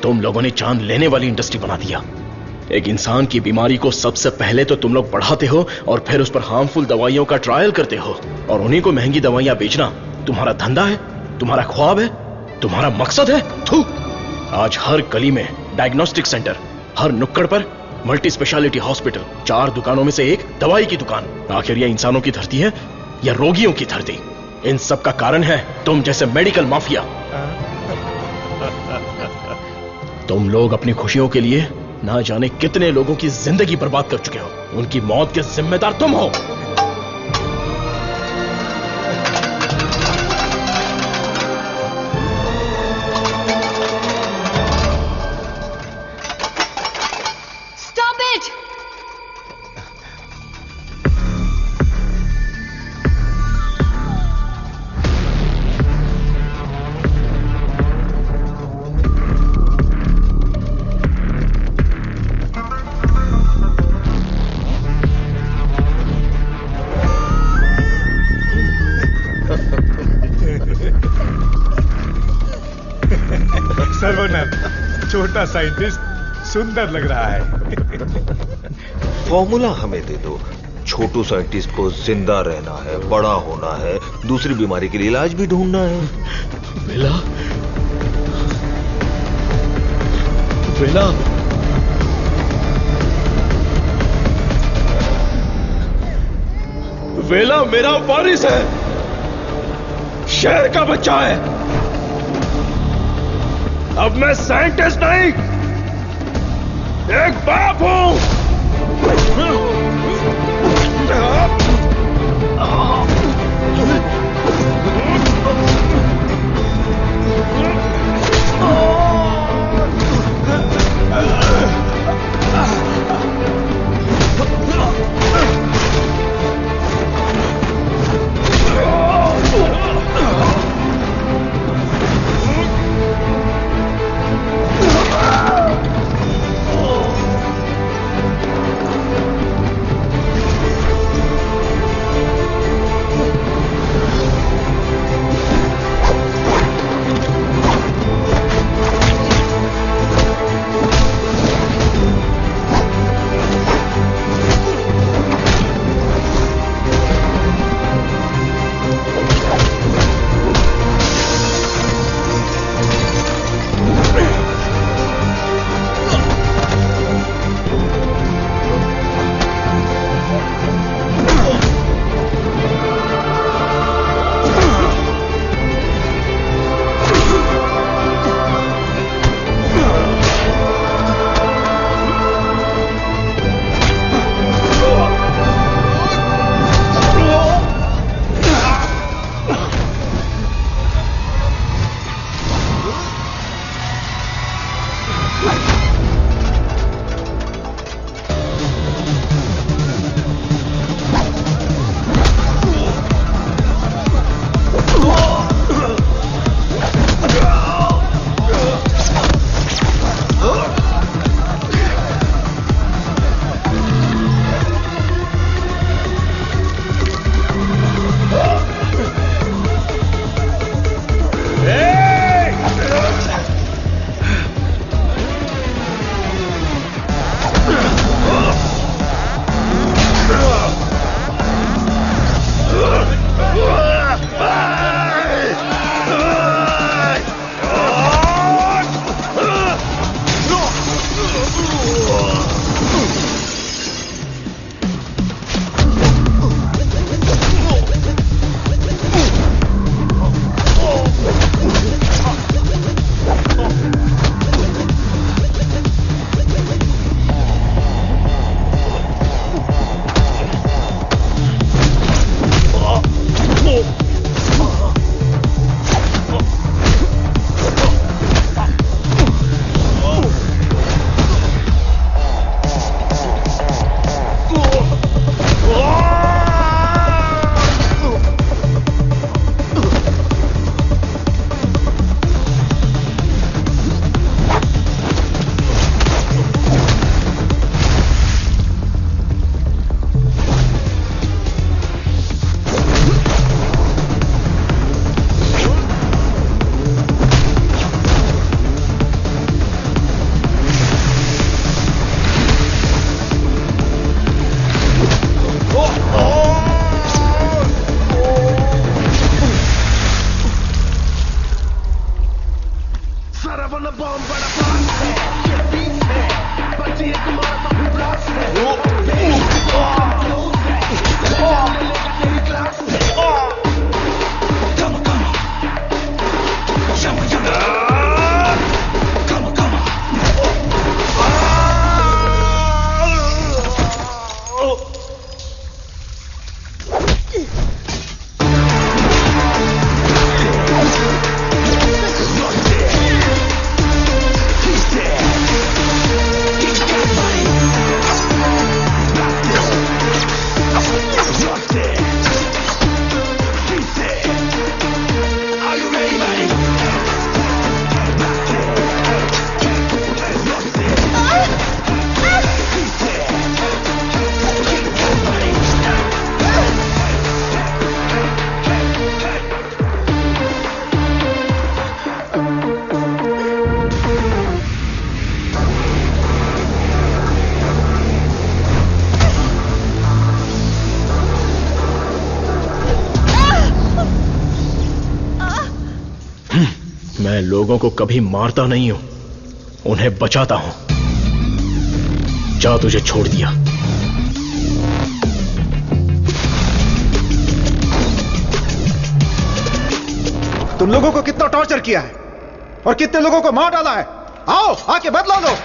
तुम लोगों ने जान लेने वाली इंडस्ट्री बना दिया। एक इंसान की बीमारी को सबसे पहले तो तुम लोग बढ़ाते हो और फिर उस पर हार्मफुल दवाइयों का ट्रायल करते हो, और उन्हीं को महंगी दवाइयां बेचना तुम्हारा धंधा है, तुम्हारा ख्वाब है, तुम्हारा मकसद है। थू! आज हर गली में डायग्नोस्टिक सेंटर, हर नुक्कड़ पर मल्टी स्पेशलिटी हॉस्पिटल, 4 दुकानों में से एक दवाई की दुकान। आखिर यह इंसानों की धरती है या रोगियों की धरती? इन सब का कारण है तुम जैसे मेडिकल माफिया। तुम लोग अपनी खुशियों के लिए ना जाने कितने लोगों की जिंदगी बर्बाद कर चुके हो। उनकी मौत के जिम्मेदार तुम हो। Stop it! सर्वनंद, छोटा साइंटिस्ट सुंदर लग रहा है। फॉर्मूला हमें दे दो। छोटू साइंटिस्ट को जिंदा रहना है, बड़ा होना है, दूसरी बीमारी के लिए इलाज भी ढूंढना है। वेला, वेला, वेला मेरा वारिस है, शहर का बच्चा है। अब मैं साइंटिस्ट नहीं, एक बाप हूं। मैं लोगों को कभी मारता नहीं हूं, उन्हें बचाता हूं। जा, तुझे छोड़ दिया। तुम लोगों को कितना टॉर्चर किया है और कितने लोगों को मार डाला है। आओ आके बदला लो।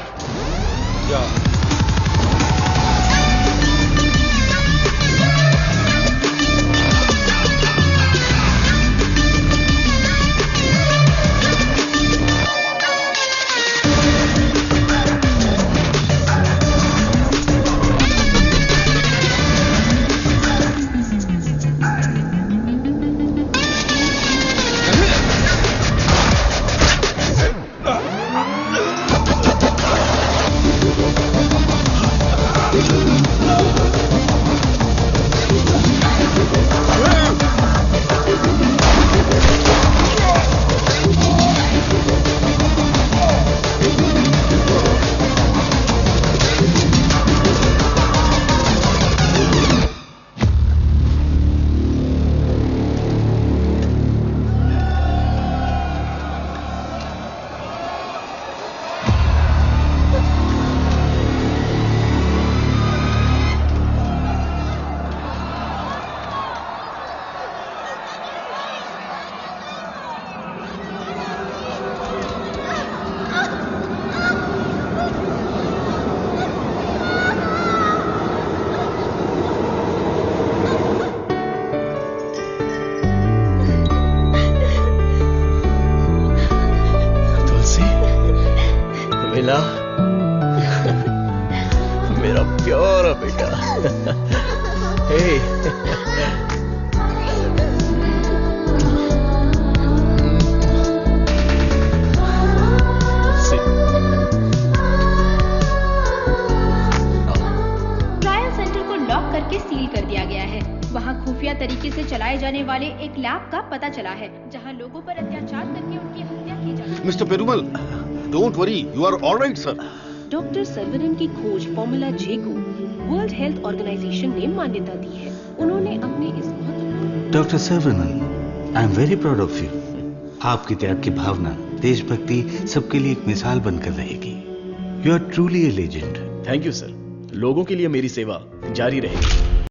मेरा प्यारा बेटा। ट्रायल सेंटर को लॉक करके सील कर दिया गया है। वहाँ खुफिया तरीके से चलाए जाने वाले एक लैब का पता चला है जहाँ लोगों पर अत्याचार करके उनकी हत्या की जाती है। Mister Perumal, don't worry, you are alright sir. Doctor Saravanan की खोज फॉर्मूला जे को वर्ल्ड हेल्थ ऑर्गेनाइजेशन ने मान्यता दी है। उन्होंने अपने इस doctor Saravanan, I am very proud of you. आपकी त्याग की भावना, देशभक्ति सबके लिए एक मिसाल बनकर रहेगी। You are truly a legend. Thank you sir. लोगों के लिए मेरी सेवा जारी रहेगी।